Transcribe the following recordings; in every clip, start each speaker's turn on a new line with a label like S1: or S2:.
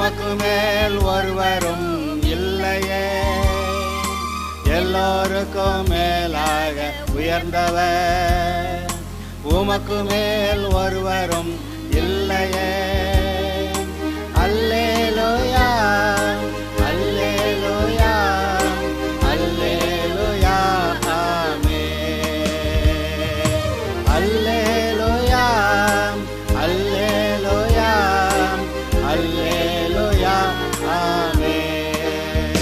S1: உமக்கு மேல் ஒருவரும் இல்லையே, எல்லோருக்கும் மேலாக உயர்ந்தவர். உமக்கு மேல் ஒருவரும் இல்லையே. அல்லேலூயா அல்லேலூயா அல்லேலூயா ஆமென். அல்லேலூயா அல்லேலூயா அல்லேலூயா ஆமென்.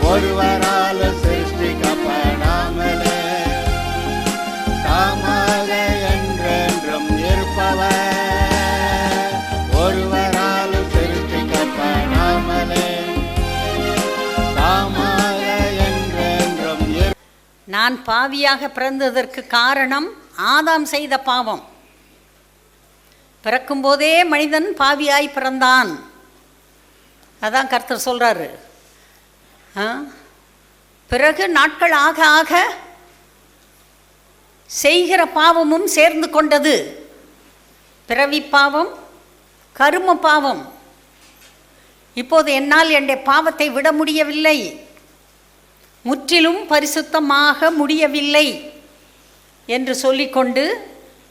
S1: ஒருவரால் சிருஷ்டிக்கப்படாமலே தாமாக என்றென்றும் இருப்பவர். ஒருவரால் சிருஷ்டிக்கப்படாமலே தாமாக என்றென்றும்
S2: நான் பாவியாக பிறந்ததற்கு காரணம் ஆதாம் செய்த பாவம். பிறக்கும்போதே மனிதன் பாவியாய் பிறந்தான். அதான் கர்த்தர் சொல்கிறாரு. பிறகு நாட்கள் ஆக ஆக செய்கிற பாவமும் சேர்ந்து கொண்டது. பிறவி பாவம், கரும பாவம். இப்போது என்னால் என்னுடைய பாவத்தை விட முடியவில்லை, முற்றிலும் பரிசுத்தமாக முடியவில்லை என்று சொல்லிக்கொண்டு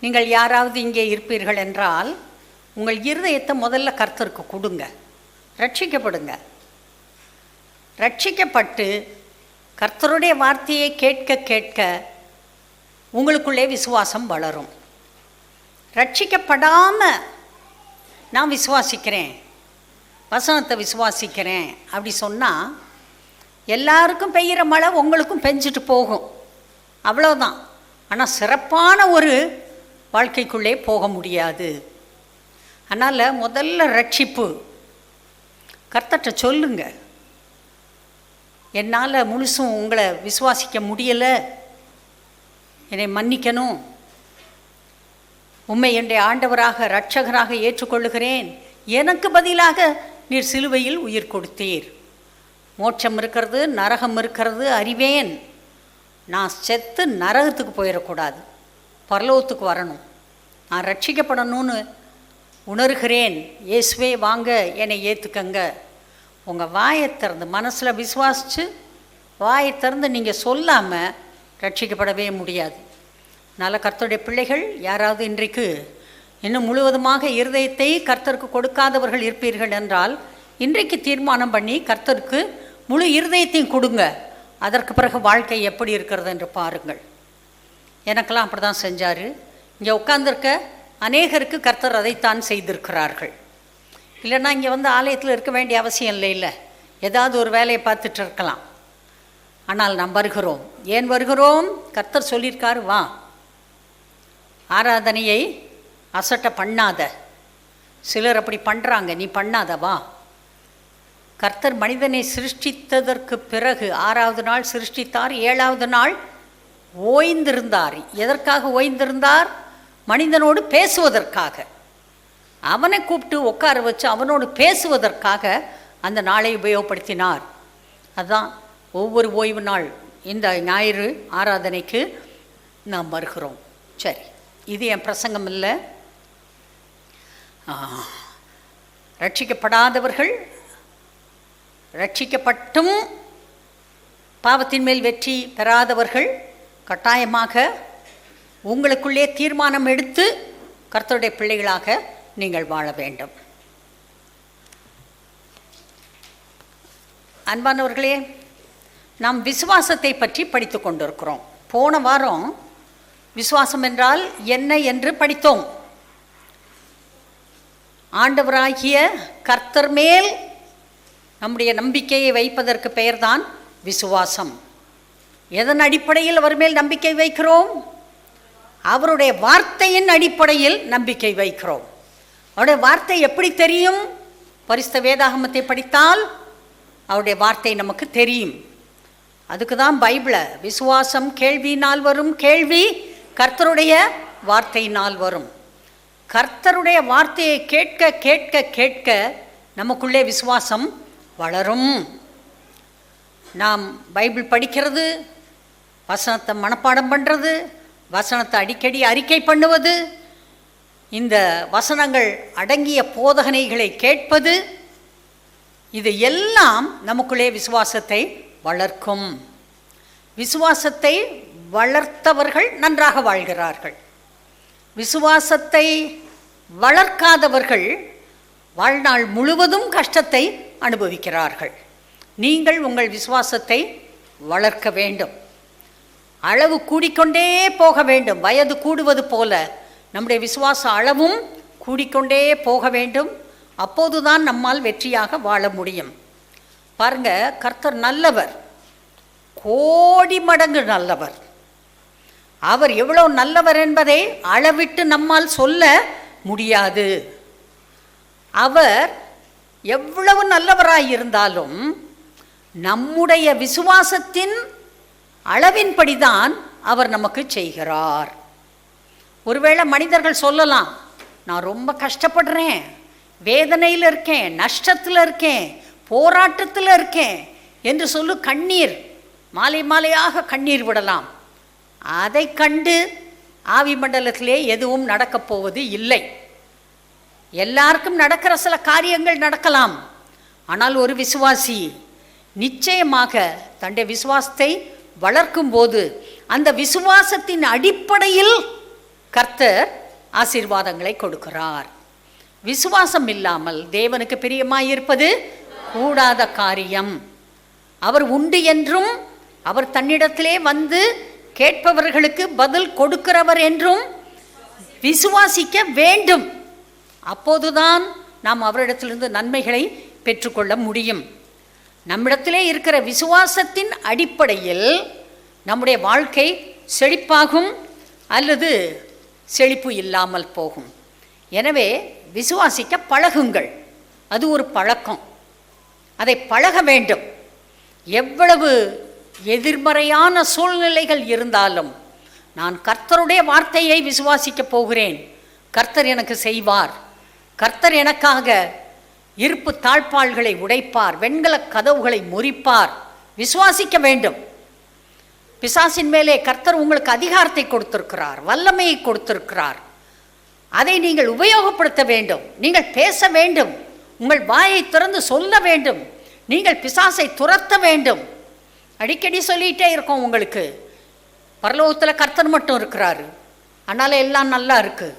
S2: நீங்கள் யாராவது இங்கே இருப்பீர்கள் என்றால் உங்கள் இருதயத்தை முதல்ல கர்த்தருக்கு கொடுங்க. ரட்சிக்கப்படுங்க. ரட்சிக்கப்பட்டு கர்த்தருடைய வார்த்தையை கேட்க கேட்க உங்களுக்குள்ளே விசுவாசம் வளரும். ரட்சிக்கப்படாமல் நான் விசுவாசிக்கிறேன், வசனத்தை விசுவாசிக்கிறேன் அப்படி சொன்னால் எல்லாருக்கும் பெய்கிற மழை உங்களுக்கும் பெஞ்சிட்டு போகும், அவ்வளோதான். ஆனால் சிறப்பான ஒரு வாழ்க்கைக்குள்ளே போக முடியாது. அதனால் முதல்ல ரட்சிப்பு. கர்த்தர்கிட்ட சொல்லுங்க, என்னால் முழுசும் உங்களை விசுவாசிக்க முடியலை, என்னை மன்னிக்கணும், உம்மை என்னுடைய ஆண்டவராக இரட்சகராக ஏற்றுக்கொள்ளுகிறேன், எனக்கு பதிலாக நீர் சிலுவையில் உயிர் கொடுத்தீர், மோட்சம் இருக்கிறது நரகம் இருக்கிறது அறிவேன், நான் செத்து நரகத்துக்கு போயிடக்கூடாது, பரலோகத்துக்கு வரணும், நான் ரட்சிக்கப்படணும்னு உணர்கிறேன், இயேசுவே வாங்க என்னை ஏற்றுக்கங்க. உங்கள் வாயை திறந்து மனசில் விசுவாசித்து வாயை திறந்து நீங்கள் சொல்லாமல் ரட்சிக்கப்படவே முடியாது. நல்ல கர்த்தருடைய பிள்ளைகள் யாராவது இன்றைக்கு இன்னும் முழுவதுமாக இருதயத்தை கர்த்தருக்கு கொடுக்காதவர்கள் இருப்பீர்கள் என்றால் இன்றைக்கு தீர்மானம் பண்ணி கர்த்தருக்கு முழு இருதயத்தையும் கொடுங்க. அதற்கு பிறகு வாழ்க்கை எப்படி இருக்கிறது என்று பாருங்கள். எனக்கெல்லாம் அப்படி தான் செஞ்சார். இங்கே உட்கார்ந்துருக்க அநேகருக்கு கர்த்தர் அதைத்தான் செய்திருக்கிறார்கள். இல்லைன்னா இங்கே வந்து ஆலயத்தில் இருக்க வேண்டிய அவசியம் இல்லை, ஏதாவது ஒரு வேலையை பார்த்துட்டு இருக்கலாம். ஆனால் நாம் வருகிறோம். ஏன் வருகிறோம்? கர்த்தர் சொல்லியிருக்காரு, வா, ஆராதனையை அசட்ட பண்ணாத. சிலர் அப்படி பண்ணுறாங்க, நீ பண்ணாத, வா. கர்த்தர் மனிதனை சிருஷ்டித்ததற்கு பிறகு 6வது நாள் சிருஷ்டித்தார், 7வது நாள் ஓய்ந்திருந்தார். எதற்காக ஓய்ந்திருந்தார்? மனிதனோடு பேசுவதற்காக. அவனை கூப்பிட்டு உட்கார வச்சு அவனோடு பேசுவதற்காக அந்த நாளை உபயோகப்படுத்தினார். அதுதான் ஒவ்வொரு ஓய்வு நாள் இந்த ஞாயிறு ஆராதனைக்கு நாம் வருகிறோம். சரி, இது என் பிரசங்கம் இல்லை. ரட்சிக்கப்படாதவர்கள், ரட்சிக்கப்பட்டும் பாவத்தின் மேல் வெற்றி பெறாதவர்கள் கட்டாயமாக உங்களுக்குள்ளே தீர்மானம் எடுத்து கர்த்தருடைய பிள்ளைகளாக நீங்கள் வாழ வேண்டும். அன்பானவர்களே, நாம் விசுவாசத்தை பற்றி படித்து கொண்டிருக்கிறோம். போன வாரம் விசுவாசம் என்றால் என்ன என்று படித்தோம். ஆண்டவராகிய கர்த்தர் மேல் நம்முடைய நம்பிக்கையை வைப்பதற்கு பெயர்தான் விசுவாசம். எதன் அடிப்படையில் அவர் மேல் நம்பிக்கை வைக்கிறோம்? அவருடைய வார்த்தையின் அடிப்படையில் நம்பிக்கை வைக்கிறோம். அவருடைய வார்த்தை எப்படி தெரியும்? பரிசுத்த வேதாகமத்தை படித்தால் அவருடைய வார்த்தை நமக்கு தெரியும். அதுக்கு தான் பைபிளை விசுவாசம் கேள்வியினால் வரும், கேள்வி கர்த்தருடைய வார்த்தையினால் வரும். கர்த்தருடைய வார்த்தையை கேட்க கேட்க கேட்க நமக்குள்ளே விசுவாசம் வளரும். நாம் பைபிள் படிக்கிறது, வசனத்தை மனப்பாடம் பண்ணுறது, வசனத்தை அடிக்கடி அறிக்கை பண்ணுவது, இந்த வசனங்கள் அடங்கிய போதகனைகளை கேட்பது, இது எல்லாம் நமக்குள்ளே விசுவாசத்தை வளர்க்கும். விசுவாசத்தை வளர்த்தவர்கள் நன்றாக வாழ்கிறார்கள். விசுவாசத்தை வளர்க்காதவர்கள் வாழ்நாள் முழுவதும் கஷ்டத்தை அனுபவிக்கிறார்கள். நீங்கள் உங்கள் விசுவாசத்தை வளர்க்க வேண்டும். அளவு கூடிக்கொண்டே போக வேண்டும். வயது கூடுவது போல நம்முடைய விசுவாச அளவும் கூடிக்கொண்டே போக வேண்டும். அப்போதுதான் நம்மால் வெற்றியாக வாழ முடியும். பாருங்க, கர்த்தர் நல்லவர், கோடி மடங்கு நல்லவர். அவர் எவ்வளோ நல்லவர் என்பதை அளவிட்டு நம்மால் சொல்ல முடியாது. அவர் எவ்வளவு நல்லவராயிருந்தாலும் நம்முடைய விசுவாசத்தின் அளவின்படிதான் அவர் நமக்கு செய்கிறார். ஒருவேளை மனிதர்கள் சொல்லலாம், நான் ரொம்ப கஷ்டப்படுறேன், வேதனையில் இருக்கேன், நஷ்டத்தில் இருக்கேன், போராட்டத்தில் இருக்கேன் என்று சொல்லு கண்ணீர் மாலை மாலையாக கண்ணீர் விடலாம். அதை கண்டு ஆவி மண்டலத்திலே எதுவும் நடக்கப் போவது இல்லை. எல்லாருக்கும் நடக்கிற சில காரியங்கள் நடக்கலாம். ஆனால் ஒரு விசுவாசி நிச்சயமாக தன்னுடைய விசுவாசத்தை வளர்க்கும் போது அந்த விசுவாசத்தின் அடிப்படையில் கர்த்தர் ஆசீர்வாதங்களை கொடுக்கிறார். விசுவாசம் இல்லாமல் தேவனுக்கு பிரியமாயிருப்பது கூடாத காரியம். அவர் உண்டு என்றும் அவர் தன்னிடத்திலே வந்து கேட்பவர்களுக்கு பதில் கொடுக்கிறவர் என்றும் விசுவாசிக்க வேண்டும். அப்போதுதான் நாம் அவரிடத்திலிருந்து நன்மைகளை பெற்றுக்கொள்ள முடியும். நம்மிடத்திலே இருக்கிற விசுவாசத்தின் அடிப்படையில் நம்முடைய வாழ்க்கை செழிப்பாகும் அல்லது செழிப்பு இல்லாமல் போகும். எனவே விசுவாசிக்க பழகுங்கள். அது ஒரு பழக்கம், அதை பழக வேண்டும். எவ்வளவு எதிர்மறையான சூழ்நிலைகள் இருந்தாலும் நான் கர்த்தருடைய வார்த்தையை விசுவாசிக்கப் போகிறேன். கர்த்தர் எனக்கு செய்வார். கர்த்தர் எனக்காக இருப்பு தாழ்பாள்களை உடைப்பார், வெண்கல கதவுகளை முறிப்பார். விசுவாசிக்க வேண்டும். பிசாசின் மேலே கர்த்தர் உங்களுக்கு அதிகாரத்தை கொடுத்திருக்கிறார், வல்லமையை கொடுத்திருக்கிறார். அதை நீங்கள் உபயோகப்படுத்த வேண்டும். நீங்கள் பேச வேண்டும், உங்கள் வாயை திறந்து சொல்ல வேண்டும். நீங்கள் பிசாசை துரத்த வேண்டும். அடிக்கடி சொல்லிகிட்டே இருக்கோம், உங்களுக்கு பரலோகத்தில் கர்த்தர் மட்டும் இருக்கிறாரு, அதனால் எல்லாம் நல்லா இருக்குது.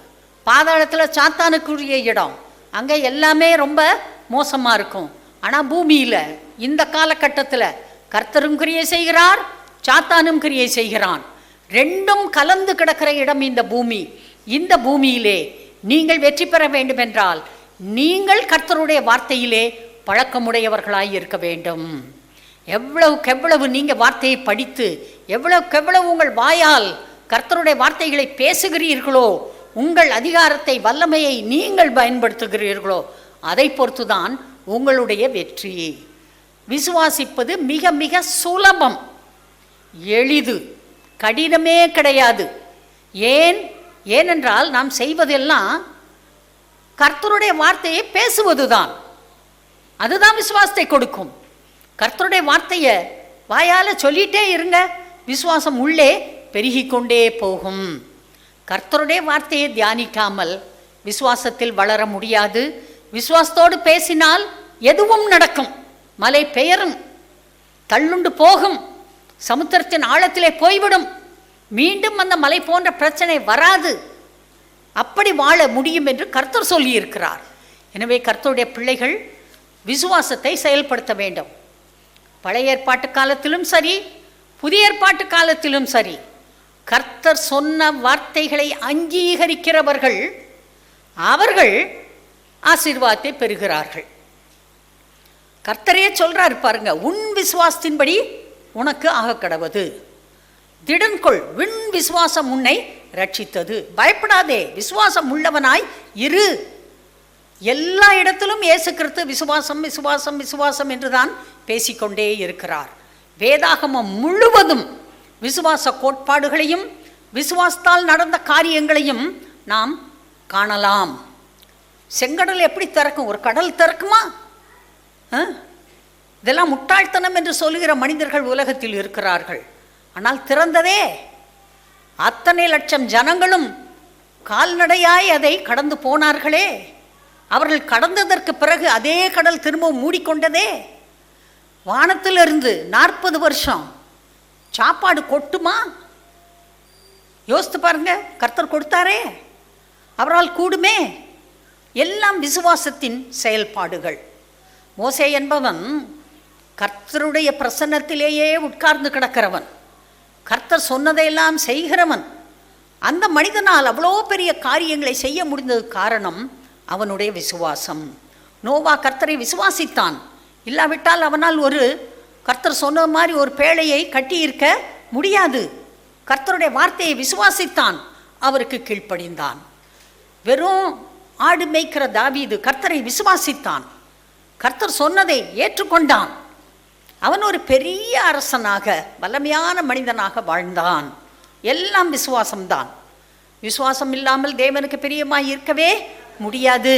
S2: பாதாளத்தில் சாத்தானுக்குரிய இடம், அங்கே எல்லாமே ரொம்ப மோசமாக இருக்கும். ஆனால் பூமியில் இந்த காலகட்டத்தில் கர்த்தரும் கிரியை செய்கிறார், சாத்தானும் கிரியை செய்கிறான். ரெண்டும் கலந்து கிடக்கிற இடம் இந்த பூமி. இந்த பூமியிலே நீங்கள் வெற்றி பெற வேண்டும் என்றால் நீங்கள் கர்த்தருடைய வார்த்தையிலே பழக்கமுடையவர்களாய் இருக்க வேண்டும். எவ்வளவுக்கெவ்வளவு நீங்கள் வார்த்தையை படித்து எவ்வளவுக்கெவ்வளவு உங்கள் வாயால் கர்த்தருடைய வார்த்தைகளை பேசுகிறீர்களோ, உங்கள் அதிகாரத்தை வல்லமையை நீங்கள் பயன்படுத்துகிறீர்களோ, அதை பொறுத்துதான் உங்களுடைய வெற்றி. விசுவாசிப்பது மிக மிக சுலபம், எளிது, கடினமே கிடையாது. ஏனென்றால் நாம் செய்வதெல்லாம் கர்த்தருடைய வார்த்தையை பேசுவதுதான். அதுதான் விசுவாசத்தை கொடுக்கும். கர்த்தருடைய வார்த்தையை வாயால் சொல்லிகிட்டே இருங்க, விசுவாசம் உள்ளே பெருகிக்கொண்டே போகும். கர்த்தருடைய வார்த்தையை தியானிக்காமல் விசுவாசத்தில் வளர முடியாது. விசுவாசத்தோடு பேசினால் எதுவும் நடக்கும். மலை பெயரும், தள்ளுண்டு போகும், சமுத்திரத்தின் ஆழத்திலே போய்விடும். மீண்டும் அந்த மலை போன்ற பிரச்சனை வராது. அப்படி வாழ முடியும் என்று கர்த்தர் சொல்லியிருக்கிறார். எனவே கர்த்தருடைய பிள்ளைகள் விசுவாசத்தை செயல்படுத்த வேண்டும். பழைய ஏற்பாட்டு காலத்திலும் சரி, புதிய ஏற்பாட்டு காலத்திலும் சரி, கர்த்தர் சொன்ன வார்த்தைகளை அங்கீகரிக்கிறவர்கள் அவர்கள் ஆசீர்வாதத்தை பெறுகிறார்கள். கர்த்தரே சொல்றார் பாருங்க, உன் விசுவாசத்தின்படி உனக்கு ஆக கடவது. திடன்கொள், விண் விசுவாசம் உன்னை ரட்சித்தது. பயப்படாதே, விசுவாசம் உள்ளவனாய் இரு. எல்லா இடத்திலும் இயேசு கிறிஸ்து விசுவாசம் விசுவாசம் விசுவாசம் என்றுதான் பேசிக்கொண்டே இருக்கிறார். வேதாகமம் முழுவதும் விசுவாச கோட்பாடுகளையும் விசுவாசத்தால் நடந்த காரியங்களையும் நாம் காணலாம். செங்கடல் எப்படி திறக்கும்? ஒரு கடல் திறக்குமா? இதெல்லாம் முட்டாள்தனம் என்று சொல்லுகிற மனிதர்கள் உலகத்தில் இருக்கிறார்கள். ஆனால் திறந்ததே. அத்தனை லட்சம் ஜனங்களும் கால்நடையாய் அதை கடந்து போனார்களே. அவர்கள் கடந்ததற்கு பிறகு அதே கடல் திரும்பவும் மூடிக்கொண்டதே. வானத்திலிருந்து 40 வருஷம் சாப்பாடு கொட்டுமா? யோசித்து பாருங்க. கர்த்தர் கொடுத்தாரே, அவரால் கூடுமே. எல்லாம் விசுவாசத்தின் செயல்பாடுகள். மோசே என்பவன் கர்த்தருடைய பிரசன்னத்திலேயே உட்கார்ந்து கிடக்கிறவன், கர்த்தர் சொன்னதையெல்லாம் செய்கிறவன். அந்த மனிதனால் அவ்வளோ பெரிய காரியங்களை செய்ய முடிந்தது காரணம் அவனுடைய விசுவாசம். நோவா கர்த்தரை விசுவாசித்தான். இல்லாவிட்டால் அவனால் ஒரு கர்த்தர் சொன்ன மாதிரி ஒரு பேழையை கட்டியிருக்க முடியாது. கர்த்தருடைய வார்த்தையை விசுவாசித்தான், அவருக்கு கீழ்ப்படிந்தான். வெறும் ஆடு மேய்க்கிற தாவீது கர்த்தரை விசுவாசித்தான், கர்த்தர் சொன்னதை ஏற்றுக்கொண்டான். அவன் ஒரு பெரிய அரசனாக, வல்லமையான மனிதனாக வாழ்ந்தான். எல்லாம் விசுவாசம்தான். விசுவாசம் இல்லாமல் தேவனுக்கு பிரியமாய் இருக்கவே முடியாது.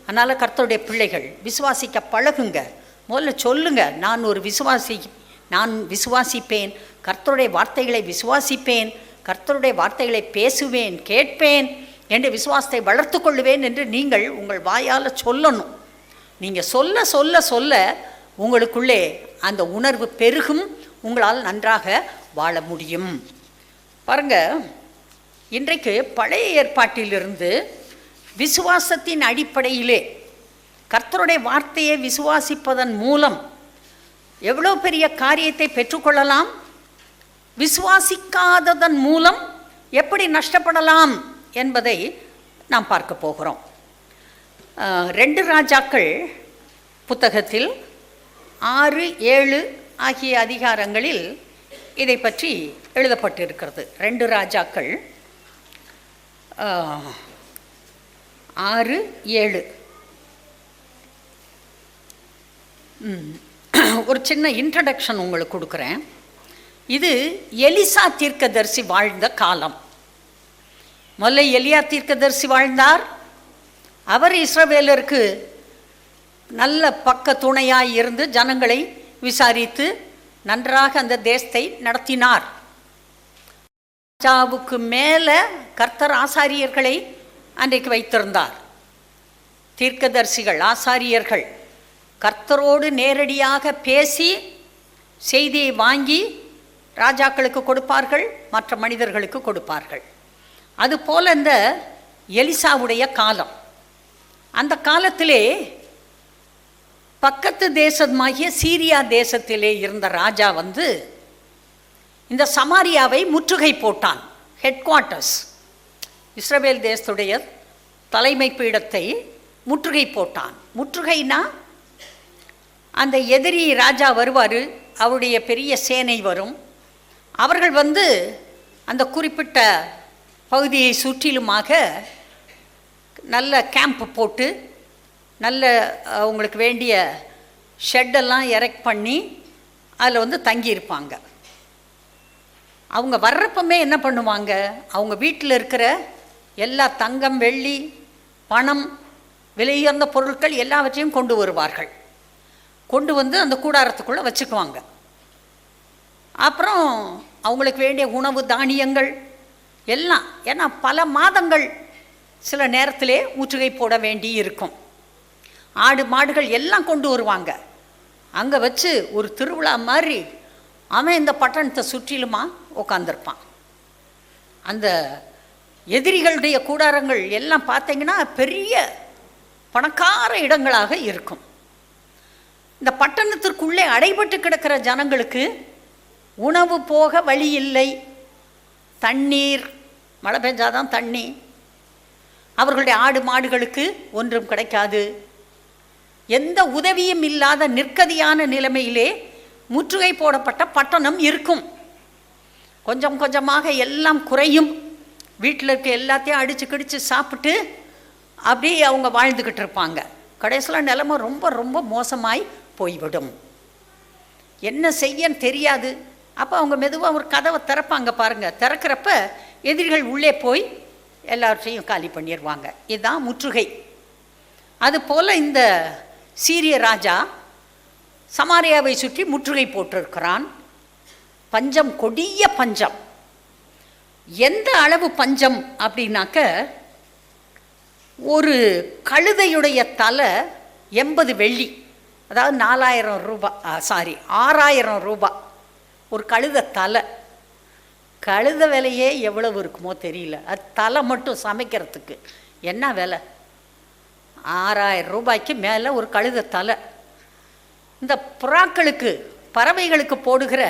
S2: அதனால் கர்த்தருடைய பிள்ளைகள் விசுவாசிக்க பழகுங்க. முதல்ல சொல்லுங்க, நான் விசுவாசிப்பேன், கர்த்தருடைய வார்த்தைகளை விசுவாசிப்பேன், கர்த்தருடைய வார்த்தைகளை பேசுவேன், கேட்பேன் என்று விசுவாசத்தை வளர்த்து கொள்ளுவேன் என்று நீங்கள் உங்கள் வாயால் சொல்லணும். நீங்கள் சொல்ல சொல்ல சொல்ல உங்களுக்குள்ளே அந்த உணர்வு பெருகும், உங்களால் நன்றாக வாழ முடியும். பாருங்க, இன்றைக்கு பழைய ஏற்பாட்டிலிருந்து விசுவாசத்தின் அடிப்படையிலே கர்த்தருடைய வார்த்தையை விசுவாசிப்பதன் மூலம் எவ்வளோ பெரிய காரியத்தை பெற்றுக்கொள்ளலாம், விசுவாசிக்காததன் மூலம் எப்படி நஷ்டப்படலாம் என்பதை நாம் பார்க்க போகிறோம். 2 ராஜாக்கள் புத்தகத்தில் 6, 7 ஆகிய அதிகாரங்களில் இதை பற்றி எழுதப்பட்டிருக்கிறது. 2 ராஜாக்கள் 6, 7. ஒரு சின்ன இன்ட்ரடக்ஷன் உங்களுக்கு கொடுக்குறேன். இது எலிசா தீர்க்கதரிசி வாழ்ந்த காலம். முதல்ல எலியா தீர்க்கதரிசி வாழ்ந்தார். அவர் இஸ்ரவேலருக்கு நல்ல பக்க துணையாய் இருந்து ஜனங்களை விசாரித்து நன்றாக அந்த தேசத்தை நடத்தினார். ராஜாவுக்கு மேலே கர்த்தர் ஆசாரியர்களை அன்றைக்கு வைத்திருந்தார். தீர்க்கதரிசிகள், ஆசாரியர்கள் கர்த்தரோடு நேரடியாக பேசி செய்தியை வாங்கி ராஜாக்களுக்கு கொடுப்பார்கள், மற்ற மனிதர்களுக்கு கொடுப்பார்கள். அதுபோல் இந்த எலிசாவுடைய காலம். அந்த காலத்திலே பக்கத்து தேசமாகிய சீரியா தேசத்திலே இருந்த ராஜா இந்த சமாரியாவை முற்றுகை போட்டான். ஹெட் குவார்ட்டர்ஸ், இஸ்ரவேல் தேசத்துடைய தலைமை பீடத்தை முற்றுகை போட்டான். முற்றுகைனா அந்த எதிரி ராஜா வருவார், அவருடைய பெரிய சேனை வரும். அவர்கள் அந்த குறிப்பிட்ட பகுதியை சுற்றிலுமாக நல்ல கேம்ப் போட்டு நல்ல அவங்களுக்கு வேண்டிய ஷெட்டெல்லாம் எரெக்ட் பண்ணி அதில் தங்கியிருப்பாங்க. அவங்க வர்றப்பமே என்ன பண்ணுவாங்க, அவங்க வீட்டில் இருக்கிற எல்லா தங்கம், வெள்ளி, பணம், விலையுயர்ந்த பொருட்கள் எல்லாவற்றையும் கொண்டு வருவார்கள். கொண்டு அந்த கூடாரத்துக்குள்ளே வச்சுக்குவாங்க. அப்புறம் அவங்களுக்கு வேண்டிய உணவு, தானியங்கள் எல்லாம், ஏன்னா பல மாதங்கள் சில நேரத்திலே முற்றுகை போட வேண்டி இருக்கும். ஆடு மாடுகள் எல்லாம் கொண்டு வருவாங்க. அங்கே வச்சு ஒரு திருவிழா மாதிரி அவன் இந்த பட்டணத்தை சுற்றிலுமா உட்காந்துருப்பான். அந்த எதிரிகளுடைய கூடாரங்கள் எல்லாம் பார்த்தீங்கன்னா பெரிய பணக்கார இடங்களாக இருக்கும். இந்த பட்டணத்திற்குள்ளே அடைபட்டு கிடக்கிற ஜனங்களுக்கு உணவு போக வழி இல்லை, தண்ணீர், மழை பெஞ்சாதான் தண்ணி, அவர்களுடைய ஆடு மாடுகளுக்கு ஒன்றும் கிடைக்காது. எந்த உதவியும் இல்லாத நிற்கதியான நிலைமையிலே முற்றுகை போடப்பட்ட பட்டணம் இருக்கும். கொஞ்சம் கொஞ்சமாக எல்லாம் குறையும். வீட்டில் இருக்க எல்லாத்தையும் அடித்து கிடித்து சாப்பிட்டு அப்படியே அவங்க வாழ்ந்துக்கிட்டு இருப்பாங்க. கடைசியில் நிலைமை ரொம்ப ரொம்ப மோசமாய் போய்விடும். என்ன செய்யன்னு தெரியாது. அப்போ அவங்க மெதுவாக ஒரு கதவை திறப்பாங்க பாருங்கள். திறக்கிறப்ப எதிரிகள் உள்ளே போய் எல்லாவற்றையும் காலி பண்ணிடுவாங்க. இதுதான் முற்றுகை. அதுபோல் இந்த சீரிய ராஜா சமாரியாவை சுற்றி முற்றுகை போட்டிருக்கிறான். பஞ்சம், கொடிய பஞ்சம். எந்த அளவு பஞ்சம் அப்படின்னாக்க ஒரு கழுதையுடைய தலை 80 வெள்ளி, அதாவது 4000 ரூபாய், 6000 ரூபாய் ஒரு கழுதை தலை. கழுதை விலையே எவ்வளவு இருக்குமோ தெரியல. அது தலை மட்டும் சமைக்கிறதுக்கு என்ன விலை? 6000 ரூபாய்க்கு மேலே ஒரு கழுதை தலை. இந்த புறாக்களுக்கு, பறவைகளுக்கு போடுகிற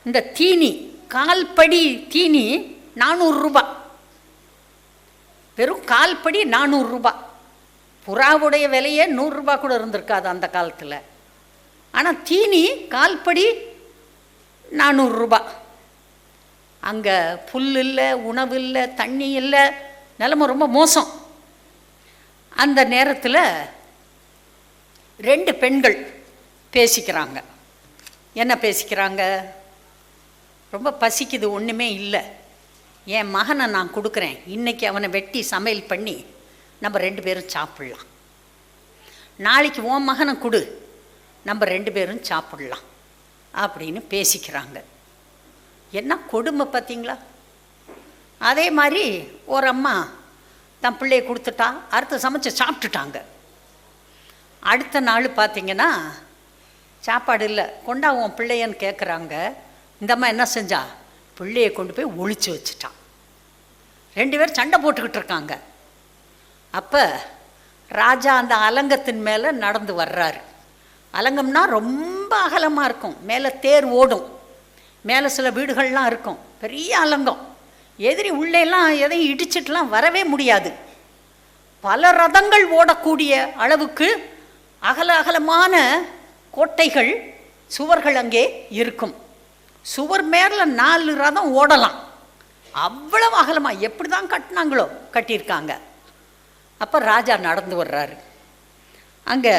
S2: இந்த தீனி, கால்படி தீனி 400 ரூபாய். வெறும் கால்படி 400 ரூபாய். புறாவுடைய விலையே 100 ரூபாய் கூட இருந்திருக்காது அந்த காலத்தில். ஆனால் தீனி கால்படி 400 ரூபாய். அங்கே புல் இல்லை, உணவு இல்லை, தண்ணி இல்லை, நிலைமை ரொம்ப மோசம். அந்த நேரத்தில் 2 பெண்கள் பேசிக்கிறாங்க. என்ன பேசிக்கிறாங்க? ரொம்ப பசிக்குது, ஒன்றுமே இல்லை, என் மகனை நான் கொடுக்குறேன், இன்றைக்கி அவனை வெட்டி சமையல் பண்ணி நம்ம 2 பேரும் சாப்பிட்லாம். நாளைக்கு உன் மகனை கொடு, நம்ம 2 பேரும் சாப்பிட்லாம் அப்படின்னு பேசிக்கிறாங்க. என்ன கொடுமை பார்த்தீங்களா? அதே மாதிரி ஒரு அம்மா தன் பிள்ளையை கொடுத்துட்டா, அடுத்த சமைச்சு சாப்பிட்டுட்டாங்க. அடுத்த நாள் பார்த்திங்கன்னா சாப்பாடு இல்லை, கொண்டா உன் பிள்ளையன்னு கேட்குறாங்க. இந்த அம்மா என்ன செஞ்சா? பிள்ளையை கொண்டு போய் ஒளிச்சு வச்சுட்டான். 2 பேர் சண்டை போட்டுக்கிட்டு இருக்காங்க. அப்போ ராஜா அந்த அலங்கத்தின் மேலே நடந்து வர்றாரு. அலங்கம்னா ரொம்ப அகலமாக இருக்கும், மேலே தேர் ஓடும், மேலே சில வீடுகள்லாம் இருக்கும், பெரிய அலங்கம். எதிரி உள்ளேலாம் எதையும் இடிச்சிட்டுலாம் வரவே முடியாது. பல ரதங்கள் ஓடக்கூடிய அளவுக்கு அகலமான கோட்டைகள், சுவர்கள் அங்கே இருக்கும். சுவர் மேலே 4 ரதம் ஓடலாம், அவ்வளவு அகலமாக. எப்படி தான் கட்டினாங்களோ கட்டியிருக்காங்க. அப்போ ராஜா நடந்து வர்றாரு. அங்கே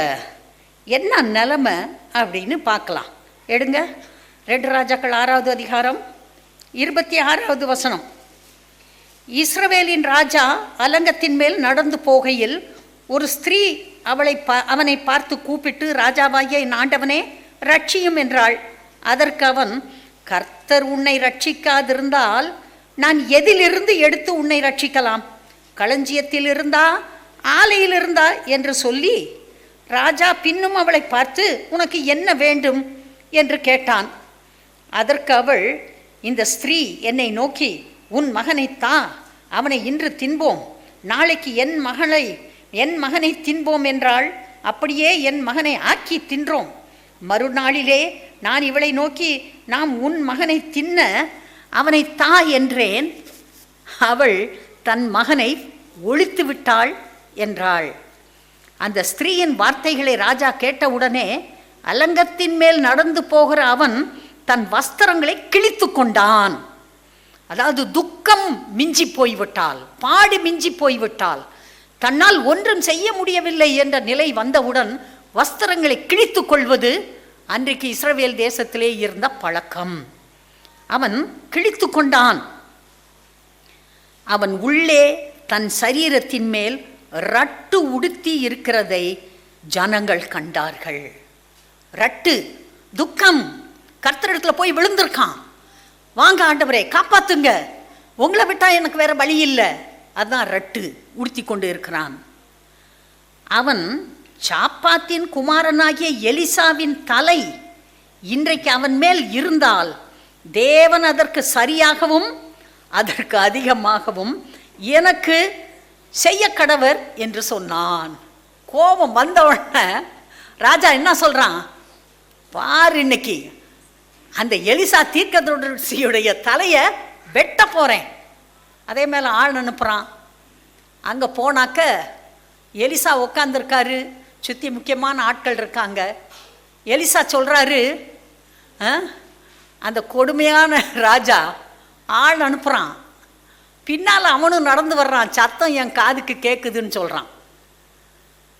S2: என்ன நிலைமை அப்படின்னு பார்க்கலாம். எடுங்க 2 ராஜாக்கள் 6வது அதிகாரம் 26வது வசனம். இஸ்ரவேலின் ராஜா அலங்கத்தின் மேல் நடந்து போகையில் ஒரு ஸ்திரீ அவனை பார்த்து கூப்பிட்டு, ராஜாவாகிய என் ஆண்டவனே ரட்சியும் என்றாள். அதற்கு அவன், கர்த்தர் உன்னை ரட்சிக்காதிருந்தால் நான் எதிலிருந்து எடுத்து உன்னை ரட்சிக்கலாம்? களஞ்சியத்தில் இருந்தா, ஆலையில் இருந்தா என்று சொல்லி, ராஜா பின்னும் அவளை பார்த்து, உனக்கு என்ன வேண்டும் என்று கேட்டான். அதற்கு அவள், இந்த ஸ்திரீ என்னை நோக்கி, உன் மகனை தா, அவனை இன்று தின்போம், நாளைக்கு என் மகனை தின்போம் என்றாள். அப்படியே என் மகனை ஆக்கி தின்றோம். மறுநாளிலே நான் இவளை நோக்கி, நாம் உன் மகனை தின்ன அவனை தா என்றேன். அவள் தன் மகனை ஒழித்து விட்டாள் என்றாள். அந்த ஸ்திரீயின் வார்த்தைகளை ராஜா கேட்டவுடனே அலங்கத்தின் மேல் நடந்து போகிற அவன் தன் வஸ்திரங்களை கிழித்து கொண்டான். அதாவது துக்கம் மிஞ்சி போய்விட்டால், பாடு மிஞ்சி போய்விட்டால், தன்னால் ஒன்றும் செய்ய முடியவில்லை என்ற நிலை வந்தவுடன் வஸ்திரங்களை கிழித்து கொள்வது அன்றைக்கு இஸ்ரவேல் தேசத்திலே இருந்த பழக்கம். அவன் கிழித்து கொண்டான். அவன் உள்ளே தன் சரீரத்தின் மேல் ரட்டு உடுத்தி இருக்கிறதை ஜனங்கள் கண்டார்கள். ரட்டு, துக்கம், கர்த்தரிடத்தில் போய் விழுந்திருக்கான். வாங்க ஆண்டவரே காப்பாத்துங்க, உங்களை விட்டா எனக்கு வேற வழி இல்லை. அதான் ரட்டு உடுத்தி கொண்டு இருக்கிறான். அவன் சாப்பாத்தின் குமாரனாகிய எலிசாவின் தலை இன்றைக்கு அவன் மேல் இருந்தால் தேவன் அதற்கு சரியாகவும் அதற்கு அதிகமாகவும் எனக்கு செய்ய கடவர் என்று சொன்னான். கோபம் வந்தவுடனே ராஜா என்ன சொல்றான் பார், இன்னைக்கு அந்த எலிசா தீர்க்கதரிசியுடைய தலையை வெட்ட போறேன். அதே மேலே ஆள் அனுப்புகிறான். அங்கே போனாக்க எலிசா உட்காந்துருக்காரு, சுற்றி முக்கியமான ஆட்கள் இருக்காங்க. எலிசா சொல்கிறாரு, அந்த கொடுமையான ராஜா ஆள் அனுப்புகிறான், பின்னால் அவனும் நடந்து வர்றான், சத்தம் என் காதுக்கு கேட்குதுன்னு சொல்கிறான்.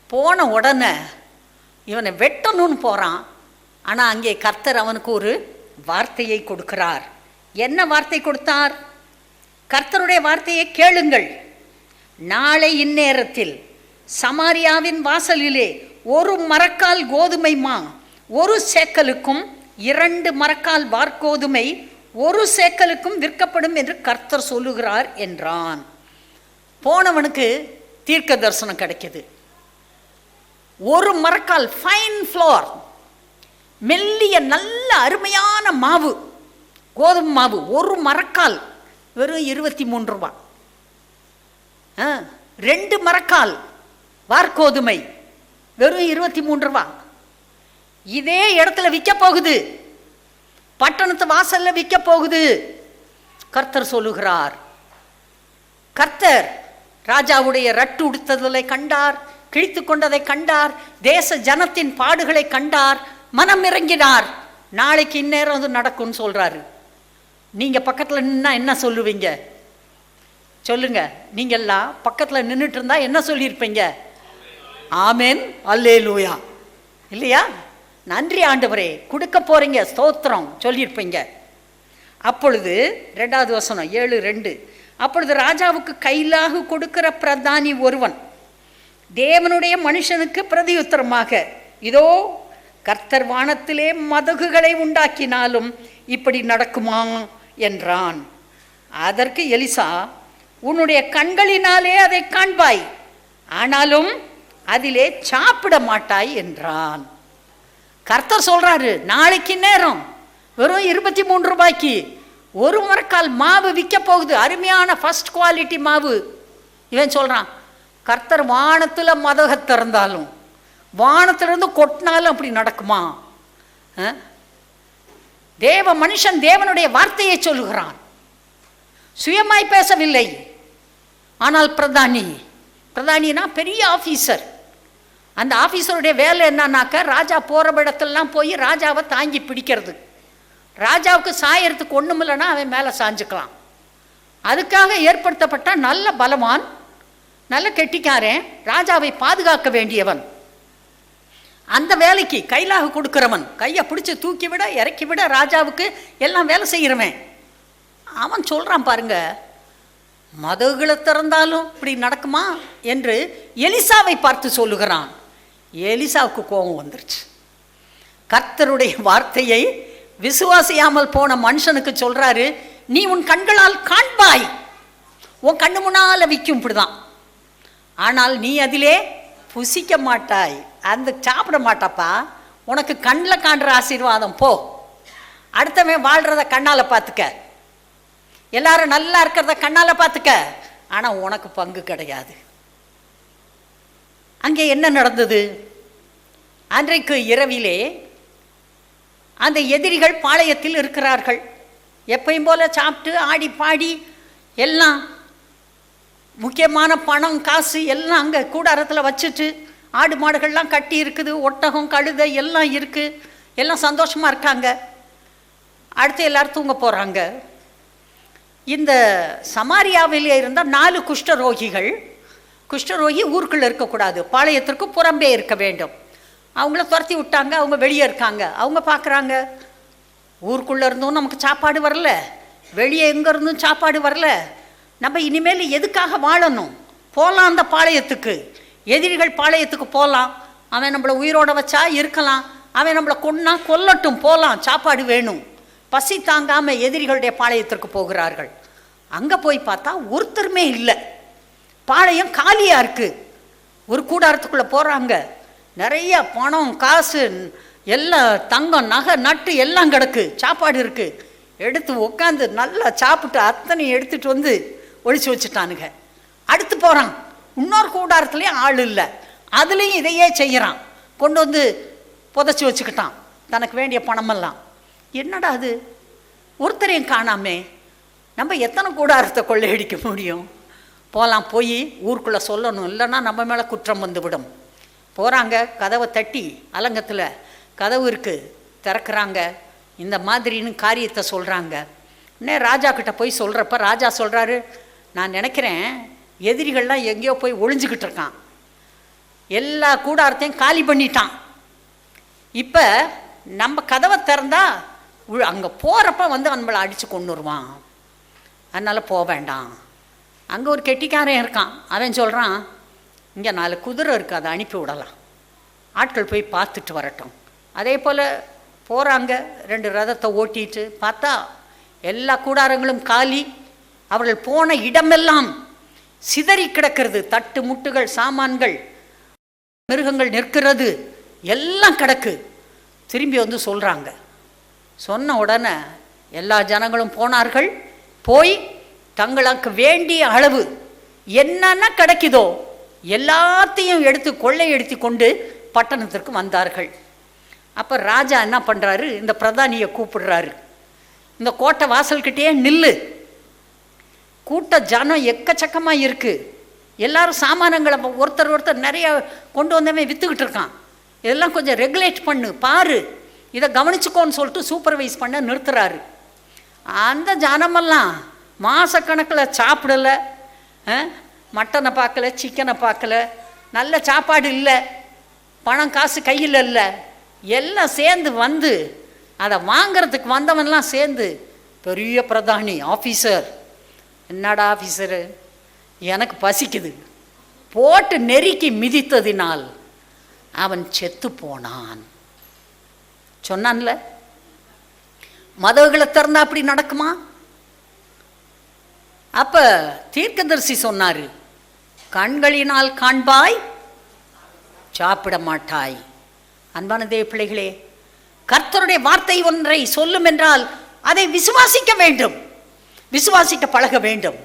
S2: போன உடனே இவனை வெட்டணும்னு போகிறான். ஆனால் அங்கே கர்த்தர் அவனுக்கு ஒரு வார்த்தையை கொடுக்கிறார். என்ன வார்த்தை கொடுத்தார்? கர்த்தருடைய வார்த்தையை கேளுங்கள். நாளை இந்நேரத்தில் சமாரியாவின் வாசலிலே 1 மரக்கால் கோதுமை மா 1 சேக்கலுக்கும் 2 மரக்கால் வார்கோதுமை 1 சேக்கலுக்கும் விற்கப்படும் என்று கர்த்தர் சொல்லுகிறார் என்றான். போனவனுக்கு தீர்க்க தரிசனம் கிடைக்குது. ஒரு மரக்கால் ஃபைன் ஃப்ளோர், மெல்லிய நல்ல அருமையான மாவு, கோதுமை மாவு ஒரு மரக்கால் வெறும் 23 ரூபா. 2 மரக்கால் வார்கோதுமை வெறும் 23 ரூபா. இதே இடத்துல விற்க போகுது, பட்டணத்து வாசல்ல விற்க போகுது. கர்த்தர் சொல்லுகிறார். கர்த்தர் ராஜாவுடைய ரட்டு உடுத்ததை கண்டார், கிழித்து கொண்டதை கண்டார், தேச ஜனத்தின் பாடுகளை கண்டார், மனம் இறங்கினார். நாளைக்கு இந்நேரம் அது நடக்கும்னு சொல்றாரு. நீங்க பக்கத்துல நின்னா என்ன சொல்லுவீங்க? சொல்லுங்க. நீங்க எல்லாம் பக்கத்துல நின்றுட்டு இருந்தா என்ன சொல்லியிருப்பீங்க? ஆமென், அல்லேலூயா, இல்லையா? நன்றி ஆண்டவரே, கொடுக்க போறீங்க, ஸ்தோத்திரம் சொல்லியிருப்பீங்க. அப்பொழுது 2வது வசனம் 7:2, அப்பொழுது ராஜாவுக்கு கைலாகு கொடுக்கிற பிரதானி ஒருவன் தேவனுடைய மனுஷனுக்கு பிரதியுத்தரமாக, இதோ கர்த்தர் வானத்திலே மதகுகளை உண்டாக்கினாலும் இப்படி நடக்குமா என்றான். அதற்கு எலிசா, உன்னுடைய கண்களினாலே அதை காண்பாய், ஆனாலும் அதிலே சாப்பிட மாட்டாய் என்றான். கர்த்தர் சொல்றாரு, நாளைக்கு நேரம் வெறும் 23 ரூபாய்க்கு ஒரு மரக்கால் மாவு விற்க போகுது, அருமையான ஃபர்ஸ்ட் குவாலிட்டி மாவு. இவன் சொல்றான், கர்த்தர் வானத்துல மதக திறந்தாலும் வானத்திலிருந்து கொட்டினாலும் அப்படி நடக்குமா? தேவ மனுஷன் தேவனுடைய வார்த்தையை சொல்லுகிறான், சுயமாய் பேசவில்லை. ஆனால் பிரதானினா பெரிய ஆபீசர். அந்த ஆபீசருடைய வேலை என்னன்னாக்க, ராஜா போற இடத்துலலாம் போய் ராஜாவை தாங்கி பிடிக்கிறது. ராஜாவுக்கு சாயறதுக்கு ஒண்ணும் இல்லைன்னா அவன் மேலே சாஞ்சுக்கலாம். அதுக்காக ஏற்படுத்தப்பட்ட நல்ல பலவான், நல்ல கெட்டிக்காரன், ராஜாவை பாதுகாக்க வேண்டியவன். அந்த வேலைக்கு கைலாக கொடுக்கிறவன், கையை பிடிச்சி தூக்கி விட இறக்கி விட ராஜாவுக்கு எல்லாம் வேலை செய்கிறவன். அவன் சொல்றான் பாருங்க, மதகுகளை திறந்தாலும் இப்படி நடக்குமா என்று எலிசாவை பார்த்து சொல்லுகிறான். எலிசாவுக்கு கோபம் வந்துருச்சு. கர்த்தருடைய வார்த்தையை விசுவாசியாமல் போன மனுஷனுக்கு சொல்றாரு, நீ உன் கண்களால் காண்பாய், உன் கண்ணு முன்னால விற்கும் இப்படிதான், ஆனால் நீ அதிலே புசிக்க மாட்டாய், அந்த சாப்பிட மாட்டாப்பா, உனக்கு கண்ணில் காண்ற ஆசீர்வாதம் போ, அடுத்தவன் வாழ்றத கண்ணால பார்த்துக்க, எல்லாரும் நல்லா இருக்கிறத கண்ணால பார்த்துக்க, ஆனா உனக்கு பங்கு கிடையாது. அங்கே என்ன நடந்தது? அன்றைக்கு இரவிலே அந்த எதிரிகள் பாளையத்தில் இருக்கிறார்கள். எப்பயும் போல சாப்பிட்டு ஆடி பாடி எல்லாம் முக்கியமான பணம் காசு எல்லாம் அங்கே கூடாரத்தில் வச்சுட்டு, ஆடு மாடுகள்லாம் கட்டி இருக்குது, ஒட்டகம் கழுதை எல்லாம் இருக்கு, எல்லாம் சந்தோஷமா இருக்காங்க. அடுத்து எல்லாரும் தூங்க போறாங்க. இந்த சமாரியாவிலே இருந்த 4 குஷ்டரோகி ஊருக்குள்ள இருக்கக்கூடாது, பாளையத்திற்கு புறம்பே இருக்க வேண்டும். அவங்கள துரத்தி விட்டாங்க, அவங்க வெளியே இருக்காங்க. அவங்க பார்க்குறாங்க, ஊருக்குள்ளே இருந்தும் நமக்கு சாப்பாடு வரல, வெளியே எங்கே இருந்தும் சாப்பாடு வரல, நம்ம இனிமேல் எதுக்காக வாழணும்? போகலாம் அந்த பாளையத்துக்கு, எதிரிகள் பாளையத்துக்கு போகலாம், அவன் நம்மளை உயிரோட வச்சா இருக்கலாம், அவன் நம்மளை கொன்னா கொல்லட்டும், போகலாம், சாப்பாடு வேணும். பசி தாங்காமல் எதிரிகளுடைய பாளையத்திற்கு போகிறார்கள். அங்கே போய் பார்த்தா ஒருத்தருமே இல்லை, பாளையம் காலியாக இருக்குது. ஒரு கூடாரத்துக்குள்ளே போகிறாங்க, நிறைய பணம் காசு எல்லாம் தங்கம் நகை நட்டு எல்லாம் கிடக்கு, சாப்பாடு இருக்குது. எடுத்து உட்காந்து நல்லா சாப்பிட்டு அத்தனையும் எடுத்துகிட்டு வந்து ஒழிச்சு வச்சுட்டானுங்க. அடுத்து போகிறான், இன்னொரு கூடாரத்துலேயும் ஆள் இல்லை, அதுலேயும் இதையே செய்கிறான், கொண்டு வந்து புதைச்சி வச்சுக்கிட்டான் தனக்கு வேண்டிய பணமெல்லாம். என்னடா அது, ஒருத்தரையும் காணாமே, நம்ம எத்தனை கூடாரத்தை கொள்ளையடிக்க முடியும்? போகலாம், போய் ஊருக்குள்ளே சொல்லணும், இல்லைன்னா நம்ம மேலே குற்றம் வந்துவிடும். போகிறாங்க, கதவை தட்டி, அலங்கத்தில் கதவு இருக்குது, திறக்கிறாங்க, இந்த மாதிரின்னு காரியத்தை சொல்கிறாங்க. உடனே ராஜா கிட்ட போய் சொல்கிறப்ப ராஜா சொல்கிறாரு, நான் நினைக்கிறேன் எதிரிகள்லாம் எங்கேயோ போய் ஒளிஞ்சிக்கிட்டு இருக்கான், எல்லா கூடாரத்தையும் காலி பண்ணிட்டான், இப்போ நம்ம கதவை திறந்தா அங்கே போகிறப்ப வந்து நம்மளை அடித்து கொண்டு வருவான், அதனால் போக வேண்டாம். அங்கே ஒரு கெட்டிக்காரன் இருக்கான், அவன் சொல்கிறான், இங்கே 4 குதிரை இருக்குது, அதை அனுப்பி விடலாம், ஆட்கள் போய் பார்த்துட்டு வரட்டும். அதே போல் போகிறாங்க, 2 ரதத்தை ஓட்டிட்டு பார்த்தா எல்லா கூடாரங்களும் காலி. அவர்கள் போன இடமெல்லாம் சிதறி கிடக்கிறது. தட்டு முட்டுகள், சாமான்கள், மிருகங்கள் நிற்கிறது, எல்லாம் கிடக்கு. திரும்பி வந்து சொல்கிறாங்க. சொன்ன உடனே எல்லா ஜனங்களும் போனார்கள். போய் தங்களுக்கு வேண்டிய அளவு என்னென்ன கிடைக்குதோ எல்லாத்தையும் எடுத்து கொள்ளையடித்து கொண்டு பட்டணத்திற்கு வந்தார்கள். அப்போ ராஜா என்ன பண்ணுறாரு, இந்த பிரதானியை கூப்பிடுறாரு. இந்த கோட்டை வாசல்கிட்டே நில்லு, கூட்ட ஜனம் எக்கச்சக்கமாக இருக்குது, எல்லாரும் சாமானங்களை ஒருத்தர் நிறைய கொண்டு வந்தவன் விற்றுக்கிட்டு இருக்கான், இதெல்லாம் கொஞ்சம் ரெகுலேட் பண்ணு, பாரு, இதை கவனிச்சுக்கோன்னு சொல்லிட்டு சூப்பர்வைஸ் பண்ண நிறுத்துறாரு. அந்த ஜனமெல்லாம் மாதக்கணக்கில் சாப்பிடலை, மட்டனை பார்க்கல, சிக்கனை பார்க்கல, நல்ல சாப்பாடு இல்லை, பணம் காசு கையில் இல்லை, எல்லாம் சேர்ந்து வந்து அதை வாங்கிறதுக்கு வந்தவன்லாம் சேர்ந்து பெரிய பிரதானி ஆஃபீஸர், என்னடா ஆஃபீஸரு, எனக்கு பசிக்குது, போட்டு நெருக்கி மிதித்ததினால் அவன் செத்து போனான் சொன்னான்ல. மதகுகளை திறந்தா அப்படி நடக்குமா? அப்ப தீர்க்கதரிசி சொன்னாரு, கண்களினால் காண்பாய், சாப்பிட மாட்டாய். அன்பான தேவ பிள்ளைகளே, கர்த்தருடைய வார்த்தை ஒன்றை சொல்லும் என்றால் அதை விசுவாசிக்க வேண்டும், விசுவாசிக்க பழக வேண்டும்.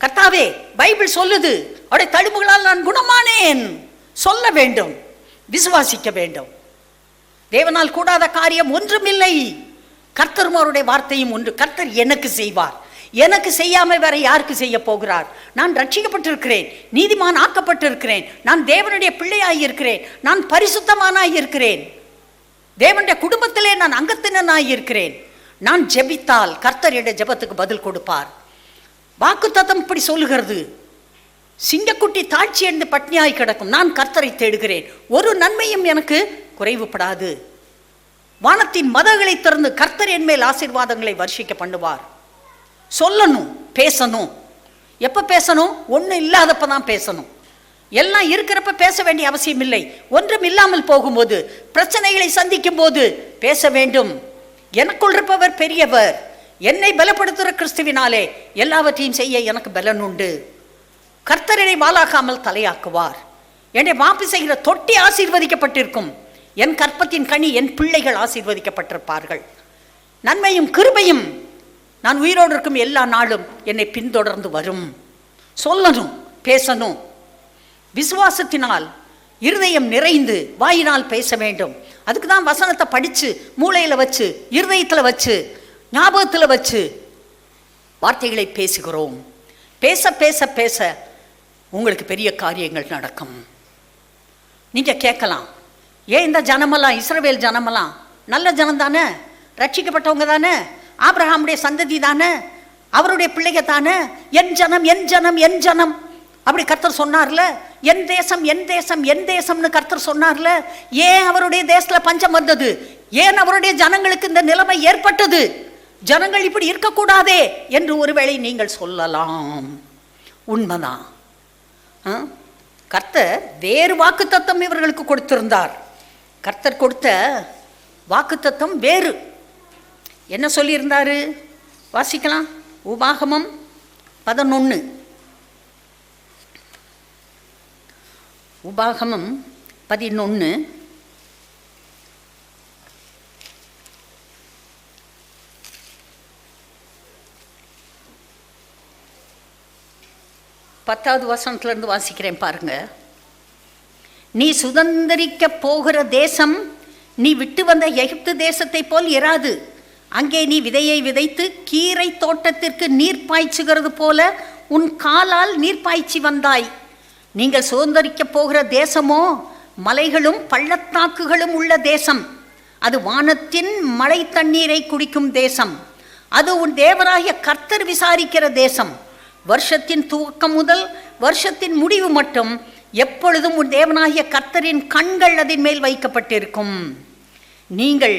S2: கர்த்தாவே பைபிள் சொல்லுது, அவருடைய தழும்புகளால் நான் குணமானேன் சொல்ல வேண்டும், விசுவாசிக்க வேண்டும். தேவனால் கூடாத காரியம் ஒன்றுமில்லை. கர்த்தரும் அவருடைய வார்த்தையும் ஒன்று. கர்த்தர் எனக்கு செய்வார், எனக்கு செய்யாமல் வேற யாருக்கு செய்ய போகிறார்? நான் ரட்சிக்கப்பட்டிருக்கிறேன், நீதிமான் ஆக்கப்பட்டிருக்கிறேன், நான் தேவனுடைய பிள்ளையாயிருக்கிறேன், நான் பரிசுத்தமானாயிருக்கிறேன், தேவனுடைய குடும்பத்திலே நான் அங்கத்தினனாயிருக்கிறேன். நான் ஜெபித்தால் கர்த்தர் என்னுடைய ஜெபத்துக்கு பதில் கொடுப்பார். வாக்குத்தத்தம் இப்படி சொல்லுகிறது, சிங்கக்குட்டி தாழ்ச்சி என்று பட்னியாய் கிடக்கும், நான் கர்த்தரை தேடுகிறேன், ஒரு நன்மையும் எனக்கு குறைவுபடாது. வானத்தின் மதகளை திறந்து கர்த்தர் என் மேல் ஆசீர்வாதங்களை வர்ஷிக்க பண்ணுவார். சொல்லணும், பேசணும். எப்போ பேசணும்? ஒன்றும் இல்லாதப்ப தான் பேசணும். எல்லாம் இருக்கிறப்ப பேச வேண்டிய அவசியம் இல்லை. ஒன்றும் இல்லாமல் போகும்போது, பிரச்சனைகளை சந்திக்கும் போது பேச வேண்டும். எனக்குள் இருப்பவர் பெரியவர், என்னை பலப்படுத்துகிற கிறிஸ்துவினாலே எல்லாவற்றையும் செய்ய எனக்கு பலன் உண்டு. கர்த்தரை வாலாக்காமல் தலையாக்குவார். என்னை வாப்பி செய்கிற தொட்டி ஆசீர்வதிக்கப்பட்டிருக்கும். என் கற்பத்தின் கனி என் பிள்ளைகள் ஆசீர்வதிக்கப்பட்டிருப்பார்கள். நன்மையும் கிருபையும் நான் உயிரோடு இருக்கும் எல்லா நாளும் என்னை பின்தொடர்ந்து வரும். சொல்லணும், பேசணும். விசுவாசத்தினால் இருதயம் நிறைந்து வாயினால் பேச வேண்டும். அதுக்கு தான் வசனத்தை படித்து மூளையில் வச்சு, இருதயத்தில் வச்சு, ஞாபகத்தில் வச்சு வார்த்தைகளை பேசுகிறோம். பேச பேச பேச உங்களுக்கு பெரிய காரியங்கள் நடக்கும். நீங்கள் கேட்கலாம், ஏன் இந்த ஜனமெல்லாம், இஸ்ரவேல் ஜனமெல்லாம் நல்ல ஜனம் தானே, ரட்சிக்கப்பட்டவங்க தானே, ஆபிரகாமுடைய சந்ததி தானே, அவருடைய பிள்ளைங்க தானே, என் ஜனம் என் ஜனம் என் ஜனம் அப்படி கர்த்தர் சொன்னார்ல, என் தேசம் என் தேசம் என் தேசம்னு கர்த்தர் சொன்னார்ல, ஏன் அவருடைய தேசத்தில் பஞ்சம் வந்தது? ஏன் அவருடைய ஜனங்களுக்கு இந்த நிலைமை ஏற்பட்டது? ஜனங்கள் இப்படி இருக்கக்கூடாதே என்று ஒருவேளை நீங்கள் சொல்லலாம். உண்மைதான். கர்த்தர் வேறு வாக்குத்தத்தம் இவர்களுக்கு கொடுத்திருந்தார். கர்த்தர் கொடுத்த வாக்குத்தத்தம் வேறு. என்ன சொல்லியிருந்தாரு? வாசிக்கலாம். உபாகமம் 11. உபாகமம் 11 10வது வசனத்திலிருந்து வாசிக்கிறேன் பாருங்க. நீ சுதந்திரிக்க போகிற தேசம் நீ விட்டு வந்த எகிப்து தேசத்தை போல் இராது. அங்கே நீ விதையை விதைத்து கீரை தோட்டத்திற்கு நீர் பாய்ச்சுகிறது போல உன் காலால் நீர் பாய்ச்சி வந்தாய். நீங்கள் சுதந்திரிக்க போகிற தேசமோ மலைகளும் பள்ளத்தாக்குகளும் உள்ள தேசம். அது வானத்தின் மழை தண்ணீரை குடிக்கும் தேசம். அது உன் தேவனாகிய கர்த்தர் விசாரிக்கிற தேசம். வருஷத்தின் துவக்கம் முதல் வருஷத்தின் முடிவு மட்டும் எப்பொழுதும் உன் தேவனாகிய கர்த்தரின் கண்கள் அதன் மேல் வைக்கப்பட்டிருக்கும். நீங்கள்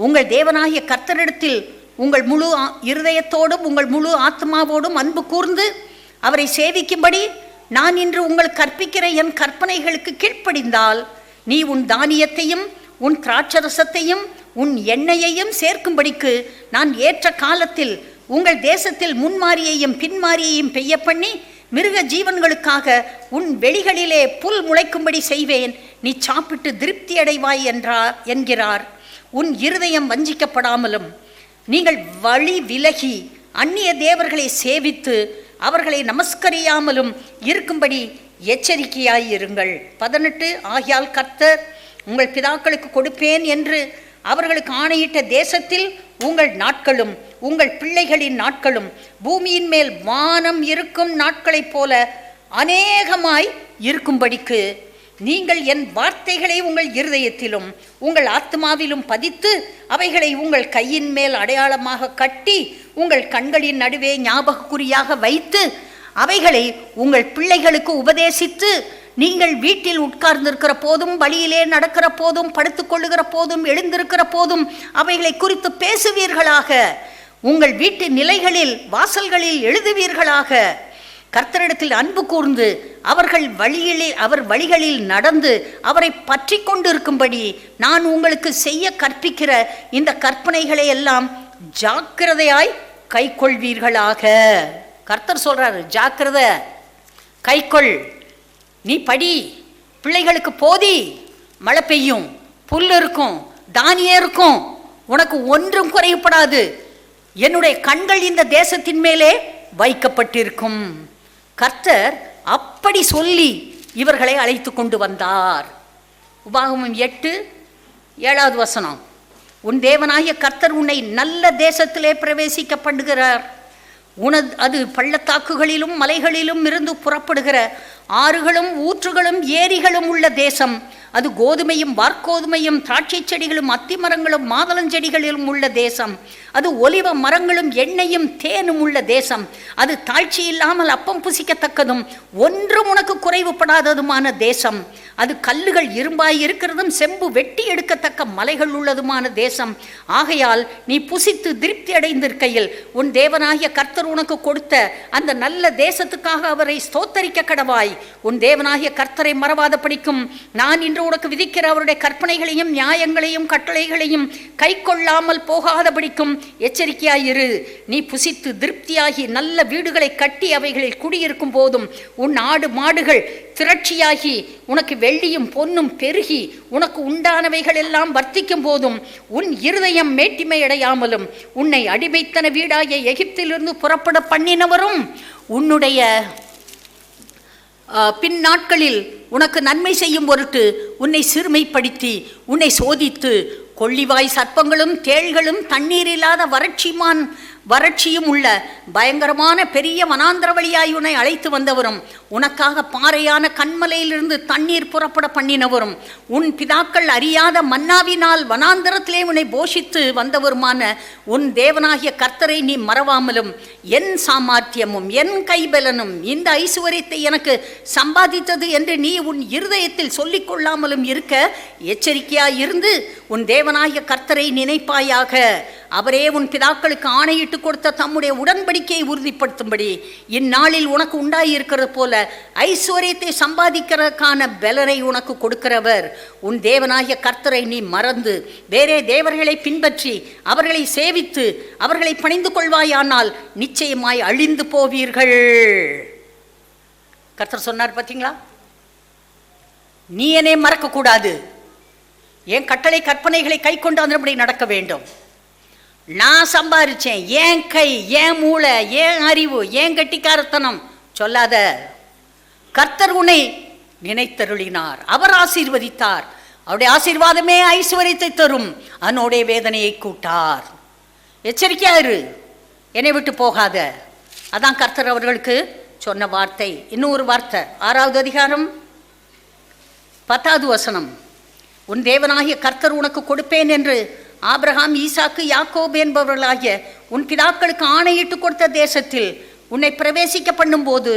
S2: உங்கள் தேவனாகிய கர்த்தரிடத்தில் உங்கள் முழு இருதயத்தோடும் உங்கள் முழு ஆத்மாவோடும் அன்பு கூர்ந்து அவரை சேவிக்கும்படி நான் இன்று உங்கள் கற்பிக்கிற என் கற்பனைகளுக்கு கீழ்ப்படிந்தால் நீ உன் தானியத்தையும் உன் திராட்சரசத்தையும் உன் எண்ணெயையும் சேர்க்கும்படிக்கு நான் ஏற்ற காலத்தில் உங்கள் தேசத்தில் முன்மாரியையும் பின்மாரியையும் பெய்ய பண்ணி மிருக ஜீவன்களுக்காக உன் வெளிகளிலே புல் முளைக்கும்படி செய்வேன், நீ சாப்பிட்டு திருப்தி அடைவாய் என்கிறார். உன் இருதயம் வஞ்சிக்கப்படாமலும் நீங்கள் வழி விலகி அந்நிய தேவர்களை சேவித்து அவர்களை நமஸ்கரியாமலும் இருக்கும்படி எச்சரிக்கையாயிருங்கள். 18 ஆகையால் கர்த்தர் உங்கள் பிதாக்களுக்கு கொடுப்பேன் என்று அவர்களுக்கு ஆணையிட்ட தேசத்தில் உங்கள் நாட்களும் உங்கள் பிள்ளைகளின் நாட்களும் பூமியின் மேல் வானம் இருக்கும் நாட்களைப் போல அநேகமாய் இருக்கும்படிக்கு நீங்கள் என் வார்த்தைகளை உங்கள் இருதயத்திலும் உங்கள் ஆத்மாவிலும் பதித்து அவைகளை உங்கள் கையின் மேல் அடையாளமாக கட்டி உங்கள் கண்களின் நடுவே ஞாபக குறியாக வைத்து அவைகளை உங்கள் பிள்ளைகளுக்கு உபதேசித்து நீங்கள் வீட்டில் உட்கார்ந்திருக்கிற போதும் வழியிலே நடக்கிற போதும் படுத்துக்கொள்ளுகிற போதும் எழுந்திருக்கிற போதும் அவைகளை குறித்து பேசுவீர்களாக. உங்கள் வீட்டு நிலைகளில் வாசல்களில் எழுதுவீர்களாக. கர்த்தரிடத்தில் அன்பு கூர்ந்து அவர் வழிகளில் நடந்து அவரை பற்றி கொண்டிருக்கும்படி நான் உங்களுக்கு செய்ய கற்பிக்கிற இந்த கற்பனைகளை எல்லாம் ஜாக்கிரதையாய் கை கொள்வீர்களாக. கர்த்தர் சொல்றாரு, ஜாக்கிரதை, கைக்கொள், நீ படி, பிள்ளைகளுக்கு போதி. மழை பெய்யும், புல் இருக்கும், தானியம் இருக்கும், உனக்கு ஒன்றும் குறைப்படாது. என்னுடைய கண்கள் இந்த தேசத்தின் மேலே வைக்கப்பட்டிருக்கும். கர்த்தர் அப்படி சொல்லி இவர்களை அழைத்து கொண்டு வந்தார். உபாகமம் 8:7 உன் தேவனாகிய கர்த்தர் உன்னை நல்ல தேசத்திலே பிரவேசிக்க பண்ணுகிறார். அது பள்ளத்தாக்குகளிலும் மலைகளிலும் இருந்து புறப்படுகிற ஆறுகளும் ஊற்றுகளும் ஏரிகளும் உள்ள தேசம். அது கோதுமையும் வார்கோதுமையும் திராட்சை செடிகளும் அத்தி மரங்களும் மாதளஞ்செடிகளிலும் உள்ள தேசம். அது ஒலிவ மரங்களும் எண்ணெயும் தேனும் உள்ள தேசம். அது தாழ்ச்சி இல்லாமல் அப்பம் புசிக்கத்தக்கதும் ஒன்றும் உனக்கு குறைவுபடாததுமான தேசம். அது கல்லுகள் இரும்பாய் இருக்கிறதும் செம்பு வெட்டி எடுக்கத்தக்க மலைகள் உள்ளதுமான தேசம். ஆகையால் நீ புசித்து திருப்தி அடைந்திருக்கையில் உன் தேவனாகிய கர்த்தர் உனக்கு கொடுத்த அந்த நல்ல தேசத்துக்காக அவரை ஸ்தோத்தரிக்க கடவாய். உன் தேவனாகிய கர்த்தரை மறவாத படிக்கும் நான் இன்று உனக்கு விதிக்கிற அவருடைய கற்பனைகளையும் நியாயங்களையும் கட்டளைகளையும் கை கொள்ளாமல் போகாதபடிக்கும் எச்சரிக்கையாயிரு. நீ புசித்து திருப்தியாகி நல்ல வீடுகளை கட்டி அவைகளில் குடியிருக்கும் போதும் உன் ஆடு மாடுகள் திரட்சியாகி உனக்கு வெள்ளியும் பொன்னும் பெருகி உனக்கு உண்டானவைகள் எல்லாம் வர்த்திக்கும் போதும் உன் இருதயம் மேட்டிமை அடையாமலும் உன்னை அடிமைத்தன வீடாகிய எகிப்திலிருந்து புறப்பட பண்ணினவரும் உன்னுடைய பின் நாட்களில் உனக்கு நன்மை செய்யும் பொருட்டு உன்னை சிறுமைப்படுத்தி உன்னை சோதித்து கொள்ளிவாய் சர்ப்பங்களும் தேள்களும் தண்ணீர் இல்லாத வறட்சியும் உள்ள பயங்கரமான பெரிய வனாந்திர வழியாய் உன்னை அழைத்து வந்தவரும் உனக்காக பாறையான கண்மலையிலிருந்து தண்ணீர் புறப்பட பண்ணினவரும் உன் பிதாக்கள் அறியாத மன்னாவினால் வனாந்திரத்திலே உன்னை போஷித்து வந்தவருமான உன் தேவனாகிய கர்த்தரை நீ மறவாமலும் என் சாமர்த்தியமும் என் கைபலனும் இந்த ஐசுவரியத்தை எனக்கு சம்பாதித்தது என்று நீ உன் இருதயத்தில் சொல்லிக் கொள்ளாமலும் இருக்க எச்சரிக்கையாயிருந்து உன் தேவனாகிய கர்த்தரை நினைப்பாயாக. அவரே உன் பிதாக்களுக்கு ஆணையிட்டு கொடுத்த தம்முடைய உடன்படிக்கையை உறுதிப்படுத்தும்படி இந்நாளில் உனக்கு உண்டாயிருக்கிறது போல ஐஸ்வர்யத்தை சம்பாதிக்கிறதுக்கான பலனை உனக்கு கொடுக்கிறவர். உன் தேவனாகிய கர்த்தரை நீ மறந்து வேறே தேவர்களை பின்பற்றி அவர்களை சேவித்து அவர்களை பணிந்து கொள்வாயானால் நிச்சயமாய் அழிந்து போவீர்கள். கர்த்தர் சொன்னார் பார்த்தீங்களா, நீ என்னை மறக்கக்கூடாது, என் கட்டளை கற்பனைகளை கை கொண்டு அதன்படி நடக்க வேண்டும். நான் சம்பாதிச்சேன், ஏன் கை, ஏன் மூளை, ஏன் அறிவு, ஏன் கட்டிக்காரத்தனம் சொல்லாத. கர்த்தர் உன்னை நினைத்தருளினார், அவர் ஆசீர்வதித்தார். அவருடைய ஆசீர்வாதமே ஐஸ்வர்யத்தை தரும், அதனுடைய வேதனையை கூட்டார். எச்சரிக்கையாயிரு, என்னை விட்டு போகாத. அதான் கர்த்தர் அவர்களுக்கு சொன்ன வார்த்தை. இன்னொரு வார்த்தை 6வது அதிகாரம் 10வது உன் தேவனாகிய கர்த்தர் உனக்கு கொடுப்பேன் என்று ஆபிரகாம் ஈசாக்கு யாக்கோபு என்பவர்களாகிய உன் பிதாக்களுக்கு ஆணையிட்டு கொடுத்த தேசத்தில் உன்னை பிரவேசிக்க பண்ணும்போது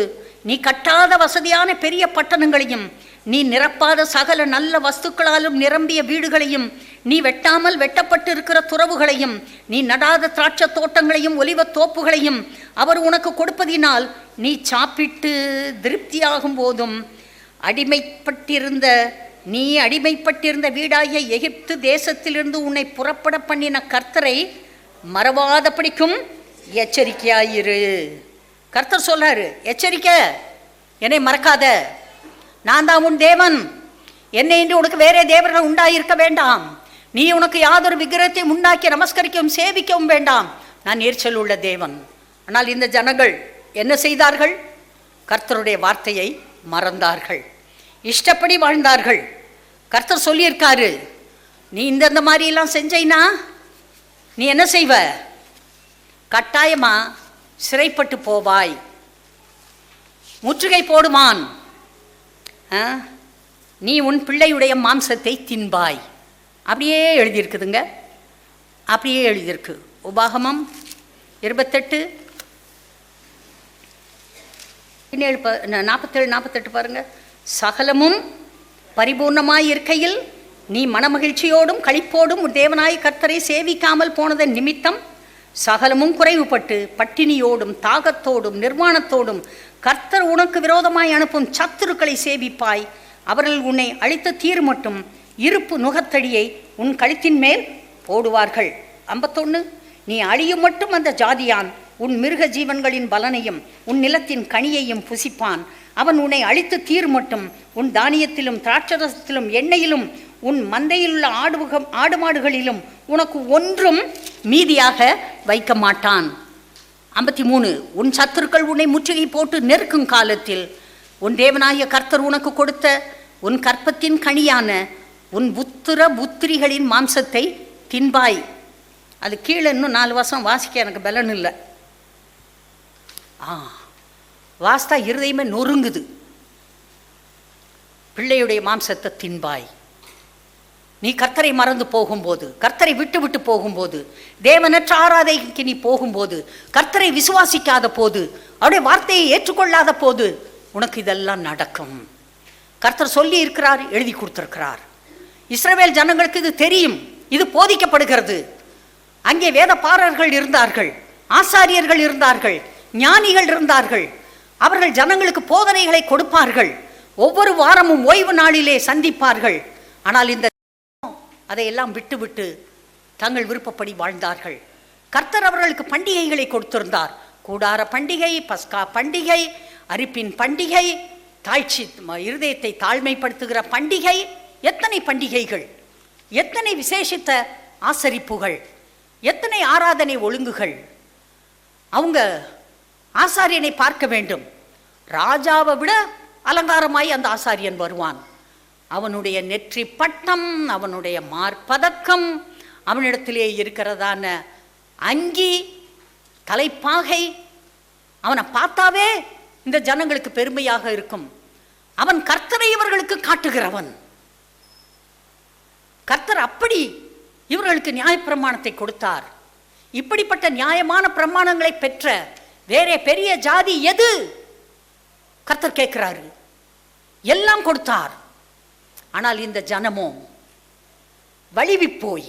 S2: நீ கட்டாத வசதியான பெரிய பட்டணங்களையும் நீ நிரப்பாத சகல நல்ல வஸ்துக்களாலும் நிரம்பிய வீடுகளையும் நீ வெட்டாமல் வெட்டப்பட்டு இருக்கிற துறவுகளையும் நீ நடாத திராட்சை தோட்டங்களையும் ஒலிவ தோப்புகளையும் அவர் உனக்கு கொடுப்பதினால் நீ சாப்பிட்டு திருப்தியாகும் போதும் அடிமைப்பட்டிருந்த வீடாகிய எகிப்து தேசத்திலிருந்து உன்னை புறப்பட பண்ணின கர்த்தரை மறவாத படிக்கும் எச்சரிக்கையாயிரு. கர்த்தர் சொல்றாரு, எச்சரிக்கை, என்னை மறக்காத, நான் தான் உன் தேவன், என்னை இன்று உனக்கு வேறே தேவர்கள் உண்டாயிருக்க வேண்டாம், நீ உனக்கு யாதொரு விக்கிரகத்தை உண்டாக்கி நமஸ்கரிக்கவும் சேவிக்கவும் வேண்டாம், நான் எரிச்சல் உள்ள தேவன். ஆனால் இந்த ஜனங்கள் என்ன செய்தார்கள்? கர்த்தருடைய வார்த்தையை மறந்தார்கள், இஷ்டப்படி வாழ்ந்தார்கள். கர்த்தர் சொல்லியிருக்காரு, நீ இந்த மாதிரிலாம் செஞ்சைனா நீ என்ன செய்வ? கட்டாயமா சிறைப்பட்டு போவாய், முற்றுகை போடுவான், நீ உன் பிள்ளையுடைய மாம்சத்தை தின்பாய். அப்படியே எழுதியிருக்குதுங்க, அப்படியே எழுதியிருக்கு. உபாகமம் 28 47-48 பாருங்க. சகலமும் பரிபூர்ணமாய் இருக்கையில் நீ மனமகிழ்ச்சியோடும் களிப்போடும் உன் தேவனாய் கர்த்தரை சேவிக்காமல் போனதன் நிமித்தம் சகலமும் குறைவுபட்டு பட்டினியோடும் தாகத்தோடும் நிர்வாணத்தோடும் கர்த்தர் உனக்கு விரோதமாய் அனுப்பும் சத்துருக்களை சேவிப்பாய். அவர்கள் உன்னை அழித்த தீர் மட்டும் இருப்பு நுகத்தடியை உன் கழுத்தின் மேல் போடுவார்கள். 51 நீ அழியும் மட்டும் அந்த ஜாதியான் உன் மிருக ஜீவன்களின் பலனையும் உன் நிலத்தின் கனியையும் புசிப்பான். அவன் உன்னை அழித்து தீர் மட்டும் உன் தானியத்திலும் திராட்சரசத்திலும் எண்ணெயிலும் உன் மந்தையில் உள்ள ஆடு மாடுகளிலும் உனக்கு ஒன்றும் மீதியாக வைக்க மாட்டான். 53 உன் சத்துருக்கள் உன்னை முற்றுகை போட்டு நெருக்கும் காலத்தில் உன் தேவனாகிய கர்த்தர் உனக்கு கொடுத்த உன் கற்பத்தின் கனியான உன் புத்திரிகளின் மாம்சத்தை தின்பாய். அது கீழே இன்னும் 4 வருஷம் வாசிக்க எனக்கு பலன் இல்லை. வாஸ்தா இருதயமே நொறுங்குது. பிள்ளையுடைய மாம்சத்தை தின்பாய். நீ கர்த்தரை மறந்து போகும்போது, கர்த்தரை விட்டு விட்டு போகும்போது, தேவனற்ற ஆராதனைக்கு நீ போகும்போது, கர்த்தரை விசுவாசிக்காத போது, அவருடைய வார்த்தையை ஏற்றுக்கொள்ளாத போது உனக்கு இதெல்லாம் நடக்கும். கர்த்தர் சொல்லி இருக்கிறார், எழுதி கொடுத்திருக்கிறார். இஸ்ரவேல் ஜனங்களுக்கு இது தெரியும், இது போதிக்கப்படுகிறது. அங்கே வேதபாரர்கள் இருந்தார்கள், ஆசாரியர்கள் இருந்தார்கள், ஞானிகள் இருந்தார்கள். அவர்கள் ஜனங்களுக்கு போதனைகளை கொடுப்பார்கள். ஒவ்வொரு வாரமும் ஓய்வு நாளிலே சந்திப்பார்கள். ஆனால் இந்த அதையெல்லாம் விட்டுவிட்டு தங்கள் விருப்பப்படி வாழ்ந்தார்கள். கர்த்தர் அவர்களுக்கு பண்டிகைகளை கொடுத்திருந்தார். கூடார பண்டிகை, பஸ்கா பண்டிகை, அரிப்பின் பண்டிகை, தாழ்ச்சி இருதயத்தை தாழ்மைப்படுத்துகிற பண்டிகை, எத்தனை பண்டிகைகள், எத்தனை விசேஷித்த ஆசரிப்புகள், எத்தனை ஆராதனை ஒழுங்குகள். அவங்க ஆசாரியனை பார்க்க வேண்டும். ராஜாவை விட அலங்காரமாய் அந்த ஆசாரியன் வருவான். அவனுடைய நெற்றி பட்டம், அவனுடைய மார்பதக்கம், அவனிடத்திலே இருக்கிறதான அங்கி, தலைப்பாகை, அவனை பார்த்தாவே இந்த ஜனங்களுக்கு பெருமையாக இருக்கும். அவன் கர்த்தரை இவர்களுக்கு காட்டுகிறவன். கர்த்தர் அப்படி இவர்களுக்கு நியாயப்பிரமாணத்தை கொடுத்தார். இப்படிப்பட்ட நியாயமான பிரமாணங்களை பெற்ற வேற பெரிய ஜாதி எது? கர்த்தர் கேட்கிறாரு. எல்லாம் கொடுத்தார். ஆனால் இந்த ஜனமோ வலிவி போய்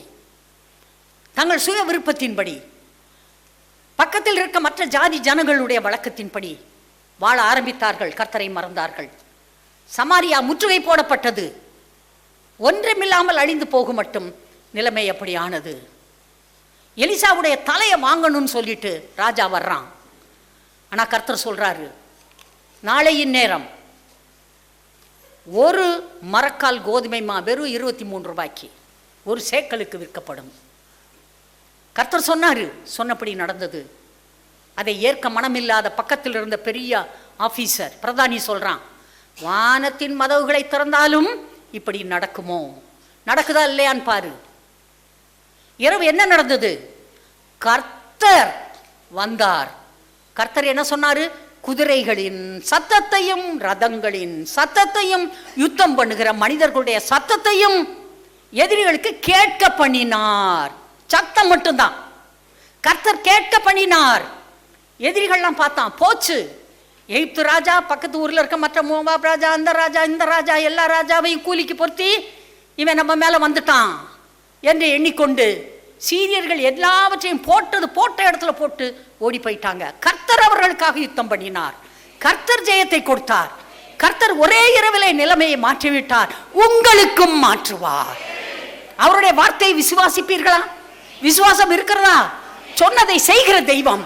S2: தங்கள் சுய விருப்பத்தின்படி, பக்கத்தில் இருக்க மற்ற ஜாதி ஜனங்களுடைய வழக்கத்தின்படி வாழ ஆரம்பித்தார்கள். கர்த்தரை மறந்தார்கள். சமாரியா முற்றுகை போடப்பட்டது. ஒன்றுமில்லாமல் அழிந்து போகும் மட்டும் நிலைமை எப்படி ஆனது? எலிசாவுடைய தலையை வாங்கணும்னு சொல்லிட்டு ராஜா வர்றான். ஆனால் கர்த்தர் சொல்றாரு, நாளையின் நேரம் ஒரு மரக்கால் கோதுமை மா வெறும் 23 ரூபாய்க்கு ஒரு சேக்கலுக்கு விற்கப்படும். கர்த்தர் சொன்னாரு, சொன்னபடி நடந்தது. அதை ஏற்க மனமில்லாத பக்கத்தில் இருந்த பெரிய ஆபீசர் பிரதானி சொல்றான், வானத்தின் மதவுகளை திறந்தாலும் இப்படி நடக்குமோ? நடக்குதா இல்லையான்னு பாரு. இரவு என்ன நடந்தது? கர்த்தர் வந்தார். கர்த்தர் என்ன சொன்னாரு? குதிரைகளின் சத்தத்தையும் ரதங்களின் சத்தத்தையும் யுத்தம் பண்ணுகிற மனிதர்களுடைய சத்தத்தையும் எதிரிகளுக்கு கேட்க பண்ணினார். சத்தம் மட்டும்தான், கர்த்தர் கேட்க பண்ணினார். எதிரிகள்லாம் பார்த்தான், போச்சு. எகிப்து ராஜா, பக்கத்து ஊரில் இருக்க மற்ற மோவாப் ராஜா, அந்த ராஜா, இந்த ராஜா, எல்லா ராஜாவையும் கூலிக்கு பொருத்தி இவன் நம்ம மேலே வந்துட்டான் என்று எண்ணிக்கொண்டு சீரியர்கள் எல்லாவற்றையும் போட்ட இடத்துல போட்டு ஓடி போயிட்டாங்க. கர்த்தர் அவர்களுக்காக யுத்தம் பண்ணினார். கர்த்தர் ஜெயத்தை கொடுத்தார். கர்த்தர் ஒரே இரவிலே நிலைமையை மாற்றிவிட்டார். உங்களுக்கும் மாற்றுவார். அவருடைய வார்த்தையை விசுவாசிப்பீர்களா? விசுவாசம் இருக்கிறதா? சொன்னதை செய்கிற தெய்வம்,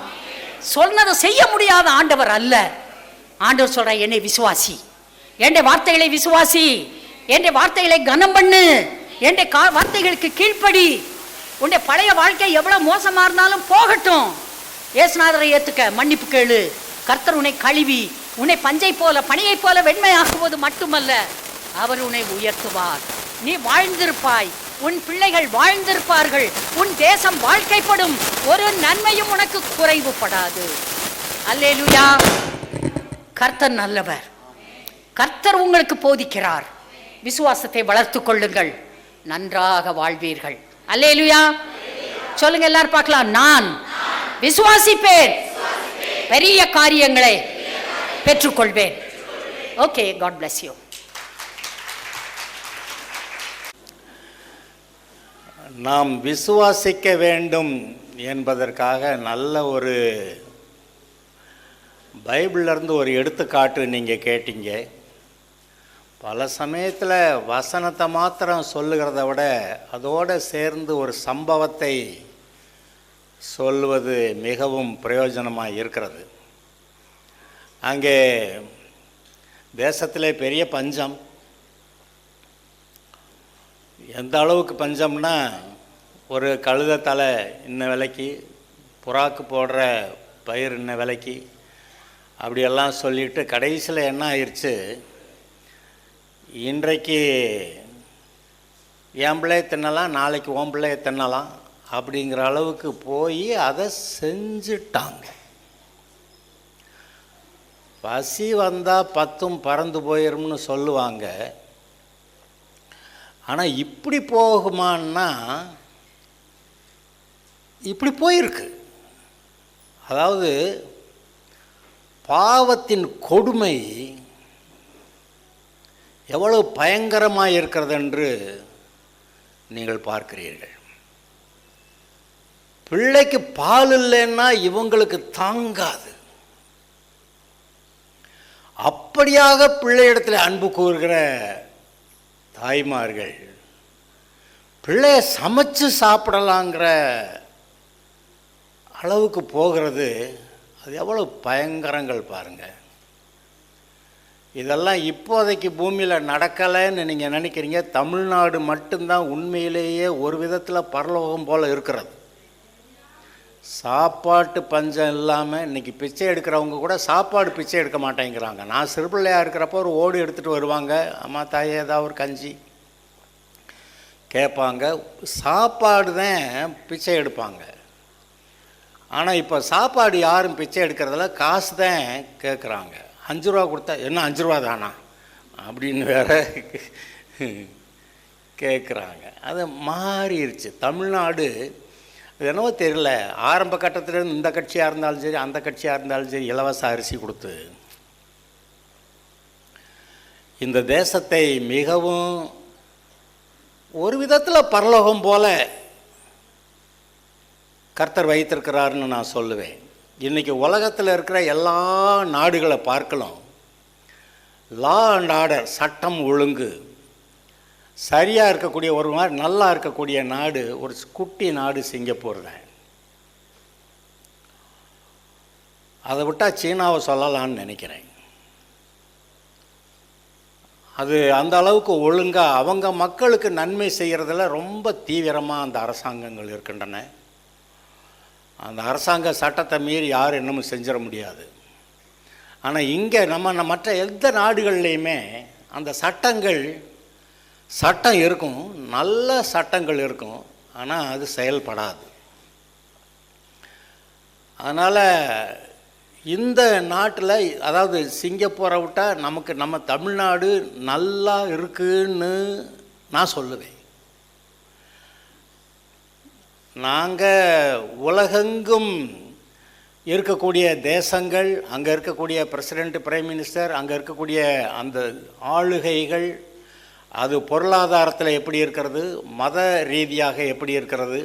S2: சொன்னதை செய்ய முடியாத ஆண்டவர் அல்ல. ஆண்டவர் சொல்ற, என்னை விசுவாசி, என் வார்த்தைகளை விசுவாசி, என் வார்த்தைகளை கனம் பண்ணு, என் வார்த்தைகளுக்கு கீழ்ப்படி. உன்னுடைய பழைய வாழ்க்கை எவ்வளவு மோசமா இருந்தாலும் போகட்டும். இயேசுநாதரை ஏத்துக்க, மன்னிப்பு கேளு. கர்த்தர் உன்னை கழுவி உன்னை பஞ்சை போல பனியை போல வெண்மையாக்குவது மட்டுமல்ல, அவர் உன்னை உயர்த்துவார். நீ வாழ்ந்திருப்பாய், உன் பிள்ளைகள் வாழ்ந்திருப்பார்கள், உன் தேசம் வாழ்க்கைப்படும், ஒரு நன்மையும் உனக்கு குறைவுபடாது. அல்லேலூயா. கர்த்தர் நல்லவர். கர்த்தர் உங்களுக்கு போதிக்கிறார். விசுவாசத்தை வளர்த்துக் கொள்ளுங்கள், நன்றாக வாழ்வீர்கள். அல்லேலூயா. சொல்லுங்க எல்லாரும் பார்க்கலாம். நான் விசுவாசிப்பேன், பெரிய காரியங்களை பெற்றுக்கொள்வேன். Okay, God bless you.
S1: நாம் விசுவாசிக்க வேண்டும் என்பதற்காக நல்ல ஒரு பைபிளிலிருந்து ஒரு எடுத்துக்காட்டு நீங்கள் கேட்டீங்க. பல சமயத்தில் வசனத்தை மாத்திரம் சொல்லுகிறத விட அதோடு சேர்ந்து ஒரு சம்பவத்தை சொல்வது மிகவும் பிரயோஜனமாக இருக்கிறது. அங்கே தேசத்திலே பெரிய பஞ்சம். எந்த அளவுக்கு பஞ்சம்னா, ஒரு கழுதை தலை இன்ன விலைக்கு, புறாக்கு போடுற பயிர் இன்ன விலைக்கு, அப்படியெல்லாம் சொல்லிட்டு கடைசியில் என்ன ஆயிடுச்சு, இன்றைக்கு என் பிள்ளைய தின்னலாம், நாளைக்கு ஓம் பிள்ளைய தின்னலாம் அப்படிங்கிற அளவுக்கு போய் அதை செஞ்சுட்டாங்க. பசி வந்தால் 10 பறந்து போயிரும்னு சொல்லுவாங்க. ஆனால் இப்படி போகுமான்னா இப்படி போயிருக்கு. அதாவது பாவத்தின் கொடுமை எவ்வளவு பயங்கரமாக இருக்கிறது என்று நீங்கள் பார்க்கிறீர்கள். பிள்ளைக்கு பால் இல்லைன்னா இவங்களுக்கு தாங்காது. அப்படியாக பிள்ளையிடத்தில் அன்பு கூறுகிற தாய்மார்கள் பிள்ளைய சமைச்சு சாப்பிடலாங்கிற அளவுக்கு போகிறது. அது எவ்வளோ பயங்கரங்கள் பாருங்கள். இதெல்லாம் இப்போதைக்கு பூமியில் நடக்கலைன்னு நீங்கள் நினைக்கிறீங்க. தமிழ்நாடு மட்டும்தான் உண்மையிலேயே ஒரு விதத்தில் பரலோகம் போல் இருக்கிறது. சாப்பாட்டு பஞ்சம் இல்லாமல் இன்றைக்கி பிச்சை எடுக்கிறவங்க கூட சாப்பாடு பிச்சை எடுக்க மாட்டேங்கிறாங்க. நான் சிறுபிள்ளையாக இருக்கிறப்போ ஒரு ஓடு எடுத்துகிட்டு வருவாங்க, அம்மா தாயே ஏதாவது ஒரு கஞ்சி கேட்பாங்க, சாப்பாடு தான் பிச்சை எடுப்பாங்க. ஆனால் இப்போ சாப்பாடு யாரும் பிச்சை எடுக்கிறதில்ல, காசு தான் கேட்குறாங்க. 5 ரூபா கொடுத்தா என்ன 5 ரூபா தானா அப்படின்னு வேற கேட்குறாங்க. அது மாறிடுச்சு தமிழ்நாடு. அது என்னவோ தெரியல, ஆரம்ப கட்டத்தில் இந்த கட்சியாக இருந்தாலும் சரி அந்த கட்சியாக இருந்தாலும் சரி இலவச அரிசி கொடுத்து இந்த தேசத்தை மிகவும் ஒரு விதத்தில் பரலோகம் போல கர்த்தர் வைத்திருக்கிறாருன்னு நான் சொல்லுவேன். இன்றைக்கி உலகத்தில் இருக்கிற எல்லா நாடுகளை பார்க்கலாம், லா அண்ட் ஆர்டர், சட்டம் ஒழுங்கு சரியாக இருக்கக்கூடிய ஒரு மாதிரி நல்லா இருக்கக்கூடிய நாடு ஒரு குட்டி நாடு சிங்கப்பூர் தான். அதை விட்டால் சீனாவை சொல்லலான்னு நினைக்கிறேன். அது அந்த அளவுக்கு ஒழுங்காக அவங்க மக்களுக்கு நன்மை செய்கிறதுல ரொம்ப தீவிரமாக அந்த அரசாங்கங்கள் இருக்கின்றன. அந்த அரசாங்க சட்டத்தை மீறி யாரும் இன்னமும் செஞ்சிட முடியாது. ஆனால் இங்கே நம்ம மற்ற எந்த நாடுகள்லையுமே அந்த சட்டம் இருக்கும், நல்ல சட்டங்கள் இருக்கும், ஆனால் அது செயல்படாது. அதனால் இந்த நாட்டில், அதாவது சிங்கப்பூரை விட்டால் நம்ம தமிழ்நாடு நல்லா இருக்குன்னு நான் சொல்லுவேன். நாங்கள் உலகெங்கும் இருக்கக்கூடிய தேசங்கள், அங்கே இருக்கக்கூடிய பிரசிடெண்ட், பிரைம் மினிஸ்டர், அங்கே இருக்கக்கூடிய அந்த ஆளுகைகள், அது பொருளாதாரத்தில் எப்படி இருக்கிறது, மத ரீதியாக எப்படி இருக்கிறது,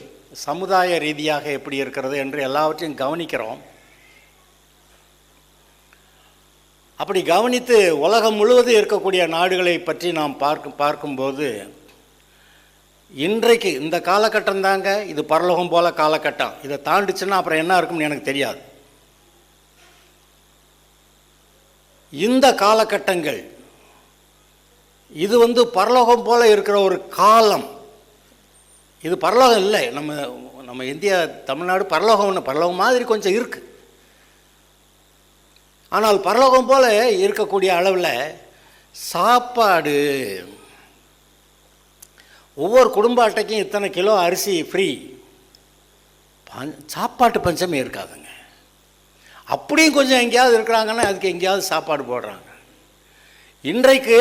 S1: சமுதாய ரீதியாக எப்படி இருக்கிறது என்று எல்லாவற்றையும் கவனிக்கிறோம். அப்படி கவனித்து உலகம் முழுவதும் இருக்கக்கூடிய நாடுகளை பற்றி நாம் பார்க்கும்போது இன்றைக்கு இந்த காலகட்டம் தாங்க இது பரலோகம் போல காலகட்டம். இதை தாண்டிச்சுன்னா அப்புறம் என்ன இருக்கும்னு எனக்கு தெரியாது. இந்த காலகட்டங்கள் இது வந்து பரலோகம் போல இருக்கிற ஒரு காலம். இது பரலோகம் இல்லை. நம்ம இந்தியா தமிழ்நாடு பரலோகம் மாதிரி கொஞ்சம் இருக்குது. ஆனால் பரலோகம் போல இருக்கக்கூடிய அளவில் சாப்பாடு, ஒவ்வொரு குடும்ப அட்டைக்கும் இத்தனை கிலோ அரிசி ஃப்ரீ, சாப்பாட்டு பஞ்சமே இருக்காதுங்க. அப்படியும் கொஞ்சம் எங்கேயாவது இருக்கிறாங்கன்னா அதுக்கு எங்கேயாவது சாப்பாடு போடுறாங்க. இன்றைக்கு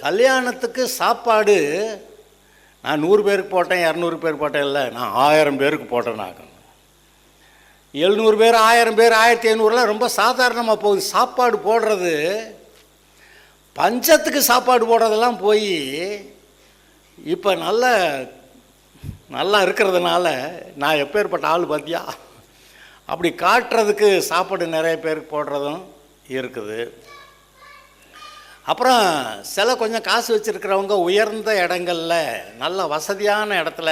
S1: கல்யாணத்துக்கு சாப்பாடு நான் 100 பேருக்கு போட்டேன், 200 பேர் போட்டேன், இல்லை, நான் 1000 பேருக்கு போட்டேன். நான் 700 பேர், 1000 பேர், 1500லாம் ரொம்ப சாதாரணமாக போகுது. சாப்பாடு போடுறது, பஞ்சத்துக்கு சாப்பாடு போடுறதெல்லாம் போய் இப்போ நல்லா இருக்கிறதுனால நான் எப்பேற்பட்ட ஆள் பார்த்தியா அப்படி காட்டுறதுக்கு சாப்பாடு நிறைய பேருக்கு போடுறதும் இருக்குது. அப்புறம் சில கொஞ்சம் காசு வச்சுருக்கிறவங்க உயர்ந்த இடங்களில் நல்ல வசதியான இடத்துல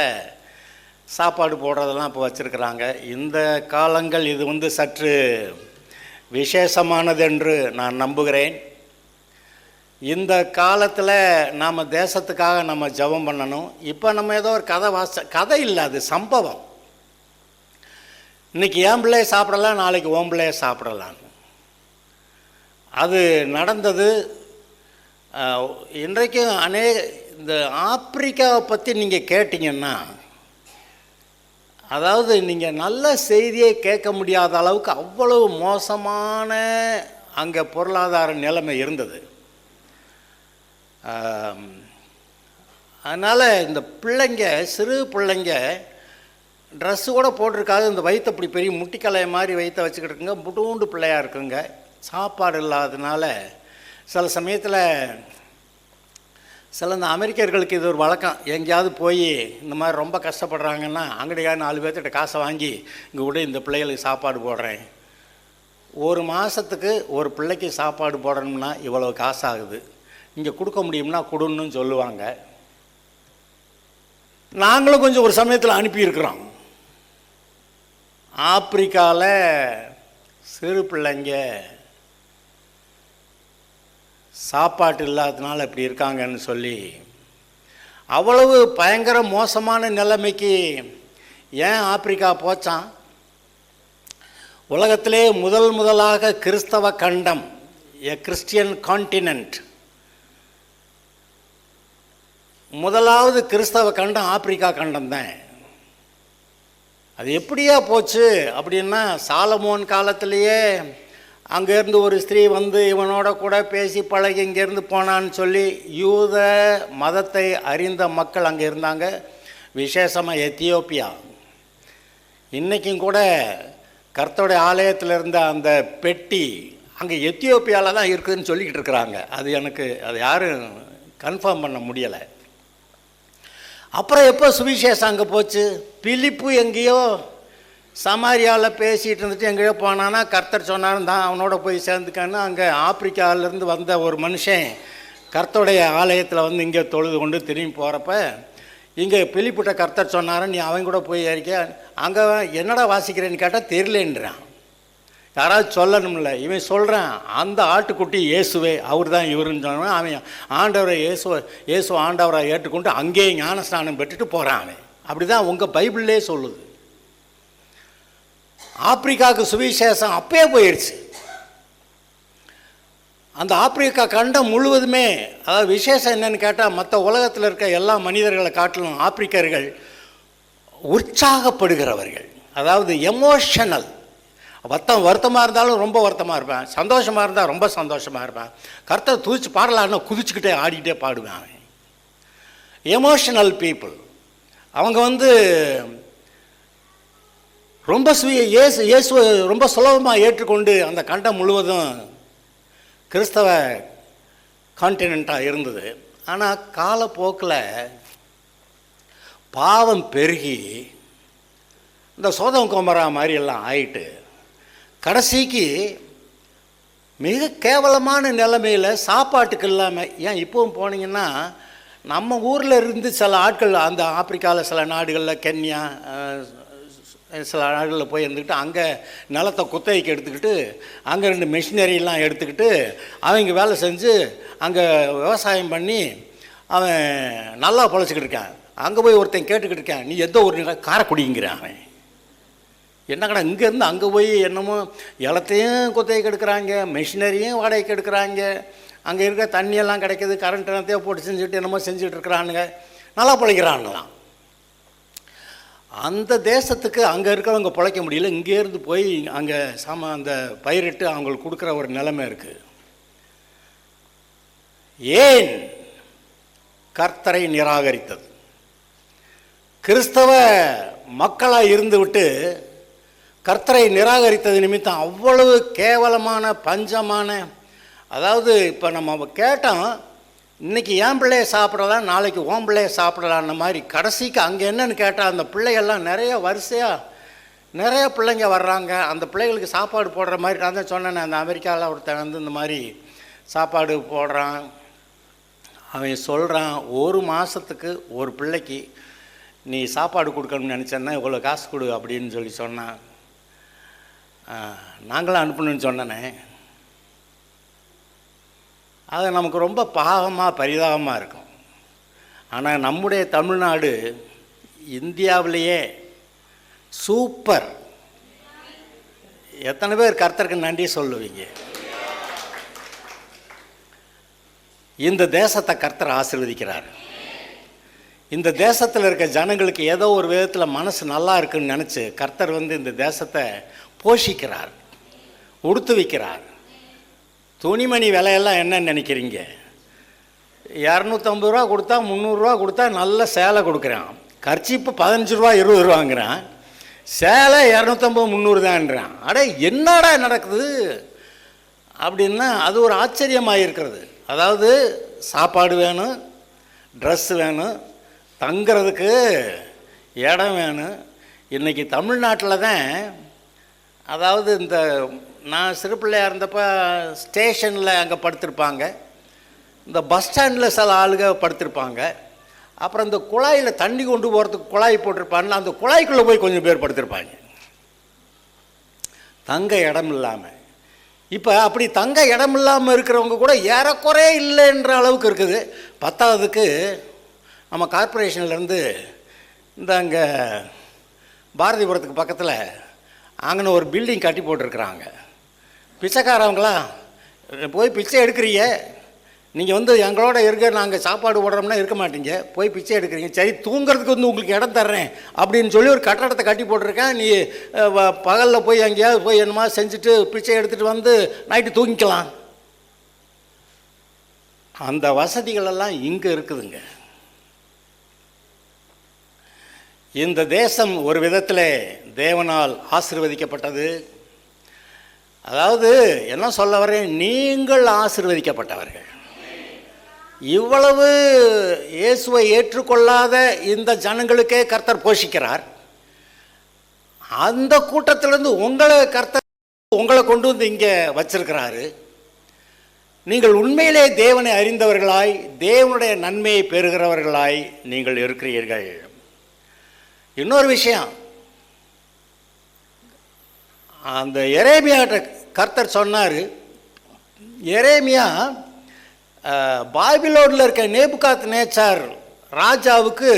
S1: சாப்பாடு போடுறதெல்லாம் இப்போ வச்சுருக்கிறாங்க. இந்த காலங்கள் இது வந்து சற்று விசேஷமானது என்று நான் நம்புகிறேன். இந்த காலத்தில் நாம் தேசத்துக்காக நம்ம ஜெபம் பண்ணணும். இப்போ நம்ம ஏதோ ஒரு கதை இல்லை, அது சம்பவம். இன்றைக்கி என் பிள்ளைய சாப்பிடலாம், நாளைக்கு ஓம் பிள்ளைய சாப்பிடலாம். அது நடந்தது. இன்றைக்கும் இந்த ஆப்பிரிக்காவை பற்றி நீங்கள் கேட்டிங்கன்னா, அதாவது நீங்கள் நல்ல செய்தியை கேட்க முடியாத அளவுக்கு அவ்வளவு மோசமான அங்கே பொருளாதார நிலைமை இருந்தது. அதனால் இந்த பிள்ளைங்க, சிறு பிள்ளைங்க ட்ரெஸ்ஸு கூட போட்டிருக்காது, இந்த வயிற்று அப்படி பெரிய முட்டிக்கலையை மாதிரி வயிற்ற வச்சுக்கிட்டு இருக்குங்க, புட்டூண்டு பிள்ளையாக இருக்குங்க. சாப்பாடு இல்லாததுனால சில சமயத்தில் இந்த அமெரிக்கர்களுக்கு இது ஒரு வழக்கம். எங்கேயாவது போய் இந்த மாதிரி ரொம்ப கஷ்டப்படுறாங்கன்னா அங்கடியாக 4 பேர்த்திட்ட காசை வாங்கி இங்கே விட இந்த பிள்ளைகளுக்கு சாப்பாடு போடுறேன், ஒரு மாதத்துக்கு ஒரு பிள்ளைக்கு சாப்பாடு போடணும்னா இவ்வளோ காசு ஆகுது, இங்கே கொடுக்க முடியும்னா கொடுன்னு சொல்லுவாங்க. நாங்களும் கொஞ்சம் ஒரு சமயத்தில் அனுப்பியிருக்கிறோம். ஆப்பிரிக்காவில் சிறு பிள்ளைங்க சாப்பாட்டு இல்லாததுனால இப்படி இருக்காங்கன்னு சொல்லி, அவ்வளவு பயங்கர மோசமான நிலைமைக்கு ஏன் ஆப்பிரிக்கா போச்சான்? உலகத்திலே முதலாக கிறிஸ்தவ கண்டம், எ கிறிஸ்டியன் கான்டினென்ட், முதலாவது கிறிஸ்தவ கண்டம் ஆப்பிரிக்கா கண்டம் தான். அது எப்படியா போச்சு அப்படின்னா, சாலமோன் காலத்திலேயே அங்கேருந்து ஒரு ஸ்திரீ வந்து இவனோட கூட பேசி பழகி இங்கேருந்து போனான்னு சொல்லி யூத மதத்தை அறிந்த மக்கள் அங்கே இருந்தாங்க, விசேஷமாக எத்தியோப்பியா. இன்றைக்கும் கூட கர்த்தருடைய ஆலயத்தில் இருந்த அந்த பெட்டி அங்கே எத்தியோப்பியாவில் தான் இருக்குதுன்னு சொல்லிக்கிட்டு இருக்கிறாங்க. அது யாரும் கன்ஃபார்ம் பண்ண முடியலை. அப்புறம் எப்போ சுவிசேஷம் அங்கே போச்சு? பிலிப்பு எங்கேயோ சமாரியாவில் பேசிகிட்டு இருந்துட்டு எங்கேயோ போனான்னா கர்த்தர் சொன்னார் தான் அவனோட போய் சேர்ந்துக்கான்னு. அங்கே ஆப்பிரிக்காவிலேருந்து வந்த ஒரு மனுஷன் கர்த்தருடைய ஆலயத்தில் வந்து இங்கே தொழுது கொண்டு திரும்பி போகிறப்ப இங்கே பிலிப்புட்ட கர்த்தர் சொன்னார், நீ அவன் கூட போய் ஏறிக்க. அங்கே என்னடா வாசிக்கிறேன்னு கேட்டால் தெரியலேன்றான். யாராவது சொல்லணும்ல. இவன் சொல்கிறான், அந்த ஆட்டுக்குட்டி இயேசுவே, அவர் தான் இவருன்னு சொன்னான். அவன் ஆண்டவரை இயேசு ஆண்டவரை ஏற்றுக்கொண்டு அங்கேயே ஞானஸ்நானம் பெற்றுட்டு போகிறான். அவன் அப்படி தான் உங்கள் பைபிள்லே சொல்லுது. ஆப்பிரிக்காவுக்கு சுவிசேஷம் அப்பயே போயிடுச்சு. அந்த ஆப்பிரிக்கா கண்டம் முழுவதுமே, அதாவது விசேஷம் என்னன்னு கேட்டால், மற்ற உலகத்தில் இருக்க எல்லா மனிதர்களை காட்டிலும் ஆப்பிரிக்கர்கள் உற்சாகப்படுகிறவர்கள். அதாவது எமோஷனல். வருத்தமாக இருந்தாலும் ரொம்ப வருத்தமாக இருப்பேன், சந்தோஷமாக இருந்தால் ரொம்ப சந்தோஷமாக இருப்பேன். கர்த்தர் துதிச்சு பாடலான்னா குதிச்சுக்கிட்டே ஆடிக்கிட்டே பாடுவேன். அவன் எமோஷனல் பீப்புள். அவங்க வந்து ரொம்ப இயேசுவை ரொம்ப சுலபமாக ஏற்றுக்கொண்டு அந்த கண்டம் முழுவதும் கிறிஸ்தவ கான்டினெண்ட்டாக இருந்தது. ஆனால் காலப்போக்கில் பாவம் பெருகி இந்த சோதம் கோமரா மாதிரி எல்லாம் ஆயிட்டு கடைசிக்கு மிக கேவலமான நிலைமையில் சாப்பாட்டுக்கு இல்லாமல், ஏன் இப்போவும் போனீங்கன்னா நம்ம ஊரில் இருந்து சில ஆட்கள் அந்த ஆப்பிரிக்காவில் சில நாடுகளில், கென்யா, சில நாடுகளில் போய் இருந்துக்கிட்டு அங்கே நிலத்தை குத்தகைக்கு எடுத்துக்கிட்டு அங்கே 2 மிஷினரிலாம் எடுத்துக்கிட்டு அவங்க வேலை செஞ்சு அங்கே விவசாயம் பண்ணி அவன் நல்லா பொழைச்சிக்கிட்டு இருக்கான். அங்கே போய் ஒருத்தன் கேட்டுக்கிட்டு இருக்கான், நீ எந்த ஒரு காரைக்குடிங்கிறான். அவன் என்ன கடை இங்கேருந்து அங்கே போய் என்னமோ இலத்தையும் குத்தகைக்கு எடுக்கிறாங்க, மிஷினரியும் வாடகைக்கு எடுக்கிறாங்க, அங்கே இருக்க தண்ணியெல்லாம் கிடைக்கிது, கரண்ட் எல்லாத்தையும் போட்டு செஞ்சுட்டு என்னமோ செஞ்சுட்டு இருக்கிறானுங்க, நல்லா பிழைக்கிறானுங்களாம். அந்த தேசத்துக்கு அங்கே இருக்கிறவங்க பிழைக்க முடியல, இங்கேருந்து போய் அங்கே அந்த பயிரிட்டு அவங்களுக்கு கொடுக்குற ஒரு நிலைமை இருக்குது. ஏன் கர்த்தரை நிராகரித்தது? கிறிஸ்தவ மக்களாக இருந்து விட்டு கர்த்தரை நிராகரித்தது நிமித்தம் அவ்வளவு கேவலமான பஞ்சமான, அதாவது இப்போ நம்ம கேட்டோம், இன்றைக்கி என் பிள்ளைய சாப்பிடலாம், நாளைக்கு ஓன் பிள்ளைய சாப்பிடலான்ற மாதிரி கடைசிக்கு அங்கே என்னன்னு கேட்டால் அந்த பிள்ளைகள்லாம் நிறைய வரிசையாக நிறைய பிள்ளைங்க வர்றாங்க. அந்த பிள்ளைகளுக்கு சாப்பாடு போடுற மாதிரி நான் தான் சொன்னேன், அந்த அமெரிக்காவில் ஒருத்தன் வந்து இந்த மாதிரி சாப்பாடு போடுறான். அவன் சொல்கிறான், 1 மாதத்துக்கு ஒரு பிள்ளைக்கு நீ சாப்பாடு கொடுக்கணும்னு நினச்சேன்னா இவ்வளோ காசு கொடு அப்படின்னு சொல்லி சொன்னான். நாங்களும் அனுப்பணும்னு சொன்னேனே. அது நமக்கு ரொம்ப பாவமாக பரிதாபமாக இருக்கும். ஆனால் நம்முடைய தமிழ்நாடு இந்தியாவிலேயே சூப்பர். எத்தனை பேர் கர்த்தருக்கு நன்றி சொல்லுவீங்க? இந்த தேசத்தை கர்த்தர் ஆசீர்வதிக்கிறார். இந்த தேசத்தில் இருக்க ஜனங்களுக்கு ஏதோ ஒரு விதத்தில் மனசு நல்லா இருக்குன்னு நினச்சி கர்த்தர் வந்து இந்த தேசத்தை போஷிக்கிறார், உடுத்து வைக்கிறார். துணிமணி விலையெல்லாம் என்னன்னு நினைக்கிறீங்க? 250 ரூபா கொடுத்தா 300 ரூபா கொடுத்தா நல்ல சேலை கொடுக்குறான். கர்ச்சீப்பு 15 ரூபா 20 ரூபாங்கிறான், சேலை 250 300 தான்றான். அடே என்னடா நடக்குது அப்படின்னா அது ஒரு ஆச்சரியமாக இருக்கிறது. அதாவது சாப்பாடு வேணும், ட்ரெஸ்ஸு வேணும், தங்கிறதுக்கு இடம் வேணும். இன்றைக்கி தமிழ்நாட்டில் தான், அதாவது இந்த நான் சிறு பிள்ளையாக இருந்தப்போ ஸ்டேஷனில் அங்கே படுத்திருப்பாங்க, இந்த பஸ் ஸ்டாண்டில் சில ஆளுங்க படுத்திருப்பாங்க, அப்புறம் இந்த குழாயில் தண்ணி கொண்டு போகிறதுக்கு குழாய் போட்டிருப்பாங்க, அந்த குழாய்க்குள்ளே போய் கொஞ்சம் பேர் படுத்திருப்பாங்க தங்க இடம் இல்லாமல். இப்போ அப்படி தங்க இடம் இல்லாமல் இருக்கிறவங்க கூட ஏறக்குறைய இல்லைன்ற அளவுக்கு இருக்குது. பத்தாவதுக்கு நம்ம கார்ப்பரேஷன்லேருந்து இந்த அங்கே பாரதிபுரத்துக்கு பக்கத்தில் அங்கே ஒரு பில்டிங் கட்டி போட்டிருக்கிறாங்க. பிச்சைக்காரவங்களாம் போய் பிச்சை எடுக்கிறீங்க, நீங்கள் வந்து எங்களோட இருக்க நாங்கள் சாப்பாடு போடுறோம்னா இருக்க மாட்டீங்க, போய் பிச்சை எடுக்கிறீங்க, சரி தூங்குறதுக்கு வந்து உங்களுக்கு இடம் தர்றேன் அப்படின்னு சொல்லி ஒரு கட்டடத்தை கட்டி போட்டிருக்கேன். நீ பகலில் போய் எங்கேயாவது போய் என்னமா செஞ்சுட்டு பிச்சை எடுத்துகிட்டு வந்து நைட்டு தூங்கிக்கலாம். அந்த வசதிகளெல்லாம் இங்கே இருக்குதுங்க. இந்த தேசம் ஒரு விதத்தில் தேவனால் ஆசீர்வதிக்கப்பட்டது. அதாவது என்ன சொல்ல வரேன், நீங்கள் ஆசீர்வதிக்கப்பட்டவர்கள். இவ்வளவு இயேசுவை ஏற்றுக்கொள்ளாத இந்த ஜனங்களுக்கே கர்த்தர் போஷிக்கிறார். அந்த கூட்டத்திலிருந்து உங்களை கொண்டு வந்து இங்கே வச்சிருக்கிறாரு. நீங்கள் உண்மையிலே தேவனை அறிந்தவர்களாய் தேவனுடைய நன்மையை பெறுகிறவர்களாய் நீங்கள் இருக்கிறீர்கள். இன்னொரு விஷயம், அந்த எரேமியாட்ட கர்த்தர் சொன்னார், எரேமியா பாபிலோனில் இருக்க நேபுகாத்நேச்சார் ராஜாவுக்கு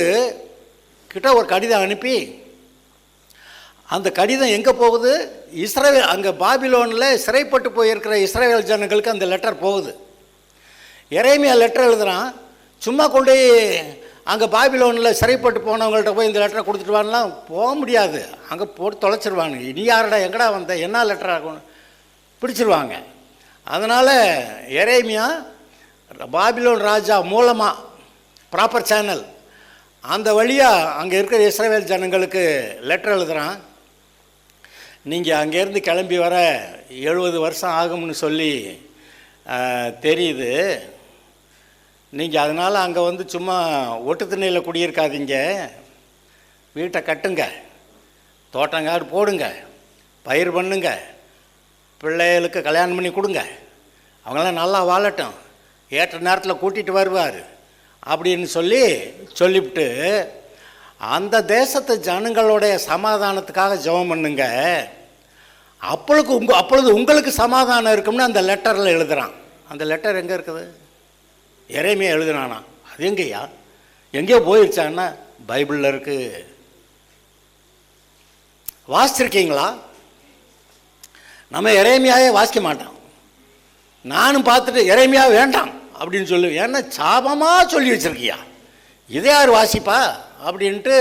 S1: கிட்ட ஒரு கடிதம் அனுப்பி, அந்த கடிதம் எங்கே போகுது? இஸ்ரவேல், அங்கே பாபிலோனில் சிறைப்பட்டு போயிருக்கிற இஸ்ரவேல் ஜனங்களுக்கு அந்த லெட்டர் போகுது. எரேமியா லெட்டர் எழுதுகிறான். சும்மா கொண்டு அங்கே பாபிலோனில் சிறைப்பட்டு போனவங்கள்ட்ட போய் இந்த லெட்டரை கொடுத்துட்டு வாங்கலாம் போக முடியாது, அங்கே போட்டு தொலைச்சிருவாங்க. இனி யாரடா எங்கடா வந்த என்ன லெட்டராக பிடிச்சிருவாங்க. அதனால் எரேமியா பாபிலோன் ராஜா மூலமாக ப்ராப்பர் சேனல் அந்த வழியாக அங்கே இருக்கிற இஸ்ரவேல் ஜனங்களுக்கு லெட்டர் எழுதுகிறான். நீங்கள் அங்கேருந்து கிளம்பி வர 70 வருஷம் ஆகும்னு சொல்லி தெரியுது. நீங்கள் அதனால் அங்கே வந்து சும்மா ஒட்டு திண்ணையில் குடியிருக்காதீங்க, வீட்டை கட்டுங்க, தோட்டங்காடு போடுங்க, பயிர் பண்ணுங்க, பிள்ளைகளுக்கு கல்யாணம் பண்ணி கொடுங்க, அவங்களாம் நல்லா வாழட்டும், ஏற்ற நேரத்தில் கூட்டிகிட்டு வருவார் அப்படின்னு சொல்லிவிட்டு அந்த தேசத்து ஜனங்களுடைய சமாதானத்துக்காக ஜெபம் பண்ணுங்க, அப்பொழுது உங்களுக்கு சமாதானம் இருக்கும்னு அந்த லெட்டரில் எழுதுகிறான். அந்த லெட்டர் எங்கே இருக்குது? எரேமியா எழுதுனானா? அது எங்கேயா? எங்கேயோ போயிடுச்சான்னா பைபிளில் இருக்குது. வாசிச்சிருக்கீங்களா? நம்ம எரேமியாவே வாசிக்க மாட்டோம். நானும் பார்த்துட்டு எரேமியா வேண்டாம் அப்படின்னு சொல்லுவேன். ஏன்னா சாபமாக சொல்லி வச்சுருக்கியா, இதை யார் வாசிப்பா அப்படின்ட்டு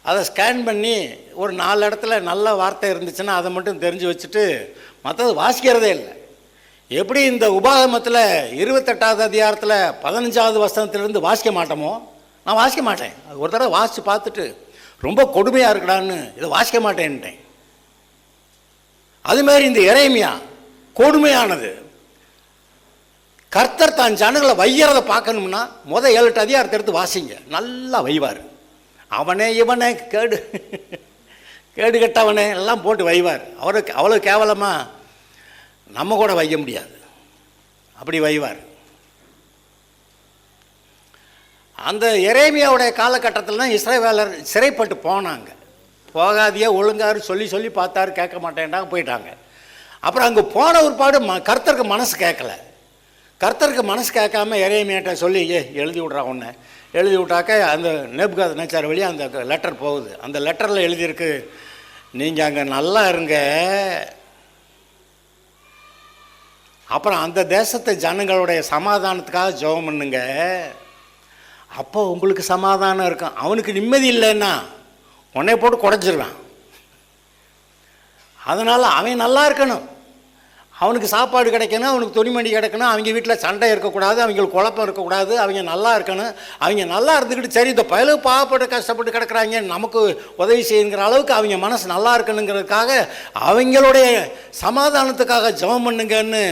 S1: அதை ஸ்கேன் பண்ணி ஒரு 4 இடத்துல நல்ல வார்த்தை இருந்துச்சுன்னா அதை மட்டும் தெரிஞ்சு வச்சுட்டு மற்றது வாசிக்கிறதே இல்லை. எப்படி இந்த உபாகமத்தில் 28வது அதிகாரத்தில் 15வது வசனத்திலிருந்து வாசிக்க மாட்டோமோ, நான் வாசிக்க மாட்டேன். அது ஒரு தடவை வாசித்து பார்த்துட்டு ரொம்ப கொடுமையாக இருக்கடான்னு இதை வாசிக்க மாட்டேன்ட்டேன். அதுமாரி இந்த எரேமியா கொடுமையானது. கர்த்தர் தான் ஜனங்களை வையறதை பார்க்கணும்னா 7 அதிகாரத்தை எடுத்து வாசிங்க, நல்லா வைவார். அவனே இவனே கேடு கெட்டவனே எல்லாம் போட்டு வைவார். அவருக்கு அவ்வளோ கேவலமாக நம்ம கூட வைய முடியாது, அப்படி வைவார். அந்த எரேமியாவுடைய காலகட்டத்தில் தான் இஸ்ரவேலர் சிறைப்பட்டு போனாங்க. போகாதியே ஒழுங்காரு சொல்லி பார்த்தாரு, கேட்க மாட்டேன்டாங்க, போயிட்டாங்க. அப்புறம் அங்கே போன ஒருபாடு கர்த்தருக்கு மனசு கேட்கல. கர்த்தருக்கு மனசு கேட்காம எரேமியாட்ட சொல்லி எழுதி விட்றா ஒன்று எழுதி விட்டாக்க அந்த நேபுகாத்நேச்சார் வழியாக அந்த லெட்டர் போகுது. அந்த லெட்டரில் எழுதியிருக்கு, நீங்கள் அங்கே நல்லா இருங்க, அப்புறம் அந்த தேசத்து ஜனங்களுடைய சமாதானத்துக்காக ஜெபம் பண்ணுங்க, அப்போ உங்களுக்கு சமாதானம் இருக்கும். அவனுக்கு நிம்மதி இல்லைன்னா உன்னை போட்டு குறைஞ்சிருவான். அதனால் அவன் நல்லா இருக்கணும், அவனுக்கு சாப்பாடு கிடைக்கணும், அவனுக்கு துணிமணி கிடைக்கணும், அவங்க வீட்டில் சண்டை இருக்கக்கூடாது, அவங்களுக்கு குழப்பம் இருக்கக்கூடாது, அவங்க நல்லா இருக்கணும். அவங்க நல்லா இருந்துக்கிட்டு சரி இந்த பயலு பாவப்பட்டு கஷ்டப்பட்டு கிடக்குறாங்க, நமக்கு உதவி செய்யுங்கிற அளவுக்கு அவங்க மனசு நல்லா இருக்கணுங்கிறதுக்காக அவங்களுடைய சமாதானத்துக்காக ஜெபம் பண்ணுங்கன்னு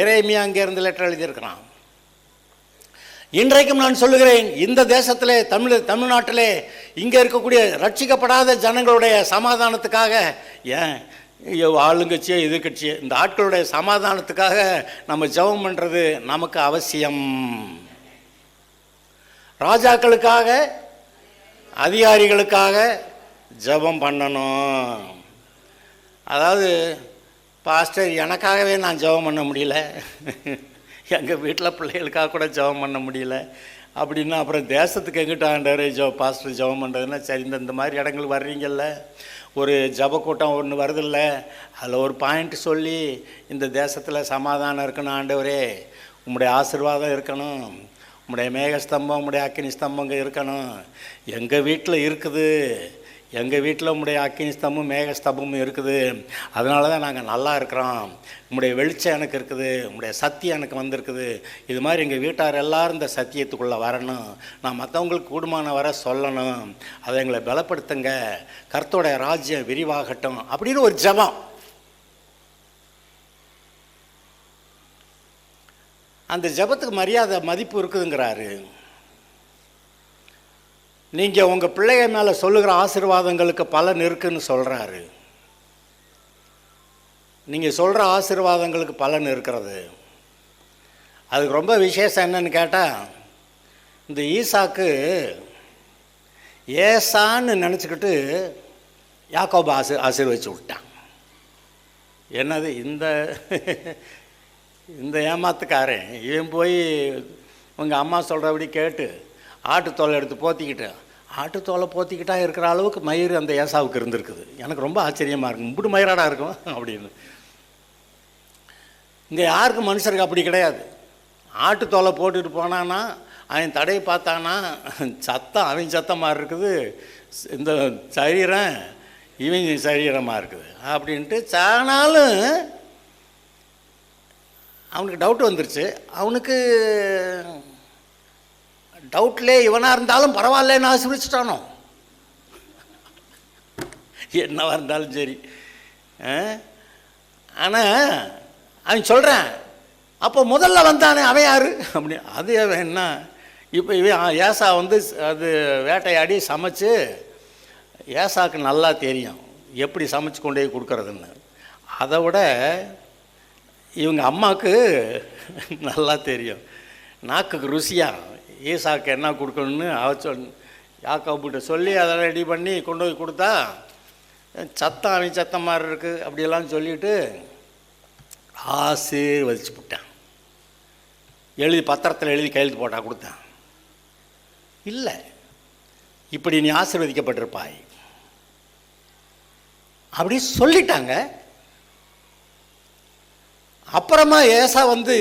S1: எரேமியா அங்கேருந்து லெட்டர் எழுதியிருக்கிறான். இன்றைக்கும் நான் சொல்லுகிறேன், இந்த தேசத்திலே தமிழ்நாட்டிலே இங்கே இருக்கக்கூடிய ரட்சிக்கப்படாத ஜனங்களுடைய சமாதானத்துக்காக, ஏன் ஆளுங்கட்சியோ எதிர்கட்சியோ, இந்த ஆட்களுடைய சமாதானத்துக்காக நம்ம ஜெபம் பண்ணுறது நமக்கு அவசியம். ராஜாக்களுக்காக அதிகாரிகளுக்காக ஜெபம் பண்ணணும். அதாவது பாஸ்டர் எனக்காகவே நான் ஜெபம் பண்ண முடியல, எங்கள் வீட்டில் பிள்ளைகளுக்காக கூட ஜெபம் பண்ண முடியல அப்படின்னா அப்புறம் தேசத்துக்கு எங்கிட்ட ஆண்டவர் பாஸ்டர் ஜெபம் பண்ணுறதுன்னா சரி, இந்த மாதிரி இடங்களுக்கு வர்றீங்கல்ல, ஒரு ஜப கூட்டம் ஒன்று வருதில்ல, அதில் ஒரு பாயிண்ட் சொல்லி இந்த தேசத்தில் சமாதானம் இருக்கணும் ஆண்டவரே, உம்முடைய ஆசீர்வாதம் இருக்கணும், உம்முடைய மேகஸ்தம்பம் உம்முடைய அக்கினி ஸ்தம்பங்க இருக்கணும். எங்கள் வீட்டில் இருக்குது, எங்கள் வீட்டில் உம்முடைய அக்கினி ஸ்தம்பம் மேகஸ்தம்பமும் இருக்குது, அதனால தான் நாங்கள் நல்லா இருக்கிறோம். உம்முடைய வெளிச்சம் எனக்கு இருக்குது, உம்முடைய சத்தியம் எனக்கு வந்திருக்குது. இது மாதிரி எங்கள் வீட்டார் எல்லோரும் இந்த சத்தியத்துக்குள்ளே வரணும், நான் மற்றவங்களுக்கு கூடுமான வர சொல்லணும், அதை எங்களை பலப்படுத்துங்க, கர்த்தருடைய ராஜ்யம் விரிவாகட்டும் அப்படின்னு ஒரு ஜெபம். அந்த ஜெபத்துக்கு மரியாதை மதிப்பு இருக்குதுங்கிறாரு. நீங்கள் உங்கள் பிள்ளைய மேலே சொல்லுகிற ஆசீர்வாதங்களுக்கு பலன் இருக்குன்னு சொல்கிறாரு. நீங்கள் சொல்கிற ஆசீர்வாதங்களுக்கு பலன் இருக்கிறது. அதுக்கு ரொம்ப விசேஷம் என்னன்னு கேட்டால், இந்த ஈசாக்கு ஏசான்னு நினச்சிக்கிட்டு யாக்கோபு ஆசீர்வதிச்சு விட்டான். என்னது இந்த ஏமாத்துக்காரன், இவன் போய் உங்கள் அம்மா சொல்கிறபடி கேட்டு ஆட்டுத்தோலை எடுத்து போத்திக்கிட்டு, ஆட்டுத்தோலை போத்திக்கிட்டா இருக்கிற அளவுக்கு மயிர் அந்த ஏசாவுக்கு இருந்திருக்குது. எனக்கு ரொம்ப ஆச்சரியமாக இருக்கும், இப்படி மயிராடா இருக்கும் அப்படின்னு. இங்கே யாருக்கும் மனுஷருக்கு அப்படி கிடையாது. ஆட்டுத்தோலை போட்டுட்டு போனான்னா அவன் தடையை பார்த்தானா சத்தம் அவன் சத்தம் மாதிரி இருக்குது, இந்த சரீரம் இவன் சரீரமாக இருக்குது அப்படின்ட்டு. சானாலும் அவனுக்கு டவுட் வந்துருச்சு. அவனுக்கு டவுட்லேயே இவனாக இருந்தாலும் பரவாயில்லன்னு ஆசீர்வதிச்சிட்டானோ, என்னவா இருந்தாலும் சரி. ஆனால் அவன் சொல்கிறான், அப்போ முதல்ல வந்தானே அவன் யார் அப்படி, அது அவன் என்ன. இப்போ இவன் ஏசா அது வேட்டையாடி சமைச்சு, ஏசாவுக்கு நல்லா தெரியும் எப்படி சமைச்சு கொண்டு போய் கொடுக்குறதுன்னு. அதை விட இவங்க அம்மாவுக்கு நல்லா தெரியும், நாக்குக்கு ருசியாக ஈசாக்கு என்ன கொடுக்கணுன்னு யாக்கோபுகிட்ட சொல்லி அதெல்லாம் ரெடி பண்ணி கொண்டு போய் கொடுத்தா, சத்தம் அவன் சத்தம் மாதிரி இருக்குது அப்படியெல்லாம் சொல்லிவிட்டு ஆசீர்வதிச்சு விட்டான். எழுதி பத்திரத்தில் எழுதி கையெழுத்து போட்டா கொடுத்தான். இல்லை, இப்படி நீ ஆசீர்வதிக்கப்பட்டிருப்பாய் அப்படி சொல்லிட்டாங்க. அப்புறமா ஏசா வந்து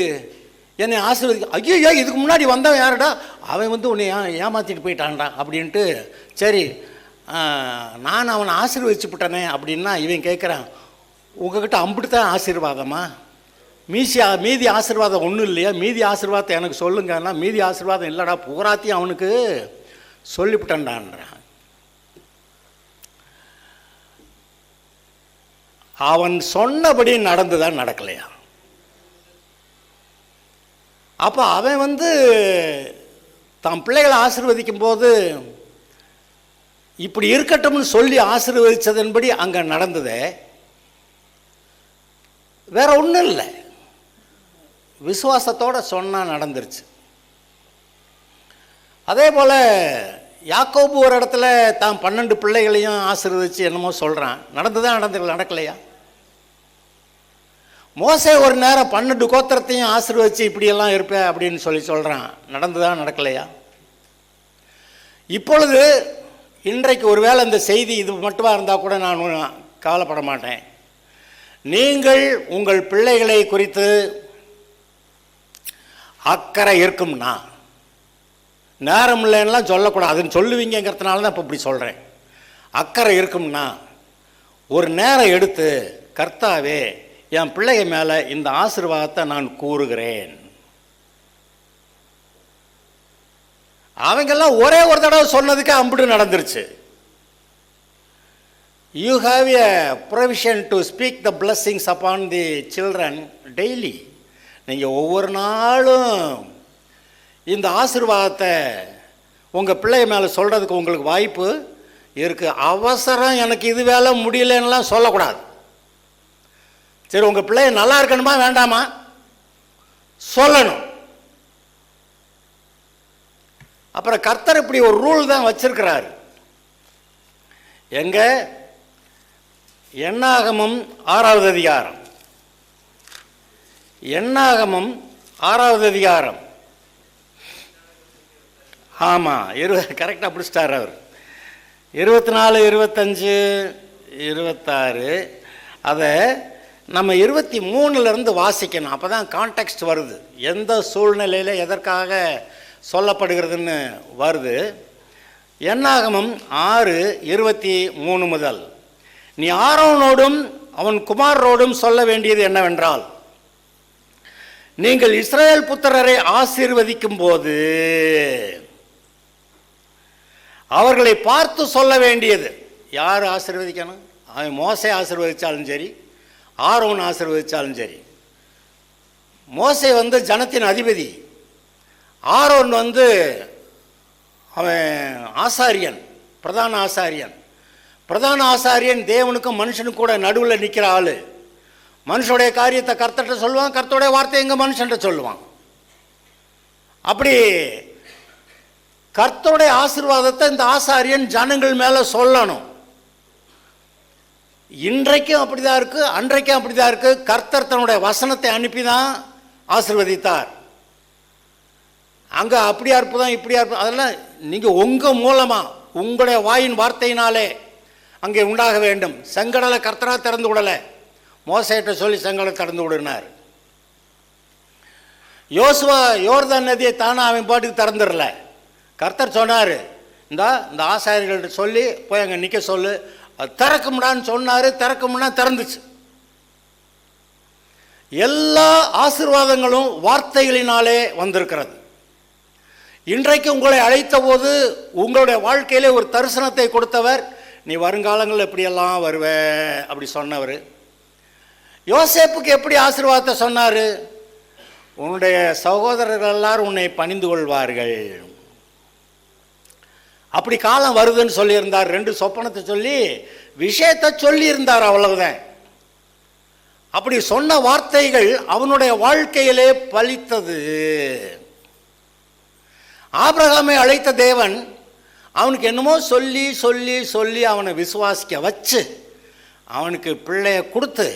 S1: என்னை ஆசீர்வதிக்க, ஐயோ இதுக்கு முன்னாடி வந்தவன் யாருடா, அவன் வந்து உன்னை ஏமாற்றிட்டு போயிட்டான்டா அப்படின்ட்டு, சரி நான் அவனை ஆசீர்வதிச்சு விட்டனே அப்படின்னா இவன் கேட்குறான், உங்ககிட்ட அம்பிட்டுத்தான் ஆசீர்வாதமா, மீதி ஆசீர்வாதம் ஒன்றும் இல்லையா, மீதி ஆசீர்வாதத்தை எனக்கு சொல்லுங்கன்னா, மீதி ஆசீர்வாதம் இல்லைடா, பூராத்தையும் அவனுக்கு சொல்லிவிட்டேன்டான்றான். அவன் சொன்னபடி நடந்துதான் நடக்கலையா? அப்போ அவன் வந்து தன் பிள்ளைகளை ஆசீர்வதிக்கும் போது இப்படி இருக்கட்டும்னு சொல்லி ஆசீர்வதித்ததன்படி அங்கே நடந்ததே, வேற ஒன்றும் இல்லை, விசுவாசத்தோடு சொன்னால் நடந்துருச்சு. அதே போல் யாக்கோபு ஒரு இடத்துல தான் 12 பிள்ளைகளையும் ஆசீர்வதிச்சு என்னமோ சொல்கிறான், நடந்துதான் நடக்கலையா? மோசே ஒரு நேரம் 12 கோத்திரத்தையும் ஆசீர்வதிச்சு இப்படியெல்லாம் இருப்பேன் அப்படின்னு சொல்கிறான், நடந்துதான் நடக்கலையா? இப்பொழுது இன்றைக்கு ஒருவேளை இந்த செய்தி இது மட்டுமா இருந்தால் கூட நான் கவலைப்பட மாட்டேன். நீங்கள் உங்கள் பிள்ளைகளை குறித்து அக்கறை இருக்கும்னா, நேரம் இல்லைன்னெலாம் சொல்லக்கூடாதுன்னு சொல்லுவீங்கிறதுனால தான் இப்போ இப்படி சொல்கிறேன். அக்கறை இருக்கும்னா ஒரு நேரம் எடுத்து, கர்த்தாவே என் பிள்ளைக மேலே இந்த ஆசீர்வாதத்தை நான் கூறுகிறேன். அவங்கெல்லாம் ஒரே ஒரு தடவை சொன்னதுக்கு அம்பிட்டு நடந்துருச்சு. You have a provision to speak the blessings upon the children daily. நீங்கள் ஒவ்வொரு நாளும் இந்த ஆசீர்வாதத்தை உங்கள் பிள்ளை மேலே சொல்கிறதுக்கு உங்களுக்கு வாய்ப்பு இருக்குது. அவசரம் எனக்கு இது வேலை முடியலன்னெலாம் சொல்லக்கூடாது. சரி, உங்கள் பிள்ளைய நல்லா இருக்கணுமா வேண்டாமா சொல்லணும். அப்புறம் கர்த்தர் இப்படி ஒரு ரூல் தான் வச்சிருக்கிறாரு. எங்க என்னாகமம் 6வது அதிகாரம், என்னாகமம் 6வது அதிகாரம், ஆமாம் கரெக்டாக பிடிச்சிட்டார் அவர். 24, 25, 26 அதை நம்ம 23லேருந்து வாசிக்கணும். அப்போ தான் கான்டெக்ஸ்ட் வருது, எந்த சூழ்நிலையில் எதற்காக சொல்லப்படுகிறதுன்னு வருது. என்னாகமம் 6:23 முதல், நீ ஆரோனோடும் அவன் குமாரரோடும் சொல்ல வேண்டியது என்னவென்றால், நீங்கள் இஸ்ரவேல் புத்திரரை ஆசீர்வதிக்கும் போது அவர்களை பார்த்து சொல்ல வேண்டியது. யார் ஆசீர்வதிக்கணும்? அவன் மோசே ஆசீர்வதித்தாலும் சரி, ஆரோன் ஆசீர்வதித்தாலும் சரி. மோசே வந்து ஜனத்தின் அதிபதி, ஆரோன் வந்து அவன் ஆசாரியன், பிரதான ஆசாரியன். பிரதான ஆசாரியன் தேவனுக்கும் மனுஷனுக்கும் கூட நடுவில் நிற்கிற ஆள். மனுஷனுடைய காரியத்தை கர்த்தர்கிட்ட சொல்லுவான், கர்த்தருடைய வார்த்தை எங்கள் மனுஷன்கிட்ட சொல்லுவான். அப்படி கர்த்தருடைய ஆசீர்வாதத்தை இந்த ஆசாரியன் ஜனங்கள் மேலே சொல்லணும். இன்றைக்கும் அப்படிதான் இருக்கு, அன்றைக்கும் அப்படிதான் இருக்கு. கர்த்தர் தன்னுடைய வசனத்தை அனுப்பி தான் ஆசீர்வதித்தார். அங்கே அப்படியா இருப்பதான் இப்படியா இருப்ப, அதெல்லாம் நீங்கள் உங்கள் மூலமாக உங்களுடைய வாயின் வார்த்தையினாலே அங்கே உண்டாக வேண்டும். செங்கடலை கர்த்தராக திறந்து விடலை, மோசேட்ட சொல்லி செங்கடலை திறந்து விடுனார். யோசுவா யோர்தான் நதியை தானே அவன் பாட்டுக்கு திறந்துடல, கர்த்தர் சொன்னார், இந்த ஆசாரியர்கள்ட்ட சொல்லி போய் அங்கே நிற்க சொல்லு, அது திறக்கும்டான்னு சொன்னார். திறக்கும்னா திறந்துச்சு. எல்லா ஆசீர்வாதங்களும் வார்த்தைகளினாலே வந்திருக்கிறது. இன்றைக்கு உங்களை அழைத்த போது உங்களுடைய வாழ்க்கையிலே ஒரு தரிசனத்தை கொடுத்தவர், நீ வருங்காலங்களில் எப்படியெல்லாம் வருவ அப்படி சொன்னவர். யோசேப்புக்கு எப்படி ஆசீர்வாதத்தை சொன்னார்? உன்னுடைய சகோதரர்கள் எல்லாரும் உன்னை பணிந்து கொள்வார்கள். அப்படி காலம் வருதுன்னு சொல்லியிருந்தார். 2 சொப்பனத்தை சொல்லி விஷயத்தை சொல்லியிருந்தார், அவ்வளவுதான். அப்படி சொன்ன வார்த்தைகள் அவனுடைய வாழ்க்கையிலே பலித்தது. ஆபிரகாமை அழைத்த தேவன் அவனுக்கு என்னமோ சொல்லி சொல்லி சொல்லி அவனை விசுவாசிக்க வச்சு அவனுக்கு பிள்ளைய கொடுத்து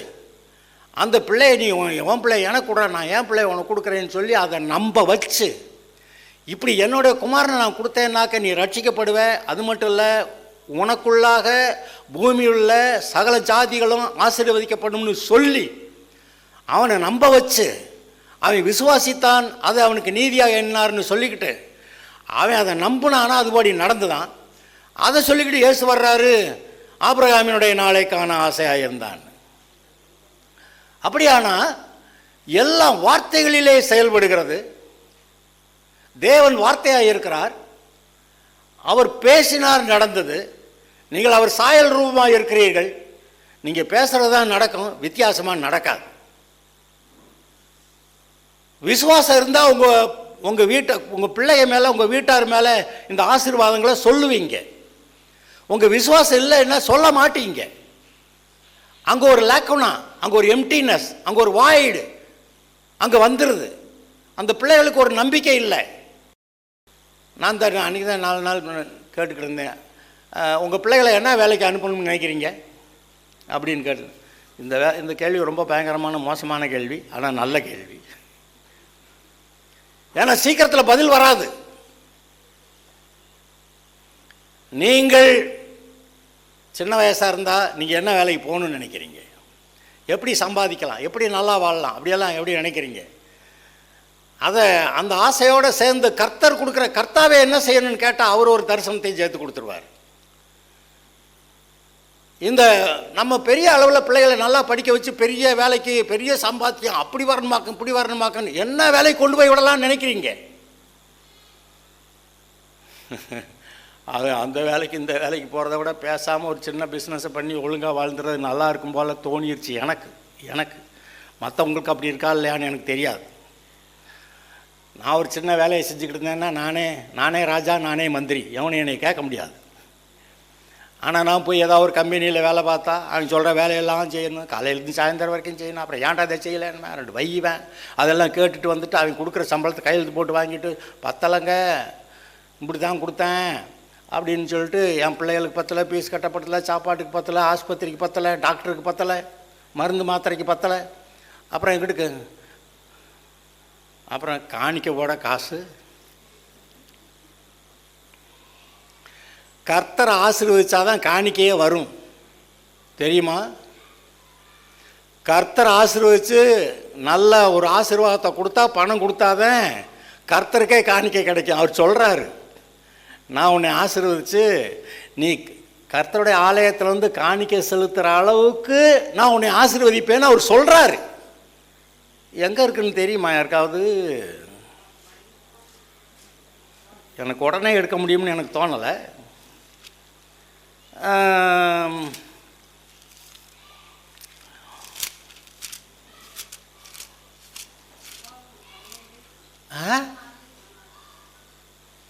S1: அந்த பிள்ளையை நீ உன் பிள்ளை எனக்கு கூட, நான் என் பிள்ளைய உனக்கு கொடுக்குறேன்னு சொல்லி அதை நம்ப வச்சு, இப்படி என்னுடைய குமாரனை நான் கொடுத்தேன்னாக்க நீ ரட்சிக்கப்படுவ, அது மட்டும் இல்லை உனக்குள்ளாக பூமியில் உள்ள சகல ஜாதிகளும் ஆசீர்வதிக்கப்படும்னு சொல்லி அவனை நம்ப வச்சு அவன் விசுவாசித்தான், அது அவனுக்கு நீதியாக என்னார்னு சொல்லிக்கிட்டு அவன் அதை நம்பினானா அதுபடி நடந்துதான். அதை சொல்லிக்கிட்டு இயேசு வர்றாரு, ஆபிரகாமினுடைய நாளை காண ஆசையாக இருந்தான். அப்படியானா எல்லாம் வார்த்தைகளிலே செயல்படுகிறது. தேவன் வார்த்தையாக இருக்கிறார், அவர் பேசினார், நடந்தது. நீங்கள் அவர் சாயல் ரூபமாக இருக்கிறீர்கள், நீங்கள் பேசுகிறது தான் நடக்கும், வித்தியாசமாக நடக்காது. விசுவாசம் இருந்தால் உங்கள் உங்கள் பிள்ளைய மேலே, உங்கள் வீட்டார் மேலே இந்த ஆசீர்வாதங்களை சொல்லுவீங்க. உங்கள் விசுவாசம் இல்லைன்னா சொல்ல மாட்டீங்க. அங்கே ஒரு லேக்குனா, அங்கே ஒரு எம்டினஸ், அங்கே ஒரு வாய்டு அங்கே வந்துடுது. அந்த பிள்ளைகளுக்கு ஒரு நம்பிக்கை இல்லை. நான் தான் அன்றைக்கி தான் 4 நாள் கேட்டுக்கிட்டு இருந்தேன், உங்கள் பிள்ளைகளை என்ன வேலைக்கு அனுப்பணும்னு நினைக்கிறீங்க அப்படின்னு கேட்டு. இந்த கேள்வி ரொம்ப பயங்கரமான மோசமான கேள்வி, ஆனால் நல்ல கேள்வி. ஏன்னா சீக்கிரத்தில் பதில் வராது. நீங்கள் சின்ன வயசாக இருந்தால் நீங்கள் என்ன வேலைக்கு போகணுன்னு நினைக்கிறீங்க, எப்படி சம்பாதிக்கலாம், எப்படி நல்லா வாழலாம், அப்படியெல்லாம் எப்படி நினைக்கிறீங்க? அதை அந்த ஆசையோடு சேர்ந்து கர்த்தர் கொடுக்குற கர்த்தாவே என்ன செய்யணும்னு கேட்டால் அவர் ஒரு தரிசனத்தை சேர்த்து கொடுத்துருவார். இந்த நம்ம பெரிய அளவில் பிள்ளைகளை நல்லா படிக்க வச்சு பெரிய வேலைக்கு, பெரிய சம்பாத்தியம், அப்படி வரணுமாக்கும் இப்படி வரணுமாக்குன்னு என்ன வேலைக்கு கொண்டு போய் விடலாம்னு நினைக்கிறீங்க? அது அந்த வேலைக்கு இந்த வேலைக்கு போகிறத விட பேசாமல் ஒரு சின்ன பிஸ்னஸை பண்ணி ஒழுங்காக வாழ்ந்துறது நல்லா இருக்கும் போல் தோணிடுச்சு எனக்கு. மற்றவங்களுக்கு அப்படி இருக்கா இல்லையான்னு எனக்கு தெரியாது. நான் ஒரு சின்ன வேலையை செஞ்சுக்கிட்டு இருந்தேன்னா நானே ராஜா, நானே மந்திரி, எவனையும் என்னை கேட்க முடியாது. ஆனால் நான் போய் ஏதாவது ஒரு கம்பெனியில் வேலை பார்த்தா அவன் சொல்கிற வேலையெல்லாம் செய்யணும், காலையிலேருந்து சாயந்தரம் வரைக்கும் செய்யணும். அப்புறம் ஏன்டா அதை செய்யலைன்னா 2 வைவேன். அதெல்லாம் கேட்டுட்டு வந்துட்டு அவன் கொடுக்குற சம்பளத்தை கையெழுத்து போட்டு வாங்கிட்டு பத்தலைங்க, இப்படி தான் கொடுத்தேன் அப்படின்னு சொல்லிட்டு என் பிள்ளைகளுக்கு பத்தலை, ஃபீஸ் கட்டப்பட்டலை, சாப்பாட்டுக்கு பத்தலை, ஆஸ்பத்திரிக்கு பத்தலை, டாக்டருக்கு பத்தலை, மருந்து மாத்திரைக்கு பத்தலை, அப்புறம் எங்கிட்டு அப்புறம் காணிக்க போட காசு. கர்த்தரை ஆசீர்வதிச்சாதான் காணிக்கையே வரும், தெரியுமா? கர்த்தரை ஆசீர்வதிச்சு நல்ல ஒரு ஆசீர்வாதத்தை கொடுத்தா, பணம் கொடுத்தாதான் கர்த்தருக்கே காணிக்கை கிடைக்கும். அவர் சொல்கிறாரு, நான் உன்னை ஆசீர்வதிச்சு நீ கர்த்தருடைய ஆலயத்தில் வந்து காணிக்கை செலுத்துகிற அளவுக்கு நான் உன்னை ஆசீர்வதிப்பேன்னு அவர் சொல்கிறாரு. எங்கே இருக்குன்னு தெரியுமா யாருக்காவது? எனக்கு உடனே எடுக்க முடியும்னு எனக்கு தோணலை.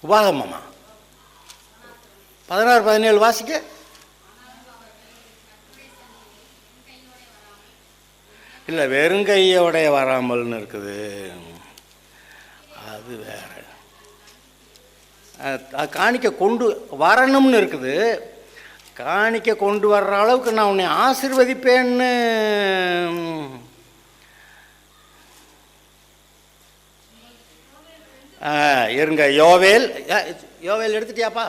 S1: உபாகமமா 16-17 வாசிக்க. இல்லை, வெறுங்கையோடைய வராமல்னு இருக்குது, அது வேற. காணிக்க கொண்டு வரணும்னு இருக்குது. காணிக்க கொண்டு வர்ற அளவுக்கு நான் உன்னை ஆசீர்வதிப்பேன்னு இருங்க. யோவேல் எடுத்துட்டியாப்பா?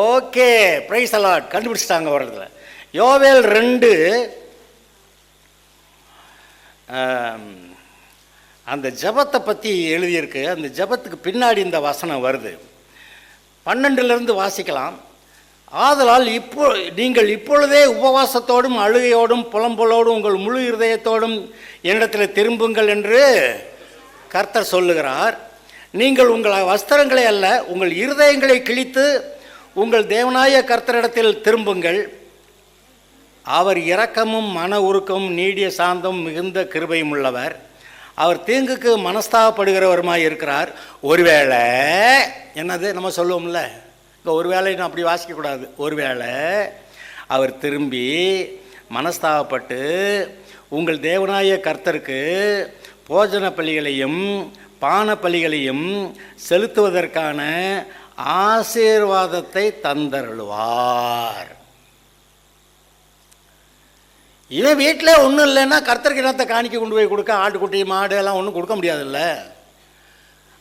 S1: ஓகே, பிரைஸ் அலாட், கண்டுபிடிச்சிட்டாங்க ஒரு இடத்துல. யோவேல் 2 அந்த ஜபத்தை பற்றி எழுதியிருக்கு. அந்த ஜபத்துக்கு பின்னாடி இந்த வசனம் வருது. 12லேருந்து வாசிக்கலாம். ஆதலால் நீங்கள் இப்பொழுதே உபவாசத்தோடும் அழுகையோடும் புலம்பலோடும் உங்கள் முழு இருதயத்தோடும் என்னிடத்தில் திரும்புங்கள் என்று கர்த்தர் சொல்லுகிறார். நீங்கள் உங்கள் வஸ்திரங்களை அல்ல, உங்கள் இருதயங்களை கிழித்து உங்கள் தேவனாய கர்த்தரிடத்தில் திரும்புங்கள். அவர் இரக்கமும் மன உருக்கமும் நீடிய சாந்தம் மிகுந்த கிருபையும் உள்ளவர். அவர் தீங்குக்கு மனஸ்தாபப்படுகிறவருமாய் இருக்கிறார். ஒருவேளை என்னது நம்ம சொல்லுவோம்ல, இங்கே ஒருவேளை அப்படி வாசிக்கக்கூடாது. ஒருவேளை அவர் திரும்பி மனஸ்தாபப்பட்டு உங்கள் தேவனாய கர்த்தருக்கு போஜன பலிகளையும் பான பலிகளையும் செலுத்துவதற்கான ஆசீர்வாதத்தை தந்தருள்வார். இவன் வீட்டில் ஒன்றும் இல்லைன்னா கர்த்தருக்கு என்னத்தை காணிக்க கொண்டு போய் கொடுக்க, ஆட்டுக்குட்டி மாடு எல்லாம் ஒன்றும் கொடுக்க முடியாதுல்ல.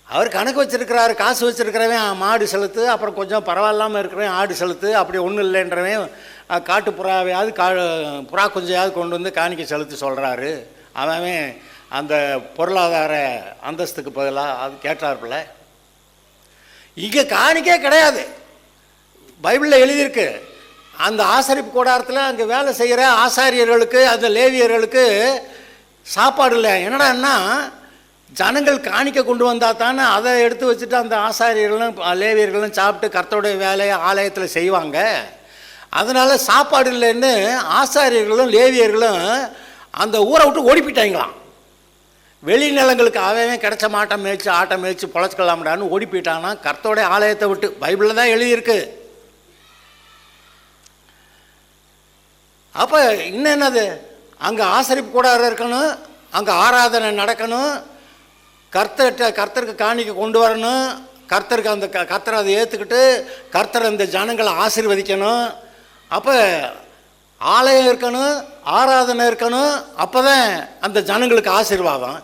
S1: அவர் கணக்கு வச்சுருக்கிறாரு, காசு வச்சுருக்கிறவன் மாடு செலுத்து, அப்புறம் கொஞ்சம் பரவாயில்லாமல் இருக்கிறவன் ஆடு செலுத்து, அப்படி ஒன்றும் இல்லைன்றவன் காட்டு புறாவையாவது புறா கொஞ்சையாவது கொண்டு வந்து காணிக்க செலுத்தி சொல்கிறாரு. அவன் அந்த பொருளாதார அந்தஸ்துக்கு பதிலாக அது கேட்டார்பில்ல. இங்கே காணிக்கே கிடையாது. பைபிளில் எழுதியிருக்கு, அந்த ஆசரிப்பு கூடாரத்தில் அங்கே வேலை செய்கிற ஆசாரியர்களுக்கு அந்த லேவியர்களுக்கு சாப்பாடு இல்லை. என்னடான்னா ஜனங்கள் காணிக்க கொண்டு வந்தால் தானே அதை எடுத்து வச்சுட்டு அந்த ஆசாரியர்களும் லேவியர்களும் சாப்பிட்டு கர்த்தருடைய வேலையை ஆலயத்தில் செய்வாங்க. அதனால் சாப்பாடு இல்லைன்னு ஆசாரியர்களும் லேவியர்களும் அந்த ஊரை விட்டு ஓடி போயிட்டாங்களாம். வெளிநிலங்களுக்கு அவன் கிடைச்ச மாட்டம் மேய்ச்சி ஆட்டம் மேய்ச்சி பொழைச்சிக்கலாம்டான்னு ஓடி போயிட்டான்னா கர்த்தருடைய ஆலயத்தை விட்டு. பைபிளில் தான் எழுதியிருக்கு. அப்போ இன்னும் என்னது, அங்கே ஆசரிப்பு கூடாரம் இருக்கணும், அங்கே ஆராதனை நடக்கணும், கர்த்தருக்கு காணிக்க கொண்டு வரணும், கர்த்தருக்கு அந்த கர்த்தரை அதை ஏற்றுக்கிட்டு கர்த்தர் அந்த ஜனங்களை ஆசீர்வதிக்கணும். அப்போ ஆலயம் இருக்கணும், ஆராதனை இருக்கணும், அப்போ தான் அந்த ஜனங்களுக்கு ஆசீர்வாதம்.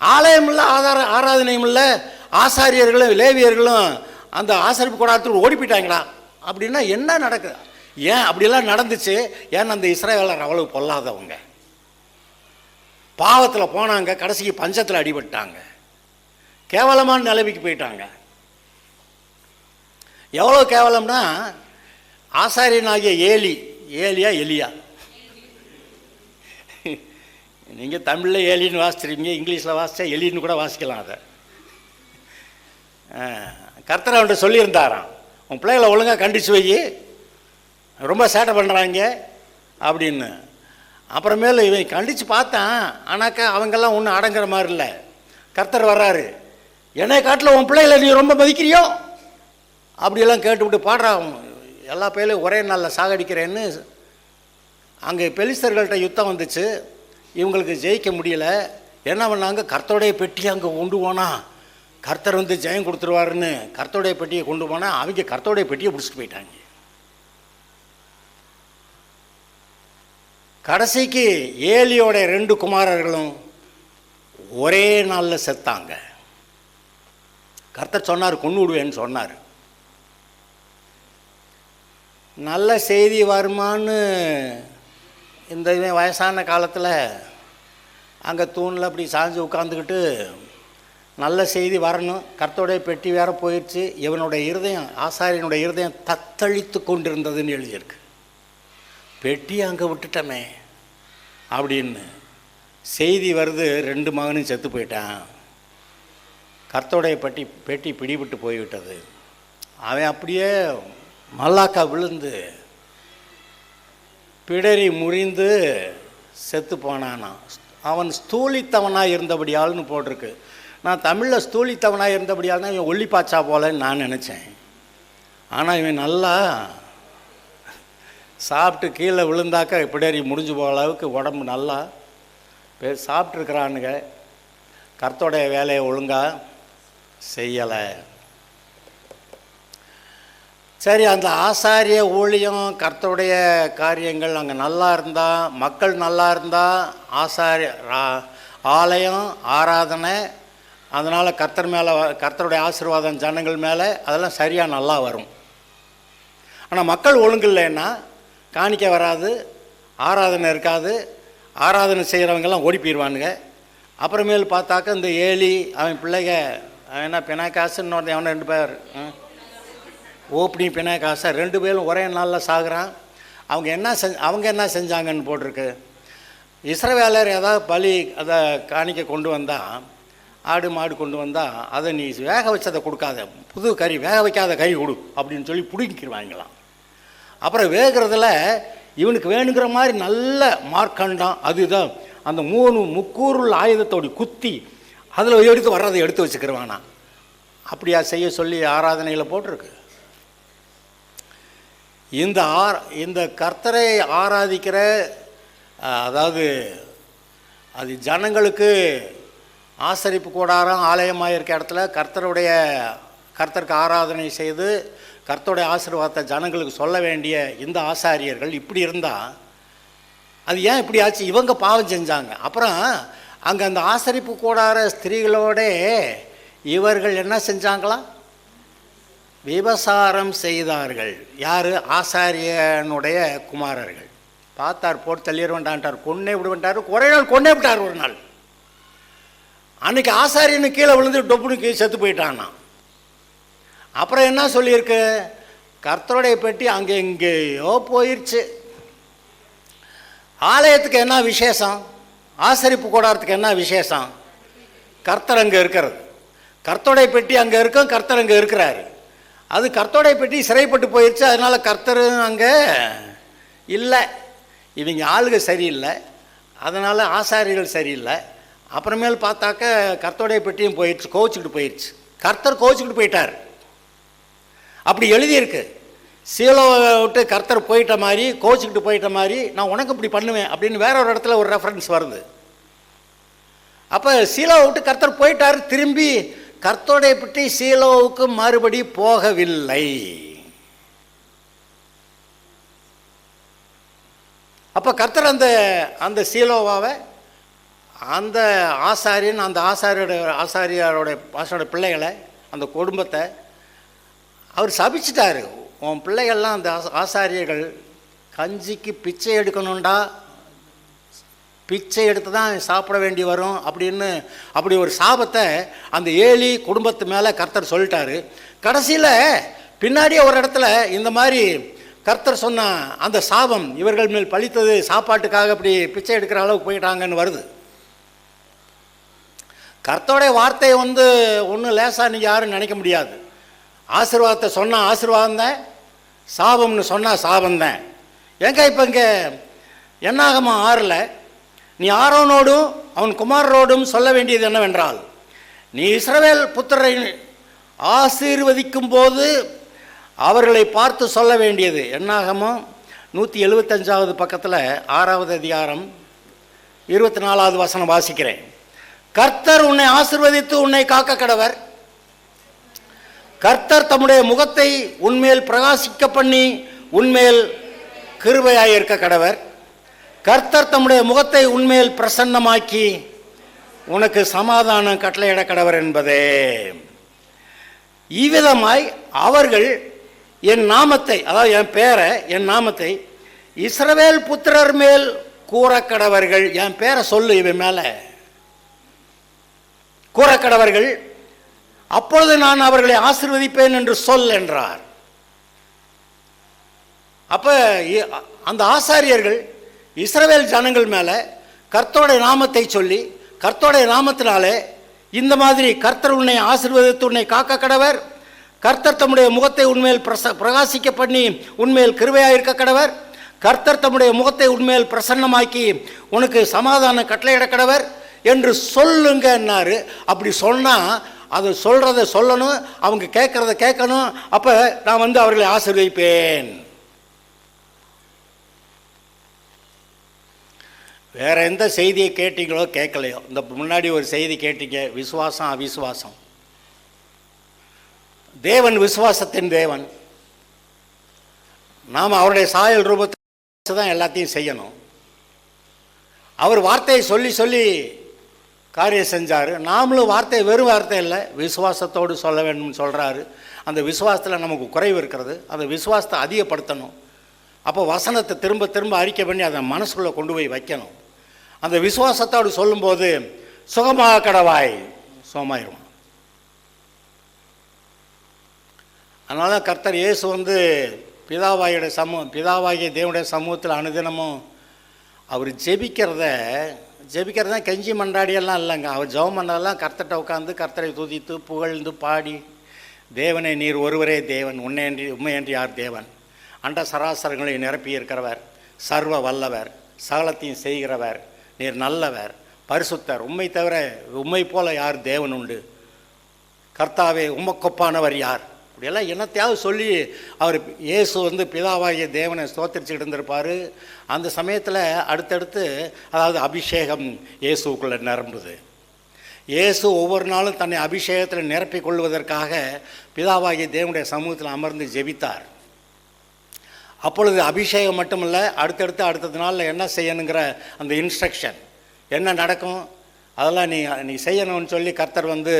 S1: ஆலயம் இல்லை, ஆராதனையும் இல்லை, ஆசாரியர்களும் லேவியர்களும் அந்த ஆசரிப்பு கூடாரத்துக்கு ஓடி போயிட்டாங்களா அப்படின்னா என்ன நடக்குது? ஏன் அப்படிலாம் நடந்துச்சு? ஏன்னா அந்த இஸ்ரவேலர் அவ்வளவு பொல்லாதவங்க, பாவத்தில் போனாங்க, கடைசிக்கு பஞ்சத்தில் அடிபட்டாங்க, கேவலமான நிலைமைக்கு போயிட்டாங்க. எவ்வளோ கேவலம்னா ஆசாரியனாகிய ஏலியா எலியா, நீங்கள் தமிழில் ஏலின்னு வாசிச்சிருக்கீங்க, இங்கிலீஷில் வாசித்தா எலின்னு கூட வாசிக்கலாம். அதை கர்த்தர் அவன்கிட்ட சொல்லியிருந்தாராம், உன் பிள்ளைகளை ஒழுங்காக கண்டிச்சு வை, ரொம்ப சேட்டை பண்ணுறாங்க அப்படின்னு. அப்புறமேல இவன் கண்டித்து பார்த்தான், ஆனாக்கா அவங்கெல்லாம் ஒன்றும் அடங்குற மாதிரி இல்லை. கர்த்தர் வர்றாரு, என்னை காட்டில் உன் பிள்ளைகளை நீ ரொம்ப மதிக்கிறியோ அப்படியெல்லாம் கேட்டுவிட்டு பாடுறான், எல்லா பையிலையும் ஒரே நாளில் சாகடிக்கிறேன்னு. அங்கே பெலிஸ்தர்கள்ட்ட யுத்தம் வந்துச்சு, இவங்களுக்கு ஜெயிக்க முடியல. என்ன பண்ணாங்க, கர்த்தருடைய பெட்டியை அங்கே கொண்டு போனால் கர்த்தர் வந்து ஜெயம் கொடுத்துருவாருன்னு கர்த்தருடைய பெட்டியை கொண்டு போனால் அவங்க கர்த்தருடைய பெட்டியை பிடிச்சிட்டு போயிட்டாங்க. கடைசிக்கு ஏலியோட 2 குமாரர்களும் ஒரே நாளில் செத்தாங்க. கர்த்தர் சொன்னார், கொண்டு விடுவேன்னு சொன்னார். நல்ல செய்தி வருமானு இந்த வயசான காலத்தில் அங்கே தூணில் அப்படி சாஞ்சு உட்காந்துக்கிட்டு நல்ல செய்தி வரணும், கர்த்தருடைய பெட்டி வேற போயிடுச்சு, இவனுடைய இருதயம், ஆசாரியனுடைய இருதயம் தத்தளித்து கொண்டிருந்ததுன்னு எழுதியிருக்கு. பெட்டி அங்கே விட்டுட்டமே அப்படின்னு செய்தி வருது, 2 மகனும் செத்து போயிட்டான், கர்த்தருடைய பெட்டி பிடிபட்டு போய்விட்டது. அவன் அப்படியே மல்லாக்கா விழுந்து பிடரி முறிந்து செத்து போனானா. அவன் ஸ்தூலித்தவனாக இருந்தபடியால்னு போட்டிருக்கு. நான் தமிழில் ஸ்தூலித்தவனாக இருந்தபடியால் தான் இவன் ஒல்லிப்பாச்சா போலன்னு நான் நினச்சேன். ஆனால் இவன் நல்லா சாப்பிட்டு கீழே விழுந்தாக்க பிடரி முடிஞ்சு போகிற அளவுக்கு உடம்பு நல்லா சாப்பிட்ருக்குறானுங்க. கர்த்தருடைய வேலையை ஒழுங்காக செய்யலை. சரி, அந்த ஆசாரிய ஊழியம், கர்த்தருடைய காரியங்கள் அங்கே நல்லா இருந்தால், மக்கள் நல்லா இருந்தால், ஆலயம் ஆராதனை, அதனால் கர்த்தர் மேலே கர்த்தருடைய ஆசீர்வாதம் ஜனங்கள் மேலே அதெல்லாம் சரியாக நல்லா வரும். ஆனால் மக்கள் ஒழுங்கு இல்லைன்னா காணிக்க வராது, ஆராதனை இருக்காது, ஆராதனை செய்கிறவங்கெல்லாம் ஓடி போயிடுவானுங்க. அப்புறமேல் பார்த்தாக்க இந்த ஏலி அவன் பிள்ளைங்க, அவன் என்ன பினாகாசுன்னு அவனை 2 பேர், ஓப்னி பினாகாசா 2 பேரும் ஒரே நாளில் சாகுறான். அவங்க என்ன செஞ்சாங்கன்னு போட்டிருக்கு. இஸ்ரவேலர் ஏதாவது பலி அதை காணிக்க கொண்டு வந்தால், ஆடு மாடு கொண்டு வந்தால் அதை நீ வேக வச்சதை கொடுக்காத, புது கறி, வேக வைக்காத கறி கொடு அப்படின்னு சொல்லி பிடிங்கிடுவாங்களாம். அப்புறம் வேகிறதுல இவனுக்கு வேணுங்கிற மாதிரி நல்ல மார்க்கண்டான், அதுதான் அந்த 3 முக்கூருள் ஆயுதத்தோடு குத்தி அதில் எடுத்து வர்றதை எடுத்து வச்சுக்கிறவானா. அப்படியா செய்ய சொல்லி ஆராதனையில் போட்டிருக்கு. இந்த கர்த்தரை ஆராதிக்கிற, அதாவது அது ஜனங்களுக்கு ஆசரிப்பு கூடாரம் ஆலயமாக இருக்க இடத்துல கர்த்தருடைய கர்த்தருக்கு ஆராதனை செய்து கர்த்தருடைய ஆசீர்வாதத்தை ஜனங்களுக்கு சொல்ல வேண்டிய இந்த ஆசாரியர்கள் இப்படி இருந்தால் அது ஏன் இப்படி ஆச்சு? இவங்க பாவம் செஞ்சாங்க. அப்புறம் அங்கே அந்த ஆசரிப்பு கூடார ஸ்திரீகளோட இவர்கள் என்ன செஞ்சாங்களாம்? விபசாரம் செய்தார்கள். யார்? ஆசாரியனுடைய குமாரர்கள். பார்த்தார், போட்டு தள்ளிட வேண்டான்ட்டார், கொன்னே விட வேண்டார். ஒரே நாள் கொன்னே விட்டார். ஒரு நாள் அன்றைக்கி ஆசாரியனு கீழே விழுந்து டொப்புனுக்கு செத்து போயிட்டான்னா. அப்புறம் என்ன சொல்லியிருக்கு? கர்த்தருடைய பெட்டி அங்கே எங்கேயோ போயிடுச்சு. ஆலயத்துக்கு என்ன விசேஷம்? ஆசரிப்பு கூடாரத்துக்கு என்ன விசேஷம்? கர்த்தர் அங்கே இருக்கிறது. கர்த்தருடைய பெட்டி அங்கே இருக்கும், கர்த்தர் அங்கே இருக்கிறாரு. அது கர்த்தருடைய பெட்டி சிறைப்பட்டு போயிடுச்சு, அதனால் கர்த்தர் அங்கே இல்லை. இவங்க ஆளுக சரியில்லை, அதனால் ஆசாரிகள் சரியில்லை. அப்புறமேல் பார்த்தாக்க கர்த்தருடைய பெட்டியும் போயிடுச்சு, கோச்சிக்கிட்டு போயிடுச்சு. கர்த்தர் கோச்சிக்கிட்டு போயிட்டார். அப்படி எழுதியிருக்கு. சீலோவை விட்டு கர்த்தர் போயிட்ட மாதிரி, கோச்சிக்கிட்டு போயிட்ட மாதிரி நான் உனக்கு இப்படி பண்ணுவேன் அப்படின்னு வேற ஒரு இடத்துல ஒரு ரெஃபரன்ஸ் வருது. அப்போ சீலோவை விட்டு கர்த்தர் போயிட்டார். திரும்பி கர்த்தருடைய பெட்டி சீலோவுக்கு மறுபடி போகவில்லை. அப்போ கர்த்தர் அந்த சீலோவாவை அந்த ஆசாரியன், அந்த ஆசாரியோட பிள்ளைகளை, அந்த குடும்பத்தை அவர் சபிச்சிட்டாரு. உன் பிள்ளைகள்லாம் அந்த ஆசாரியர்கள் கஞ்சிக்கு பிச்சை எடுக்கணுண்டா, பிச்சை எடுத்து தான் சாப்பிட வேண்டி வரும் அப்படின்னு அப்படி ஒரு சாபத்தை அந்த ஏலி குடும்பத்து மேலே கர்த்தர் சொல்லிட்டாரு. கடைசியில் பின்னாடியே ஒரு இடத்துல இந்த மாதிரி கர்த்தர் சொன்ன அந்த சாபம் இவர்கள் மேல் பழித்தது, சாப்பாட்டுக்காக அப்படி பிச்சை எடுக்கிற அளவுக்கு போயிட்டாங்கன்னு வருது. கர்த்தருடைய வார்த்தையை ஒன்றும் லேசாக நீங்கள் யாரும் நினைக்க முடியாது. ஆசீர்வாதத்தை சொன்னால் ஆசீர்வாதம் தான், சாபம்னு சொன்னால் சாபந்தான். ஏங்க இப்போ இங்கே என்னாகமா 6ல் நீ ஆரோனோடும் அவன் குமாரரோடும் சொல்ல வேண்டியது என்னவென்றால், நீ இஸ்ரவேல் புத்திரரை ஆசீர்வதிக்கும் போது அவர்களை பார்த்து சொல்ல வேண்டியது. என்னாகமோ 175வது பக்கத்தில் 6வது அதிகாரம் 24வது வசனம் வாசிக்கிறேன். கர்த்தர் உன்னை ஆசீர்வதித்து உன்னை காக்க கடவர். கர்த்தர் தம்முடைய முகத்தை உன்மேல் பிரகாசிக்க பண்ணி உன்மேல் கிருபையாயிருக்க கடவர். கர்த்தர் தம்முடைய முகத்தை உன்மேல் பிரசன்னமாக்கி உனக்கு சமாதானம் கட்டளையிட கடவர் என்பதே. இவ்விதமாய் அவர்கள் என் நாமத்தை, அதாவது என் பேரை, என் நாமத்தை இஸ்ரவேல் புத்திரர் மேல் கூறக்கடவர்கள். என் பேரை சொல்லு, இவன் மேலே கூறக்கடவர்கள். அப்பொழுது நான் அவர்களை ஆசீர்வதிப்பேன் என்று சொல் என்றார். அப்போ அந்த ஆசாரியர்கள் இஸ்ரவேல் ஜனங்கள் மேலே கர்த்தருடைய நாமத்தை சொல்லி, கர்த்தருடைய நாமத்தினாலே இந்த மாதிரி கர்த்தர் உன்னை ஆசீர்வதித்து உன்னை காக்க கடவர், கர்த்தர் தம்முடைய முகத்தை உன்மேல் பிரகாசிக்க பண்ணி உன்மேல் கிருபையாக இருக்க கடவர், கர்த்தர் தம்முடைய முகத்தை உன்மேல் பிரசன்னமாக்கி உனக்கு சமாதான கட்டளையிட கடவர் என்று சொல்லுங்கன்னாரு. அப்படி சொன்னால் அது சொல்கிறத சொல்லணும், அவங்க கேட்குறத கேட்கணும். அப்போ நான் அவர்களை ஆசீர்வதிப்பேன். வேறு எந்த செய்தியை கேட்டீங்களோ கேட்கலையோ, இந்த முன்னாடி ஒரு செய்தி கேட்டீங்க, விசுவாசம் அவிசுவாசம். தேவன் விசுவாசத்தின் தேவன். நாம் அவருடைய சாயல் ரூபத்தை தான் எல்லாத்தையும் செய்யணும். அவர் வார்த்தையை சொல்லி சொல்லி காரியம் செஞ்சார். நாமளும் வார்த்தை வெறும் வார்த்தை இல்லை, விசுவாசத்தோடு சொல்ல வேண்டும்னு சொல்கிறாரு. அந்த விசுவாசத்தில் நமக்கு குறைவு இருக்கிறது, அந்த விசுவாசத்தை அதிகப்படுத்தணும். அப்போ வசனத்தை திரும்ப திரும்ப அறிக்கை பண்ணி அதை மனசுக்குள்ளே கொண்டு போய் வைக்கணும். அந்த விசுவாசத்தோடு சொல்லும்போது சுகமாக கடவாய், சுகமாயிரும். அதனால தான் கர்த்தர் இயேசு பிதாவாகிய தேவனுடைய சமூகத்தில் அனுதினமும் அவர் ஜெபிக்கிறத கெஞ்சி மன்றாடியெல்லாம் இல்லைங்க. அவர் ஜெபம் பண்ணதெல்லாம் கர்த்தர்கிட்ட உட்காந்து கர்த்தரை துதித்து புகழ்ந்து பாடி, தேவனை நீர் ஒருவரே தேவன், உண்மையன்றி யார் தேவன், அண்ட சராசரங்களை நிரப்பி இருக்கிறவர், சர்வ வல்லவர், சகலத்தையும் செய்கிறவர், நீர் நல்லவர், பரிசுத்தர், உம்மை தவிர உம்மை போல யார் தேவன் உண்டு, கர்த்தாவே உமக்கொப்பானவர் யார், இப்படியெல்லாம் என்னத்தையாவது சொல்லி அவர் இயேசு பிதாவாகிய தேவனை ஸ்தோத்திரிச்சுக்கிட்டு இருந்திருப்பார். அந்த சமயத்தில் அடுத்தடுத்து அதாவது அபிஷேகம் இயேசுக்குள்ளே நிரம்புது. இயேசு ஒவ்வொரு நாளும் தன்னை அபிஷேகத்தில் நிரப்பிக் கொள்வதற்காக பிதாவாகிய தேவனுடைய சமூகத்தில் அமர்ந்து ஜெபித்தார். அப்பொழுது அபிஷேகம் மட்டுமல்ல, அடுத்தடுத்த நாளில் என்ன செய்யணுங்கிற அந்த இன்ஸ்ட்ரக்ஷன் என்ன நடக்கும் அதெல்லாம் நீ செய்யணும்னு சொல்லி கர்த்தர் வந்து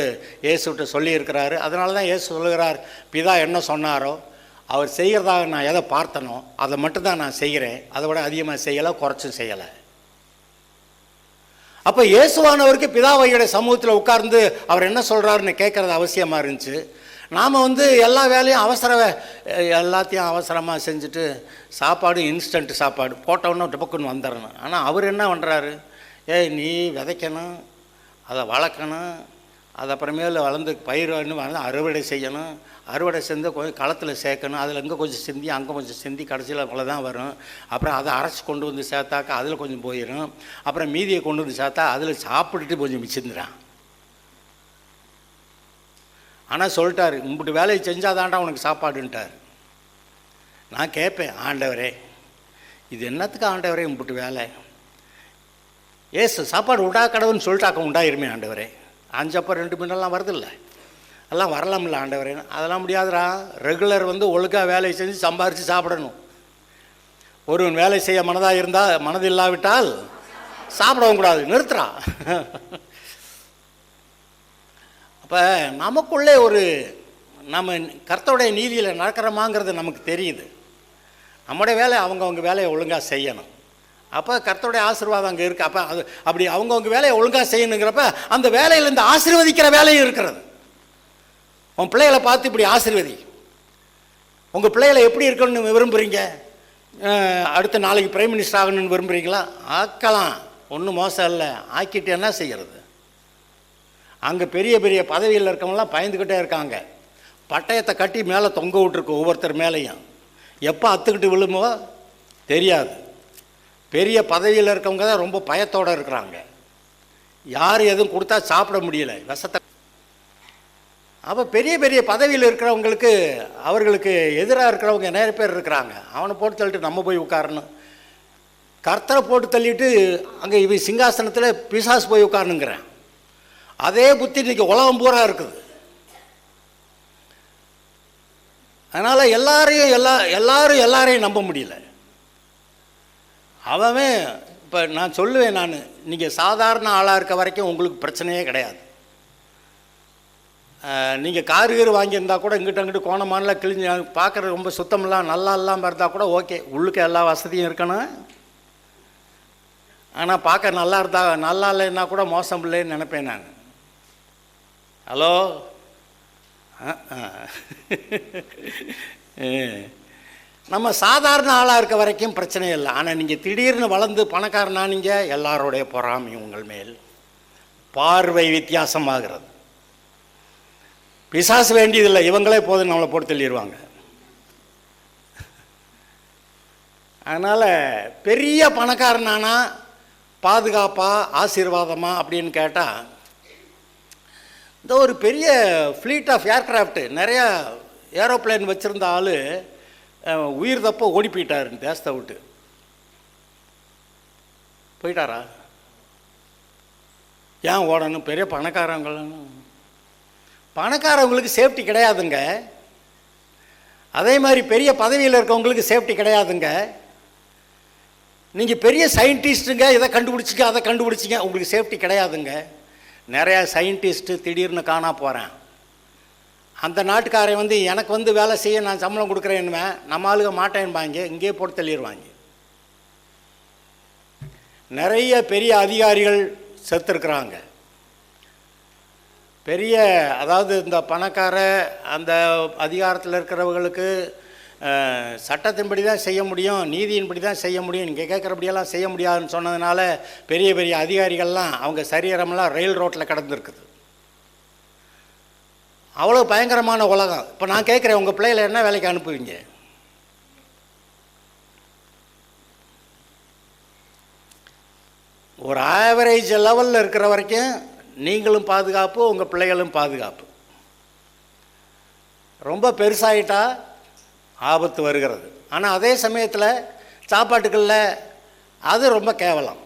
S1: இயேசுகிட்ட சொல்லியிருக்கிறாரு. அதனால தான் இயேசு சொல்லுகிறார், பிதா என்ன சொன்னாரோ அவர் செய்கிறதாக நான் எதை பார்த்தனோ அதை மட்டும்தான் நான் செய்கிறேன், அதை விட அதிகமாக செய்யலை, குறைச்சும் செய்யலை. அப்போ இயேசுவானவருக்கு பிதாவையுடைய சமூகத்தில் உட்கார்ந்து அவர் என்ன சொல்கிறாருன்னு கேட்குறது அவசியமாக இருந்துச்சு. நாம் வந்து எல்லா வேலையும் எல்லாத்தையும் அவசரமாக செஞ்சுட்டு சாப்பாடு இன்ஸ்டன்ட் சாப்பாடு போட்டோன்னு டபக்குன்னு வந்துடணும். ஆனால் அவர் என்ன பண்ணுறாரு, நீ விதைக்கணும், அதை வளர்க்கணும், அது அப்புறமேல வளர்ந்து பயிர் வந்து அறுவடை செய்யணும், அறுவடை செஞ்சு கொஞ்சம் களத்தில் சேர்க்கணும், அதில் இங்கே கொஞ்சம் சிந்தி அங்கே கொஞ்சம் சிந்தி கடைசியில் அவ்வளோதான் வரும். அப்புறம் அதை அரைச்சி கொண்டு வந்து சேர்த்தாக்கா அதில் கொஞ்சம் போயிடும், அப்புறம் மீதியை கொண்டு வந்து சேர்த்தா அதில் சாப்பிட்டுட்டு கொஞ்சம் மிச்சிருந்துறான். ஆனால் சொல்லிட்டார், இம்புட்டு வேலையை செஞ்சாதான்டா உனக்கு சாப்பாடுன்ட்டார். நான் கேட்பேன், ஆண்டவரே இது என்னத்துக்கு ஆண்டவரே இம்புட்டு வேலை? சாப்பாடு உண்டா கடவுள்னு சொல்லிட்டாக்க உண்டாயிருமே ஆண்டவரே. 5 அப்போ 2 மீனெல்லாம் வருதில்ல, எல்லாம் வரலாமில்ல ஆண்டவரே. அதெல்லாம் முடியாதுடா. ரெகுலர் வந்து ஒழுங்காக வேலையை செஞ்சு சம்பாரித்து சாப்பிடணும். ஒருவன் வேலை செய்ய மனது இல்லாவிட்டால் சாப்பிடவும் கூடாது, நிறுத்துறா. அப்போ நமக்குள்ளே நம்ம கர்த்தருடைய நீதியில் நடக்கிறோமாங்கிறது நமக்கு தெரியுது. நம்முடைய வேலை அவங்கவுங்க வேலையை ஒழுங்காக செய்யணும். அப்போ கர்த்தருடைய ஆசீர்வாதம் அங்கே இருக்குது. அப்போ அப்படி அவங்கவுங்க வேலையை ஒழுங்காக செய்யணுங்கிறப்ப அந்த வேலையில் இந்த ஆசீர்வதிக்கிற வேலையும் இருக்கிறது. உன் பிள்ளைகளை பார்த்து இப்படி ஆசீர்வதி. உங்கள் பிள்ளைகளை எப்படி இருக்கணும்னு விரும்புகிறீங்க? அடுத்த நாளைக்கு பிரைம் மினிஸ்டர் ஆகணும்னு விரும்புகிறீங்களா? ஆக்கலாம், ஒன்றும் மோசம் இல்லை. ஆக்கிட்டு என்ன செய்கிறது? அங்கே பெரிய பெரிய பதவியில் இருக்கவங்களாம் பயந்துக்கிட்டே இருக்காங்க. பட்டயத்தை கட்டி மேலே தொங்க விட்டுருக்கு ஒவ்வொருத்தர் மேலேயும். எப்போ அத்துக்கிட்டு விழுமோ தெரியாது. பெரிய பதவியில் இருக்கவங்க தான் ரொம்ப பயத்தோடு இருக்கிறாங்க. யார் எதுவும் கொடுத்தா சாப்பிட முடியல, விஷத்தை. அப்போ பெரிய பெரிய பதவியில் இருக்கிறவங்களுக்கு அவர்களுக்கு எதிராக இருக்கிறவங்க நிறைய பேர் இருக்கிறாங்க. அவனை போட்டு தள்ளிட்டு நம்ம போய் உட்காரணும். கர்த்தரை போட்டு தள்ளிட்டு அங்கே இவ சிங்காசனத்தில் பிசாசு போய் உட்காரணுங்கிறேன். அதே புத்தி இன்றைக்கி உலகம் பூரா இருக்குது. அதனால் எல்லாரையும் நம்ப முடியல. அவன் இப்போ நான் சொல்லுவேன், நீங்கள் சாதாரண ஆளாக இருக்க வரைக்கும் உங்களுக்கு பிரச்சனையே கிடையாது. நீங்கள் காரு வாங்கியிருந்தா கூட இங்கிட்ட கோணமானலாம் கிழிஞ்சு பார்க்குறது ரொம்ப சுத்தமெல்லாம் நல்லா இல்லாமல் இருந்தால் கூட ஓகே, உள்ளுக்கு எல்லா வசதியும் இருக்கணும். ஆனால் பார்க்க நல்லா இல்லைன்னா கூட மோசம் இல்லைன்னு நினைப்பேன் நான். ஹலோ, நம்ம சாதாரண ஆளாக இருக்க வரைக்கும் பிரச்சனை இல்லை. ஆனால் நீங்கள் திடீர்னு வளர்ந்து பணக்காரனானீங்க, எல்லாரோடைய பொறாமையும் உங்கள் மேல். பார்வை வித்தியாசமாகிறது. பிசாசு வேண்டியதில்லை, இவங்களே போதும் நம்மளை போட்டு தள்ளிடுவாங்க. அதனால் பெரிய பணக்காரனானா பாதுகாப்பா ஆசீர்வாதமா அப்படின்னு கேட்டால், இந்த ஒரு பெரிய ஃப்ளீட் ஆஃப் ஏர்க்ராஃப்ட்டு நிறையா ஏரோப்ளேன் வச்சுருந்த ஆள் உயிர் தப்ப ஓடி போயிட்டார் தேசத்தை விட்டு. போயிட்டாரா? ஏன் ஓடணும்? பெரிய பணக்காரவங்களுக்கு சேஃப்டி கிடையாதுங்க. அதே மாதிரி பெரிய பதவியில் இருக்கவங்களுக்கு சேஃப்டி கிடையாதுங்க. நீங்கள் பெரிய சயின்டிஸ்ட்டுங்க, இதை கண்டுபிடிச்சிங்க அதை கண்டுபிடிச்சிங்க, உங்களுக்கு சேஃப்டி கிடையாதுங்க. நிறையா சயின்டிஸ்ட்டு திடீர்னு காணா போகிறேன். அந்த நாட்டுக்காரன் வந்து எனக்கு வந்து வேலை செய்ய நான் சம்பளம் கொடுக்குறேன்னுவேன், நம்ம ஆளுக மாட்டேன்பாங்க, இங்கேயே போட்டு தள்ளிடுவாங்க. நிறைய பெரிய அதிகாரிகள் செத்துருக்குறாங்க. பெரிய அதாவது இந்த பணக்கார அந்த அதிகாரத்தில் இருக்கிறவங்களுக்கு சட்டத்தின்படி தான் செய்ய முடியும், நீதியின்படி தான் செய்ய முடியும், நீங்கள் கேட்குறபடியெல்லாம் செய்ய முடியாதுன்னு சொன்னதுனால பெரிய பெரிய அதிகாரிகள்லாம் அவங்க சரீரமெல்லாம் ரயில் ரோட்டில் கிடந்துருக்குது. அவ்வளோ பயங்கரமான உலகம். இப்போ நான் கேட்குறேன், உங்கள் பிள்ளைகளை என்ன வேலைக்கு அனுப்புவீங்க? ஒரு ஆவரேஜ் லெவலில் இருக்கிற வரைக்கும் நீங்களும் பாதுகாப்பு, உங்கள் பிள்ளைகளும் பாதுகாப்பு. ரொம்ப பெருசாகிட்டா ஆபத்து வருகிறது. ஆனால் அதே சமயத்தில் சாப்பாட்டுக்களில் அது ரொம்ப கேவலம்,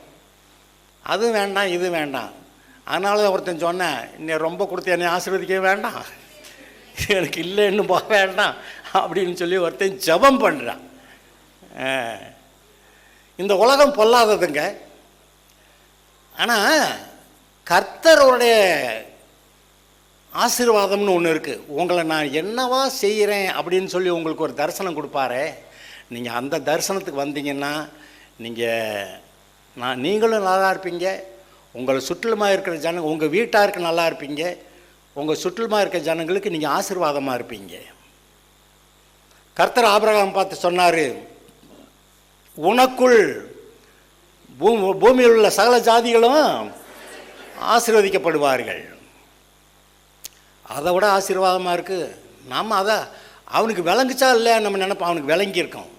S1: அது வேண்டாம் இது வேண்டாம். அதனால தான் ஒருத்தன் சொன்னேன், இன்னும் ரொம்ப கொடுத்து என்னை ஆசீர்வதிக்க வேண்டாம், எனக்கு இல்லை இன்னும் போக வேண்டாம் அப்படின்னு சொல்லி ஒருத்தன் ஜெபம் பண்ணுறான். இந்த உலகம் பொல்லாததுங்க. ஆனால் கர்த்தருடைய ஆசீர்வாதம்னு ஒன்று இருக்குது. உங்களை நான் என்னவா செய்கிறேன் அப்படின்னு சொல்லி உங்களுக்கு ஒரு தரிசனம் கொடுப்பாரே, நீங்கள் அந்த தரிசனத்துக்கு வந்தீங்கன்னா நீங்களும் நல்லா இருப்பீங்க, உங்களை சுற்றுலமாக இருக்கிற ஜனங்க, உங்கள் வீட்டாருக்கு நல்லா இருப்பீங்க, உங்கள் சுற்றுலமாக இருக்கிற ஜனங்களுக்கு நீங்கள் ஆசீர்வாதமாக இருப்பீங்க. கர்த்தர் ஆபிரகாம் பார்த்து சொன்னார், உனக்குள் பூமியில் உள்ள சகல ஜாதிகளும் ஆசீர்வதிக்கப்படுவார்கள். அதை விட ஆசீர்வாதமாக இருக்குது. நாம் அதை அவனுக்கு விளங்குச்சா இல்லையா நம்ம நினைப்போம். அவனுக்கு விளங்கியிருக்கோம்.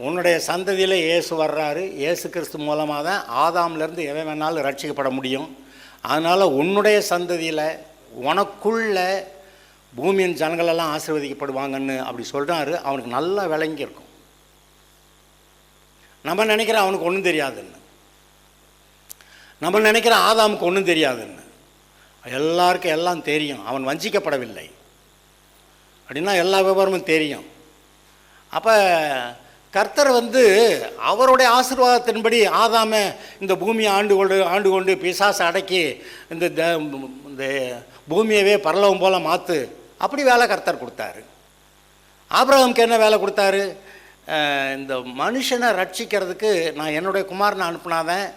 S1: உன்னுடைய சந்ததியில் இயேசு வர்றாரு. இயேசு கிறிஸ்து மூலமாக தான் ஆதாம்லேருந்து எவன் வேணாலும் ரட்சிக்கப்பட முடியும். அதனால் உன்னுடைய சந்ததியில் உனக்குள்ள பூமியின் ஜனங்களெல்லாம் ஆசீர்வதிக்கப்படுவாங்கன்னு அப்படி சொல்கிறாரு. அவனுக்கு நல்லா விளங்கியிருக்கும். நம்ம நினைக்கிறோம் அவனுக்கு ஒன்றும் தெரியாதுன்னு, நம்ம நினைக்கிறோம் ஆதாமுக்கு ஒன்றும் தெரியாதுன்னு. எல்லாருக்கும் எல்லாம் தெரியும். அவன் வஞ்சிக்கப்படவில்லை அப்படின்னா எல்லா விவரமும் தெரியும். அப்போ கர்த்தர் அவருடைய ஆசீர்வாதத்தின்படி ஆதாமை இந்த பூமியை ஆண்டு கொண்டு பிசாசை அடக்கி இந்த பூமியவே பரலவம் போல மாற்று, அப்படி வேலை கர்த்தர் கொடுத்தாரு. ஆபிரகாமுக்கு என்ன வேலை கொடுத்தாரு? இந்த மனுஷனை ரட்சிக்கிறதுக்கு நான் என்னுடைய குமாரனை அனுப்புனாதேன்,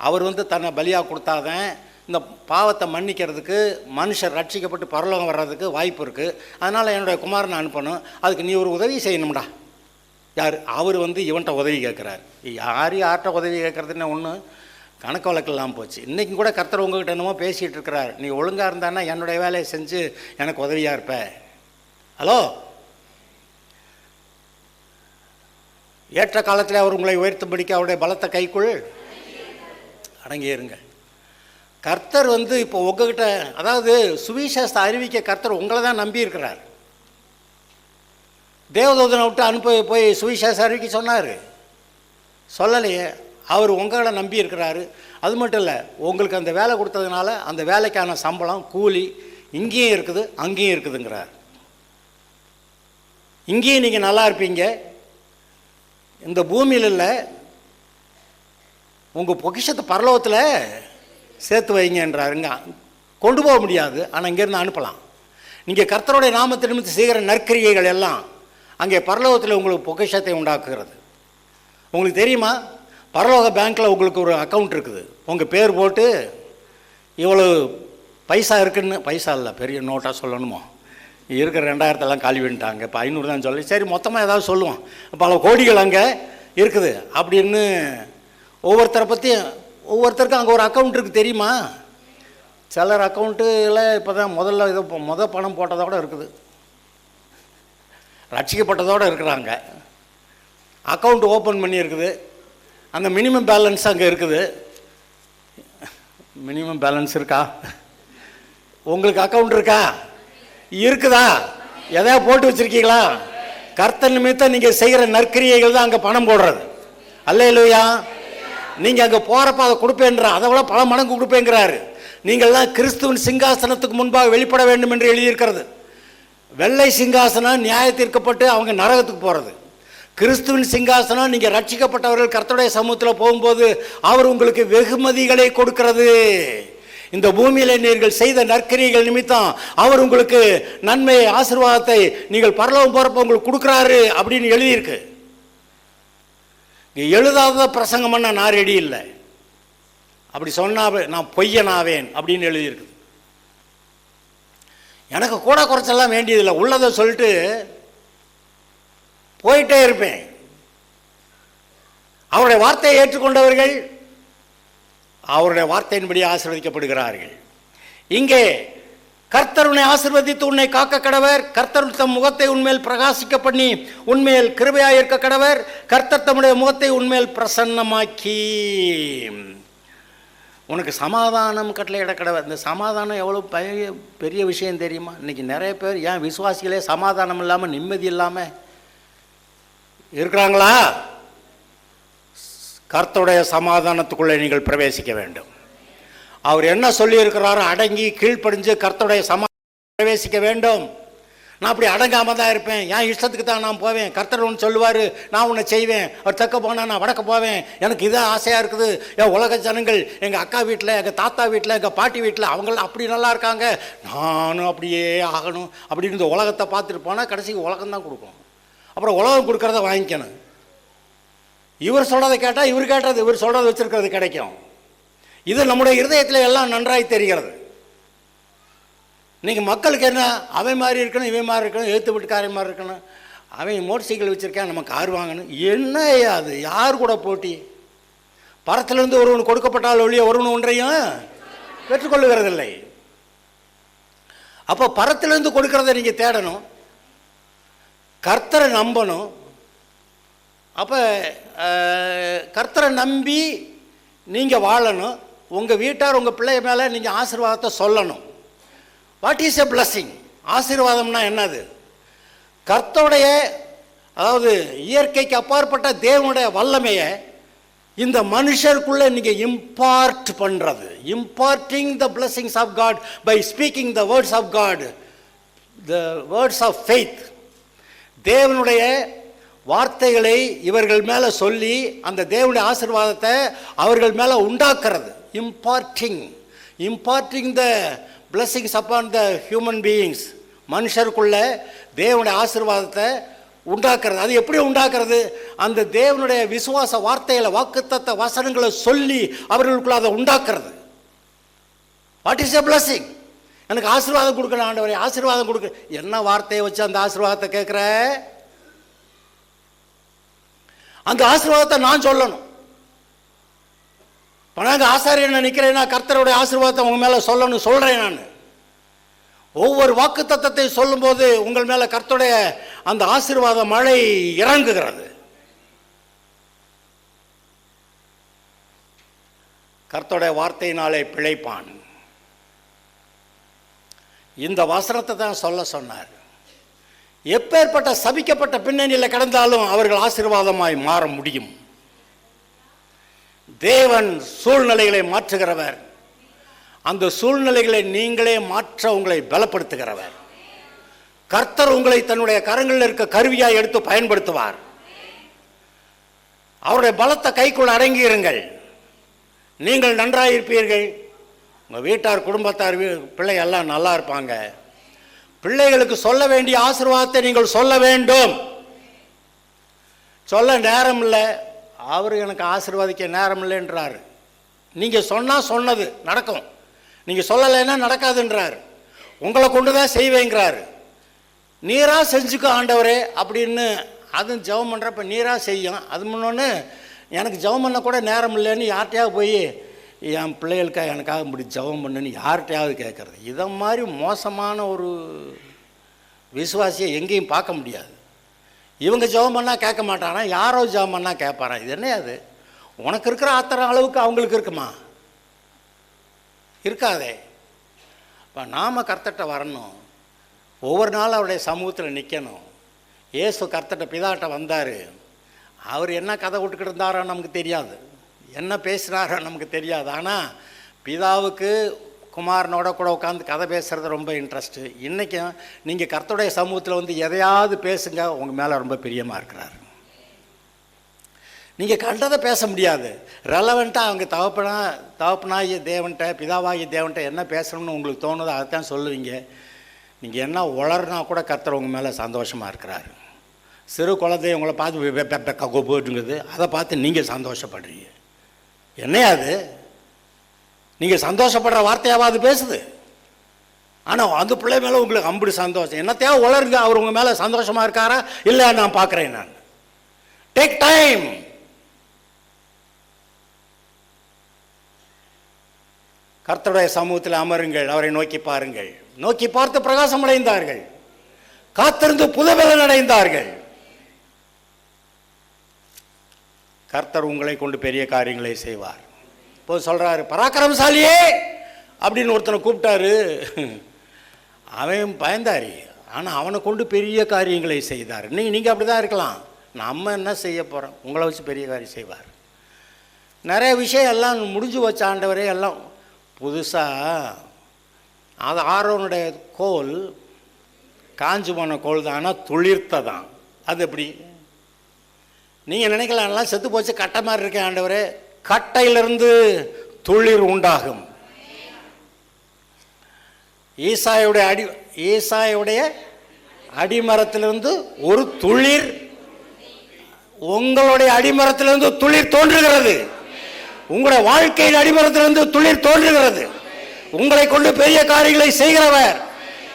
S1: அவர் தன்னை பலியாக கொடுத்தாதேன், இந்த பாவத்தை மன்னிக்கிறதுக்கு மனுஷர் ரட்சிக்கப்பட்டு பரலோகம் வர்றதுக்கு வாய்ப்பு இருக்குது. அதனால் என்னுடைய குமாரனை அனுப்பணும், அதுக்கு நீ ஒரு உதவி செய்யணும்டா. யார்? அவர் இவன்கிட்ட உதவி கேட்குறாரு. யார்கிட்ட உதவி கேட்குறதுன்னு ஒன்று கணக்கு வழக்கு இல்லாமல் போச்சு. இன்றைக்கும் கூட கர்த்தர் உங்ககிட்ட என்னமோ பேசிகிட்டு இருக்கிறார். நீ ஒழுங்காக இருந்தான்னா என்னுடைய வேலையை செஞ்சு எனக்கு உதவியாக இருப்ப. ஹலோ, ஏற்ற காலத்தில் அவர் உங்களை உயர்த்தும்படிக்கு அவருடைய பலத்த கைக்குள் அடங்கியிருங்க. கர்த்தர் இப்போ உங்ககிட்ட, அதாவது சுவிசேஷத்தை அறிவிக்க கர்த்தர் உங்களை தான் நம்பி இருக்கிறார். தேவதூதனை விட்டு போய் சுவிசேஷம் அறிவிக்க சொன்னார், சொல்லலையே. அவர் உங்களை நம்பி இருக்கிறாரு. அது மட்டும் இல்லை, உங்களுக்கு அந்த வேலை கொடுத்ததுனால அந்த வேலைக்கான சம்பளம் கூலி இங்கேயும் இருக்குது அங்கேயும் இருக்குதுங்கிறார். இங்கேயும் நீங்கள் நல்லா இருப்பீங்க, இந்த பூமியில் இல்லை, உங்கள் பொக்கிஷத்தை பரலோகத்தில் சேர்த்து வைங்கன்றாருங்க. கொண்டு போக முடியாது, ஆனால் இங்கேருந்து அனுப்பலாம். நீங்கள் கர்த்தருடைய நாமத்தை நிமித்து செய்கிற நற்கிரியைகள் எல்லாம் அங்கே பரலோகத்தில் உங்களுக்கு பொக்கிஷத்தை உண்டாக்குகிறது. உங்களுக்கு தெரியுமா, பரலோக பேங்க்கில் உங்களுக்கு ஒரு அக்கௌண்ட் இருக்குது. உங்கள் பேர் போட்டு இவ்வளோ பைசா இருக்குன்னு, பைசா இல்லை பெரிய நோட்டாக சொல்லணுமோ, இருக்கிற 2000 காலி பண்ணிட்டாங்க, இப்போ 500 தான் சொல்லி, சரி மொத்தமாக ஏதாவது சொல்லுவோம், பல கோடிகள் அங்கே இருக்குது அப்படின்னு ஒவ்வொருத்தரை பற்றியும் ஒவ்வொருத்தருக்கும் அங்கே ஒரு அக்கௌண்ட் இருக்குது. தெரியுமா? சிலர் அக்கௌண்ட்டில் இப்போ தான் முதல் பணம் போட்டதோடு இருக்குது, ரட்சிக்கப்பட்டதோடு இருக்கிறாங்க. அக்கௌண்ட் ஓப்பன் பண்ணி இருக்குது, அந்த மினிமம் பேலன்ஸ் அங்கே இருக்குது. மினிமம் பேலன்ஸ் இருக்கா? உங்களுக்கு அக்கௌண்ட் இருக்கா? இருக்குதா? எதாவது போட்டு வச்சுருக்கீங்களா? கர்த்தர் நிமித்தம் நீங்கள் செய்கிற நற்கிரியைகள் தான் அங்கே பணம் போடுறது. அல்லேலூயா. நீங்கள் அங்கே போகிறப்ப அதை கொடுப்பேன்ற, அதை விட பல மடங்கு கொடுப்பேங்கிறாரு. நீங்கள் தான் கிறிஸ்துவின் சிங்காசனத்துக்கு முன்பாக வெளிப்பட வேண்டும் என்று எழுதியிருக்கிறது. வெள்ளை சிங்காசனம் நியாயத்தீர்க்கப்பட்டு அவங்க நரகத்துக்கு போகிறது. கிறிஸ்துவின் சிங்காசனம் நீங்கள் ரட்சிக்கப்பட்டவர்கள் கர்த்தருடைய சமூகத்தில் போகும்போது அவர் உங்களுக்கு வெகுமதிகளை கொடுக்கிறது. இந்த பூமியில் நீங்கள் செய்த நற்கிரியைகள் நிமித்தம் அவர் உங்களுக்கு நன்மை ஆசீர்வாதத்தை நீங்கள் பரலோகம் போகிறப்ப உங்களுக்கு கொடுக்குறாரு அப்படின்னு எழுதியிருக்கு. எழுதாத பிரசங்கம் பண்ண நான் ரெடி இல்லை, அப்படி சொன்னா நான் பொய்யனாவேன் அப்படின்னு எழுதியிருக்கு. எனக்கு கூட குறைச்செல்லாம் வேண்டியதில்லை, உள்ளதை சொல்லிட்டு போயிட்டே இருப்பேன். அவருடைய வார்த்தையை ஏற்றுக்கொண்டவர்கள் அவருடைய வார்த்தையின்படி ஆசீர்வதிக்கப்படுகிறார்கள். இங்கே கர்த்தர் உன்னை ஆசீர்வதித்து உன்னை காக்க கடவர், கர்த்தர் தம் முகத்தை உன்மேல் பிரகாசிக்க பண்ணி உன்மேல் கிருபையாக இருக்க கடவர், கர்த்தர் தம்முடைய முகத்தை உன்மேல் பிரசன்னமாக்கி உனக்கு சமாதானம் கட்டளையிட கடவர். இந்த சமாதானம் எவ்வளோ பெரிய விஷயம் தெரியுமா? இன்றைக்கி நிறைய பேர் ஏன் விசுவாசிகளே சமாதானம் இல்லாமல் நிம்மதி இல்லாமல் இருக்கிறாங்களா? கர்த்தருடைய சமாதானத்துக்குள்ளே நீங்கள் பிரவேசிக்க வேண்டும். அவர் என்ன சொல்லியிருக்கிறாரோ அடங்கி கீழ்ப்படிஞ்சு கர்த்தருடைய பிரவேசிக்க வேண்டும். நான் அப்படி அடங்காமல் தான் இருப்பேன், என் இஷ்டத்துக்கு தான் நான் போவேன். கர்த்தர் ஒன்று சொல்லுவார், நான் உன்னை செய்வேன். அவர் தெற்க போனால் நான் வடக்க போவேன். எனக்கு இதான் ஆசையாக இருக்குது. என் உலக ஜனங்கள் எங்கள் அக்கா வீட்டில், எங்கள் தாத்தா வீட்டில், எங்கள் பாட்டி வீட்டில் அவங்களாம் அப்படி நல்லா இருக்காங்க, நானும் அப்படியே ஆகணும் அப்படின்னு இந்த உலகத்தை பார்த்துட்டு போனால் கடைசிக்கு உலகம்தான் கொடுக்கும். அப்புறம் உலகம் கொடுக்குறத வாங்கிக்கணும். இவர் சொல்கிறத கேட்டால் இவர் கேட்டது, இவர் சொல்கிறத வச்சுருக்கிறது கிடைக்கும். இது நம்முடைய இருதயத்தில் எல்லாம் நன்றாய் தெரிகிறது. இன்றைக்கி மக்களுக்கு என்ன, அவன் மாதிரி இருக்கணும், இவன் மாதிரி இருக்கணும், எழுத்து வீட்டுக்காரன் மாதிரி இருக்கணும், அவன் மோட்டர் சைக்கிள் வச்சுருக்கேன், நம்ம கார் வாங்கணும். என்ன அது, யார் கூட போட்டி? பரத்திலிருந்து ஒருவன் கொடுக்கப்பட்டால் ஒழிய ஒருவன் ஒன்றையும் பெற்றுக்கொள்ளுகிறதில்லை. அப்போ பரத்திலிருந்து கொடுக்கறத நீங்கள் தேடணும், கர்த்தரை நம்பணும். அப்போ கர்த்தரை நம்பி நீங்கள் வாழணும். உங்கள் வீட்டார் உங்கள் பிள்ளை மேலே நீங்கள் ஆசீர்வாதத்தை சொல்லணும். What is a blessing? ஆசீர்வாதம்னா என்னது? கர்த்தருடைய, அதாவது இயற்கைக்கு அப்பாற்பட்ட தேவனுடைய வல்லமையை இந்த மனுஷருக்குள்ளே நீங்கள் இம்பார்ட் பண்ணுறது. Imparting the blessings of God by speaking the words of God, the words of faith. தேவனுடைய வார்த்தைகளை இவர்கள் மேலே சொல்லி அந்த தேவனுடைய ஆசீர்வாதத்தை அவர்கள் மேலே உண்டாக்குறது. Imparting the blessings upon the human beings. மனுஷருக்குள்ள தேவனுடைய ஆசீர்வாதத்தை உண்டாக்குறது. அது எப்படி உண்டாக்குறது? அந்த தேவனுடைய விசுவாச வார்த்தைகளை, வாக்குத்தத்த வசனங்களை சொல்லி அவர்களுக்குள்ள அதை உண்டாக்குறது. What is a blessing? எனக்கு ஆசீர்வாதம் கொடுக்கணும் ஆண்டவரே, ஆசீர்வாதம் கொடுக்க. என்ன வார்த்தையை வச்சு அந்த ஆசீர்வாதத்தை கேட்குற? அந்த ஆசீர்வாதத்தை நான் சொல்லணும். இப்போ நாங்கள் ஆசாரியன் நிற்கிறேன்னா கர்த்தருடைய ஆசீர்வாதத்தை உங்கள் மேலே சொல்லணும், சொல்கிறேன் நான். ஒவ்வொரு வாக்கு தத்தத்தை சொல்லும்போது உங்கள் மேலே கர்த்தருடைய அந்த ஆசீர்வாத மழை இறங்குகிறது. கர்த்தருடைய வார்த்தையினாலே பிழைப்பான். இந்த வசனத்தை தான் சொல்ல சொன்னார். எப்பேற்பட்ட சபிக்கப்பட்ட பின்னணியில் கடந்தாலும் அவர்கள் ஆசீர்வாதமாய் மாற முடியும். தேவன் சூழ்நிலைகளை மாற்றுகிறவர். அந்த சூழ்நிலைகளை நீங்களே மாற்ற உங்களை பலப்படுத்துகிறவர். கர்த்தர் உங்களை தன்னுடைய கரங்களில் இருக்க கருவியாய் எடுத்து பயன்படுத்துவார். அவருடைய பலத்தை கைக்குள்ள அடங்கியிருங்கள். நீங்கள் நன்றாயிருப்பீர்கள். உங்கள் வீட்டார், குடும்பத்தார், பிள்ளை எல்லாம் நல்லா இருப்பாங்க. பிள்ளைகளுக்கு சொல்ல வேண்டிய ஆசீர்வாதத்தை நீங்கள் சொல்ல வேண்டும். சொல்ல நேரம் இல்லை, அவர் எனக்கு ஆசீர்வாதிக்க நேரம் இல்லைன்றார். நீங்கள் சொன்னால் சொன்னது நடக்கும், நீங்கள் சொல்லலைன்னா நடக்காதுன்றார். உங்களை கொண்டு தான் செய்வேங்கிறார். நீராக செஞ்சுக்க ஆண்டவரே அப்படின்னு அதுவும் ஜெபம் பண்ணுறப்ப நீராக செய்யும். அது முன்னொன்று எனக்கு ஜெபம் பண்ண கூட நேரம் இல்லைன்னு யார்கிட்டையாவது போய் என் பிள்ளைகளுக்காக எனக்காக இப்படி ஜெபம் பண்ணுன்னு யார்கிட்டையாவது கேட்குறது. இதை மாதிரி மோசமான ஒரு விசுவாசியை எங்கேயும் பார்க்க முடியாது. இவங்க ஜெபம் பண்ணால் கேட்க மாட்டானா, யாரோ ஜெபம் பண்ணால் கேட்பாரா? இது என்ன அது? உனக்கு இருக்கிற ஆத்திர அளவுக்கு அவங்களுக்கு இருக்குமா? இருக்காதே. இப்போ நாம் கர்த்தர்கிட்ட வரணும், ஒவ்வொரு நாளும் அவருடைய சமூகத்தில் நிற்கணும். இயேசு கர்த்தர்கிட்ட பிதாட்ட வந்தார். அவர் என்ன கதை விட்டுக்கிட்டு இருந்தாரோ நமக்கு தெரியாது, என்ன பேசுகிறாரோ நமக்கு தெரியாது. ஆனால் பிதாவுக்கு குமாரனோட கூட உட்காந்து கதை பேசுகிறது ரொம்ப இன்ட்ரெஸ்ட்டு. இன்றைக்கும் நீங்கள் கர்த்தருடைய சமூகத்தில் வந்து எதையாவது பேசுங்க, உங்கள் மேலே ரொம்ப பிரியமாக இருக்கிறார். நீங்கள் கண்டதை பேச முடியாது. ரெலவெண்ட்டாக அவங்க தகப்பனாகிய தேவன்கிட்ட, பிதாவாகிய தேவன்கிட்ட என்ன பேசணும்னு உங்களுக்கு தோணுதோ அதைத்தான் சொல்லுவீங்க. நீங்கள் என்ன உளர்னா கூட கர்த்தர் உங்கள் மேலே சந்தோஷமாக இருக்கிறாரு. சிறு குழந்தை உங்களை பார்த்து போட்டுங்குது, அதை பார்த்து நீங்கள் சந்தோஷப்படுறீங்க. என்னையா அது? நீங்கள் சந்தோஷப்படுற வார்த்தையாவது பேசுது. ஆனால் அந்த பிள்ளை மேலே உங்களுக்கு அம்புடு சந்தோஷம். என்னத்தையா உளருங்க, அவர் உங்கள் மேலே சந்தோஷமாக இருக்காரா இல்லை நான் பார்க்குறேன். நான் டேக் டைம். கர்த்தருடைய சமூகத்தில் அமருங்கள், அவரை நோக்கி பாருங்கள். நோக்கி பார்த்து பிரகாசம் அடைந்தார்கள், காத்திருந்து புதுபலன் அடைந்தார்கள். கர்த்தர் உங்களை கொண்டு பெரிய காரியங்களை செய்வார். இப்போ சொல்கிறாரு, பராக்கிரமசாலியே அப்படின்னு ஒருத்தனை கூப்பிட்டாரு. அவன் பயந்தாரி, ஆனால் அவனை கொண்டு பெரிய காரியங்களை செய்தார். நீங்கள் அப்படி தான் இருக்கலாம். நம்ம என்ன செய்ய போகிறோம்? உங்களை வச்சு பெரிய காரியம் செய்வார். நிறைய விஷயம் எல்லாம் முடிஞ்சு வச்ச ஆண்டவரே, எல்லாம் புதுசாக அது ஆரோனுடைய கோல் காஞ்சு போன கோல் தான், ஆனால் துளிர்த்ததான். அது எப்படி? நீங்கள் நினைக்கலாம் எல்லாம் செத்து போச்சு கட்டை மாதிரி இருக்கேன் ஆண்டவரே. கட்டையிலிருந்து துளிர் உண்டாகும். ஈசாயுடைய அடிமரத்திலிருந்து ஒரு துளிர், உங்களுடைய அடிமரத்திலிருந்து துளிர் தோன்றுகிறது. உங்களுடைய வாழ்க்கையின் அடிமரத்திலிருந்து துளிர் தோன்றுகிறது. உங்களை கொண்டு பெரிய காரியங்களை செய்கிறவர்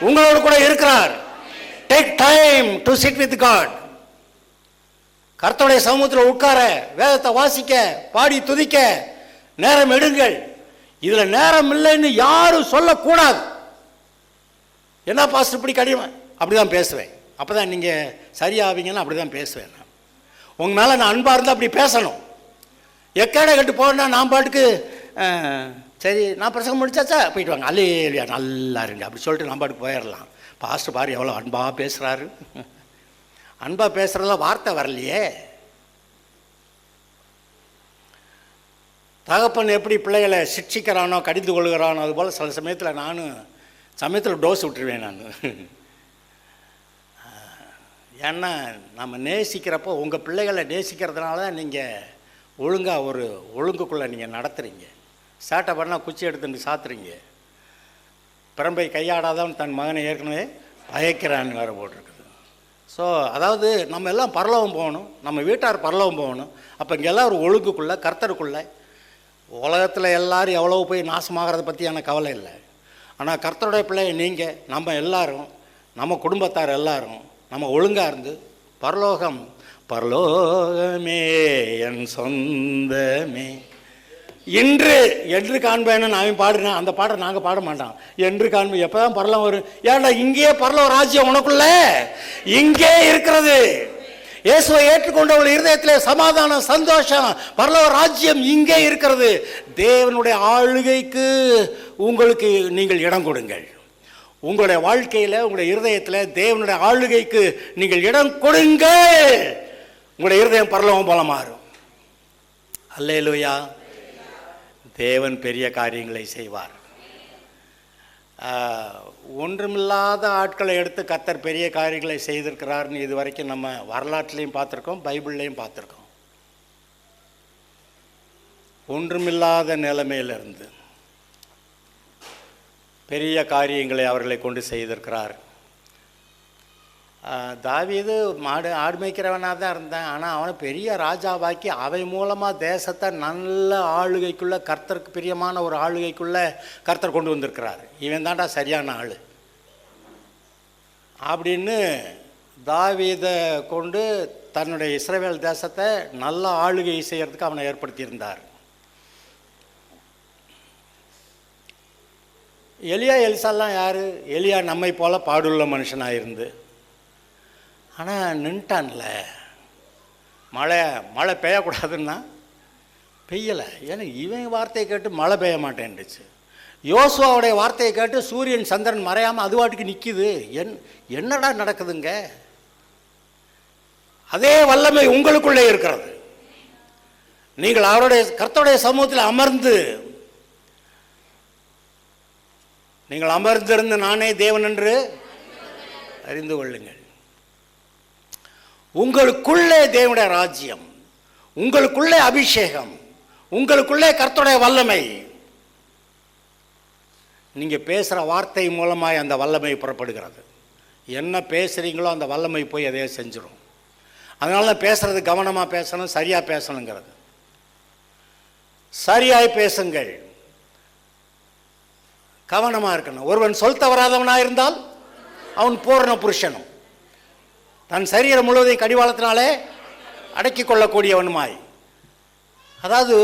S1: உங்களோடு கூட இருக்கிறார். Take time to sit with God. கர்த்தருடைய சமூகத்தில் உட்கார, வேதத்தை வாசிக்க, பாடி துதிக்க நேரம் எடுங்கள். இதுல நேரம் இல்லைன்னு யாரும் சொல்லக்கூடாது. என்ன பாஸ்டர் இப்படி கடிமை? அப்படிதான் பேசுவேன். அப்பதான் நீங்க சரியாவீங்கன்னு அப்படிதான் பேசுவேன். நான் உங்க மேல நான் அன்பா இருந்தா அப்படி பேசணும். எக்கேட கட்டு போனா நான் பாட்டுக்கு சரி நான் பிரசங்கம் முடிச்சாச்சா போயிட்டு வாங்க, அல்லேலூயா நல்லா இருங்க அப்படி சொல்லிட்டு நான் பாட்டுக்கு போயிடலாம். பாஸ்டர் பாரு எவ்வளோ அன்பாக பேசுகிறாரு. அன்பாக பேசுகிறதுல வார்த்தை வரலையே. தகப்பன் எப்படி பிள்ளைகளை சிக்ஷிக்கிறானோ கடிந்து கொள்கிறானோ அதுபோல் சில சமயத்தில் டோஸ் விட்டுருவேன் நான். ஏன்னா நம்ம நேசிக்கிறப்போ உங்கள் பிள்ளைகளை நேசிக்கிறதுனால தான் நீங்கள் ஒழுங்காக ஒரு ஒழுங்குக்குள்ளே நீங்கள் நடத்துகிறீங்க. சேட்டை பண்ணால் குச்சி எடுத்துட்டு சாத்துறீங்க. பிரம்பை கையாடாதவன் தன் மகனை ஏற்கனவே பயக்கிறான்னு வேறு போட்டிருக்குது. ஸோ அதாவது நம்ம எல்லாம் பரலோகம் போகணும், நம்ம வீட்டார் பரலோகம் போகணும். அப்போ இங்கே எல்லாம் ஒரு ஒழுங்குக்குள்ளே கர்த்தருக்குள்ளே. உலகத்தில் எல்லோரும் எவ்வளோ போய் நாசமாகிறத பற்றி எனக்கு கவலை இல்லை. ஆனால் கர்த்தருடைய பிள்ளை நீங்கள், நம்ம எல்லாரும், நம்ம குடும்பத்தார் எல்லாரும் நம்ம ஒழுங்காக இருந்து பரலோகமே என் சொந்தமே இன்று என்று காண்பேன்னு நான் பாடுறேன். அந்த பாட்டை நாங்கள் பாட மாட்டோம். என்று காண்பேன் எப்போதான் பரலோகம் வரும்? ஏன்டா இங்கேயே பரலோக ராஜ்யம் உனக்குள்ள இங்கே இருக்கிறது. இயேசுவை ஏற்றுக்கொண்டவர்கள் இருதயத்தில் சமாதானம், சந்தோஷம், பரலோக ராஜ்யம் இங்கே இருக்கிறது. தேவனுடைய ஆளுகைக்கு உங்களுக்கு நீங்கள் இடம் கொடுங்கள். உங்களுடைய வாழ்க்கையில், உங்களுடைய இருதயத்தில் தேவனுடைய ஆளுகைக்கு நீங்கள் இடம் கொடுங்கள். உங்களுடைய இருதயம் பரலோகம் போல மாறும். அல்லேலூயா. தேவன் பெரிய காரியங்களை செய்வார். ஒன்றுமில்லாத ஆட்களை எடுத்து கர்த்தர் பெரிய காரியங்களை செய்திருக்கிறார்னு இது வரைக்கும் நம்ம வரலாற்றுலையும் பார்த்துருக்கோம், பைபிள்லையும் பார்த்துருக்கோம். ஒன்றுமில்லாத நிலைமையிலிருந்து பெரிய காரியங்களை அவர்களை கொண்டு செய்திருக்கிறார். தாவீது ஆடு மேய்க்கிறவனாக தான் இருந்தான். ஆனால் அவனை பெரிய ராஜாவாக்கி அவை மூலமாக தேசத்தை நல்ல ஆளுகைக்குள்ளே, கர்த்தருக்கு பிரியமான ஒரு ஆளுகைக்குள்ளே கர்த்தர் கொண்டு வந்திருக்கிறார். இவன் தான்டா சரியான ஆள் அப்படின்னு தாவீதை கொண்டு தன்னுடைய இஸ்ரவேல் தேசத்தை நல்ல ஆளுகை செய்கிறதுக்கு அவனை ஏற்படுத்தியிருந்தார். எலியா எலிசாலாம் யார்? எலியா நம்மை போல பாடுள்ள மனுஷனாக இருந்து, ஆனால் நின்ட்டான்ல. மழை பெய்யக்கூடாதுன்னா பெய்யலை. ஏன்னா இவன் வார்த்தையை கேட்டு மழை பெய்ய மாட்டேன்டுச்சு. யோசுவாவுடைய வார்த்தையை கேட்டு சூரியன் சந்திரன் மறையாமல் அது வாட்டுக்கு நிற்கிது. என்னடா நடக்குதுங்க? அதே வல்லமை உங்களுக்குள்ளே இருக்கிறது. நீங்கள் அவருடைய கர்த்தருடைய சமூகத்தில் அமர்ந்து, நீங்கள் அமர்ந்திருந்து நானே தேவன் என்று அறிந்து கொள்ளுங்கள். உங்களுக்குள்ளே தேவனுடைய ராஜ்யம், உங்களுக்குள்ளே அபிஷேகம், உங்களுக்குள்ளே கர்த்தருடைய வல்லமை. நீங்கள் பேசுகிற வார்த்தை மூலமாக அந்த வல்லமை புறப்படுகிறது. என்ன பேசுகிறீங்களோ அந்த வல்லமை போய் அதையே செஞ்சிடும். அதனால தான் பேசுகிறது கவனமாக பேசணும், சரியாக பேசணுங்கிறது. சரியாய் பேசுங்கள், கவனமாக இருக்கணும். ஒருவன் சொல் தவறாதவனாக இருந்தால் அவன் பூரண புருஷனும், தன் சரீரம் முழுவதையும் கடிவாளத்தினாலே அடக்கி கொள்ளக்கூடியவனுமாய். அதாவது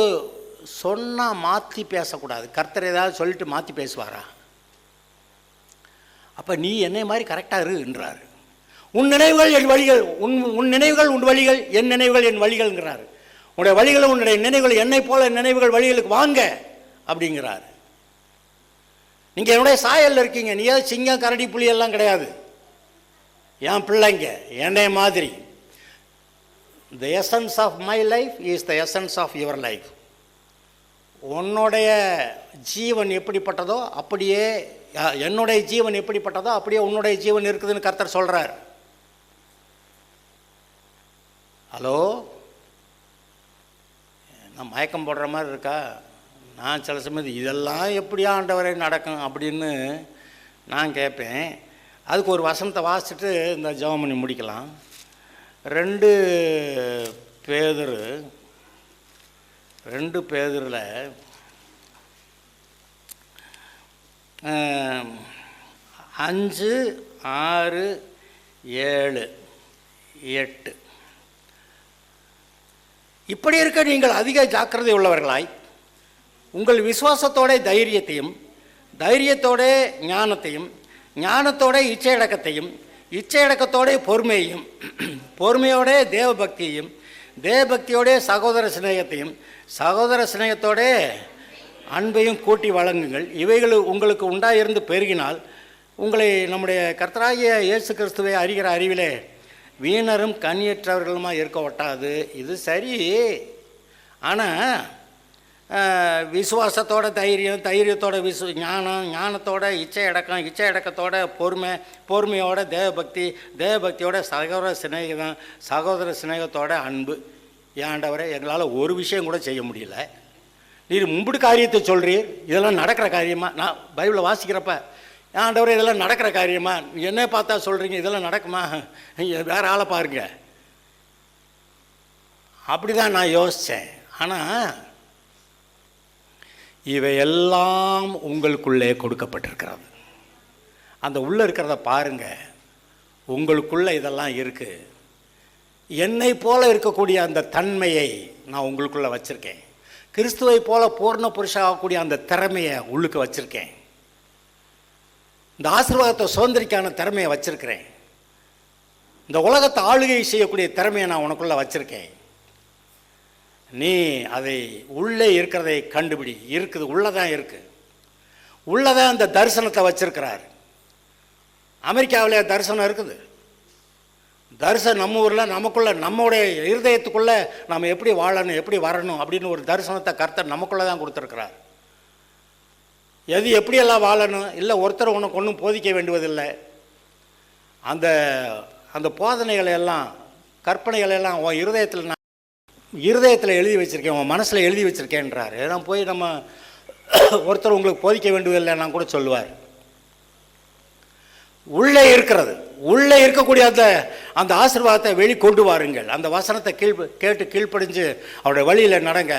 S1: சொன்னால் மாற்றி பேசக்கூடாது. கர்த்தர் ஏதாவது சொல்லிட்டு மாற்றி பேசுவாரா? அப்போ நீ என்னை மாதிரி கரெக்டாக இருன்றார். உன் நினைவுகள் என் வழிகள், உன் நினைவுகள் உன் வழிகள், என் நினைவுகள் என் வழிகள்ங்கிறார். உன்னுடைய வழிகள் உன்னுடைய நினைவுகள் என்னை போல நினைவுகள் வழிகளுக்கு வாங்க அப்படிங்கிறார். நீங்கள் என்னுடைய சாயலில் இருக்கீங்க. நீ ஏதாவது சிங்கம் கரடி புலி எல்லாம் கிடையாது. என் பிள்ளைங்க என்னை மாதிரி. The essence of my life is the essence of your life. உன்னுடைய ஜீவன் எப்படிப்பட்டதோ அப்படியே என்னுடைய ஜீவன் எப்படிப்பட்டதோ அப்படியே உன்னுடைய ஜீவன் இருக்குதுன்னு கர்த்தர் சொல்கிறார். ஹலோ, நான் மயக்கம் போடுற மாதிரி இருக்கா? நான் சில சமயம் இதெல்லாம் எப்படியா ஆண்டவரே நடக்கும் அப்படின்னு நான் கேட்பேன். அதுக்கு ஒரு வசனத்தை வாசிச்சுட்டு இந்த ஜெபம் பண்ணி முடிக்கலாம். 2 பேதுரு 5, 6, 7, 8. இப்படி இருக்க நீங்கள் அதிக ஜாக்கிரதை உள்ளவர்களாய் உங்கள் விசுவாசத்தோட தைரியத்தையும், தைரியத்தோட ஞானத்தையும், ஞானத்தோட இச்சையடக்கத்தையும், இச்சையடக்கத்தோட பொறுமையையும், பொறுமையோட தேவபக்தியையும், தேவபக்தியோட சகோதர சிநேகத்தையும், சகோதர சிநேகத்தோட அன்பையும் கூட்டி வழங்குங்கள். இவைகள் உங்களுக்கு உண்டாயிருந்து பெருகினால் உங்களை நம்முடைய கர்த்தராகிய இயேசு கிறிஸ்துவை அறிகிற அறிவிலே வீணரும் கண்ணியற்றவர்களுமா இருக்க ஒட்டாது. இது சரி. ஆனால் விசுவாசத்தோட தைரியம், தைரியத்தோட ஞானம், ஞானத்தோட இச்சை அடக்கம், இச்சை அடக்கத்தோட பொறுமை, பொறுமையோட தேவபக்தி, தேவபக்தியோட சகோதர சிநேகம், சகோதர சிநேகத்தோட அன்பு. ஏன்டவரை எங்களால் ஒரு விஷயம் கூட செய்ய முடியல. நீர் மும்பிடு காரியத்தை சொல்கிறீர், இதெல்லாம் நடக்கிற காரியமா? நான் பைபிளை வாசிக்கிறப்ப ஆண்டவரே இதெல்லாம் நடக்கிற காரியமா? என்ன பார்த்தா சொல்கிறீங்க இதெல்லாம் நடக்குமா? வேறு ஆளை பாருங்க. அப்படி தான் நான் யோசித்தேன். ஆனால் இவையெல்லாம் உங்களுக்குள்ளே கொடுக்கப்பட்டிருக்கிறது. அந்த உள்ளே இருக்கிறத பாருங்கள். உங்களுக்குள்ளே இதெல்லாம் இருக்குது. என்னை போல இருக்கக்கூடிய அந்த தன்மையை நான் உங்களுக்குள்ளே வச்சுருக்கேன். கிறிஸ்துவை போல பூர்ண புருஷாகக்கூடிய அந்த திறமையை உள்ளுக்கு வச்சுருக்கேன். இந்த ஆசீர்வாதத்தை சுதந்திரிக்கான திறமையை வச்சுருக்கிறேன். இந்த உலகத்தை ஆளுகை செய்யக்கூடிய திறமையை நான் உனக்குள்ளே வச்சுருக்கேன். நீ அதை உள்ளே இருக்கிறதை கண்டுபிடி. இருக்குது, உள்ளதான் இருக்குது. உள்ளதான் அந்த தரிசனத்தை வச்சிருக்கிறார். அமெரிக்காவிலே தரிசனம் இருக்குது. தரிசனம் நம்ம ஊரில் நமக்குள்ள, நம்முடைய இருதயத்துக்குள்ளே நம்ம எப்படி வாழணும், எப்படி வரணும் அப்படின்னு ஒரு தரிசனத்தை கர்த்தர் நமக்குள்ளே தான் கொடுத்துருக்கிறார். எது எப்படியெல்லாம் வாழணும் இல்லை, ஒருத்தர் உனக்கு ஒன்றும் போதிக்க வேண்டுவதில்லை. அந்த அந்த போதனைகளை எல்லாம், கற்பனைகளை எல்லாம் உன் இருதயத்தில் எழுதி வச்சுருக்கேன், உன் மனசில் எழுதி வச்சுருக்கேன்றார். நான் போய் நம்ம ஒருத்தர் உங்களுக்கு போதிக்க வேண்டியதில்லை நான் கூட சொல்லுவார். உள்ளே இருக்கிறது, உள்ளே இருக்கக்கூடிய அந்த ஆசீர்வாதத்தை வெளிக்கொண்டு வாருங்கள். அந்த வசனத்தை கேட்டு கீழ்ப்படிஞ்சு அவருடைய வழியில் நடங்க.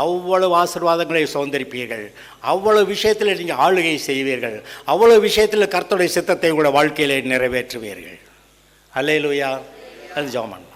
S1: அவ்வளவு ஆசீர்வாதங்களை சுதந்திரிப்பீர்கள். அவ்வளவு விஷயத்தில் நீங்கள் ஆளுகை செய்வீர்கள். அவ்வளவு விஷயத்தில் கர்த்தருடைய சித்தத்தை உங்களோட வாழ்க்கையிலே நிறைவேற்றுவீர்கள். அல்லேலூயா. அது ஜெபம்.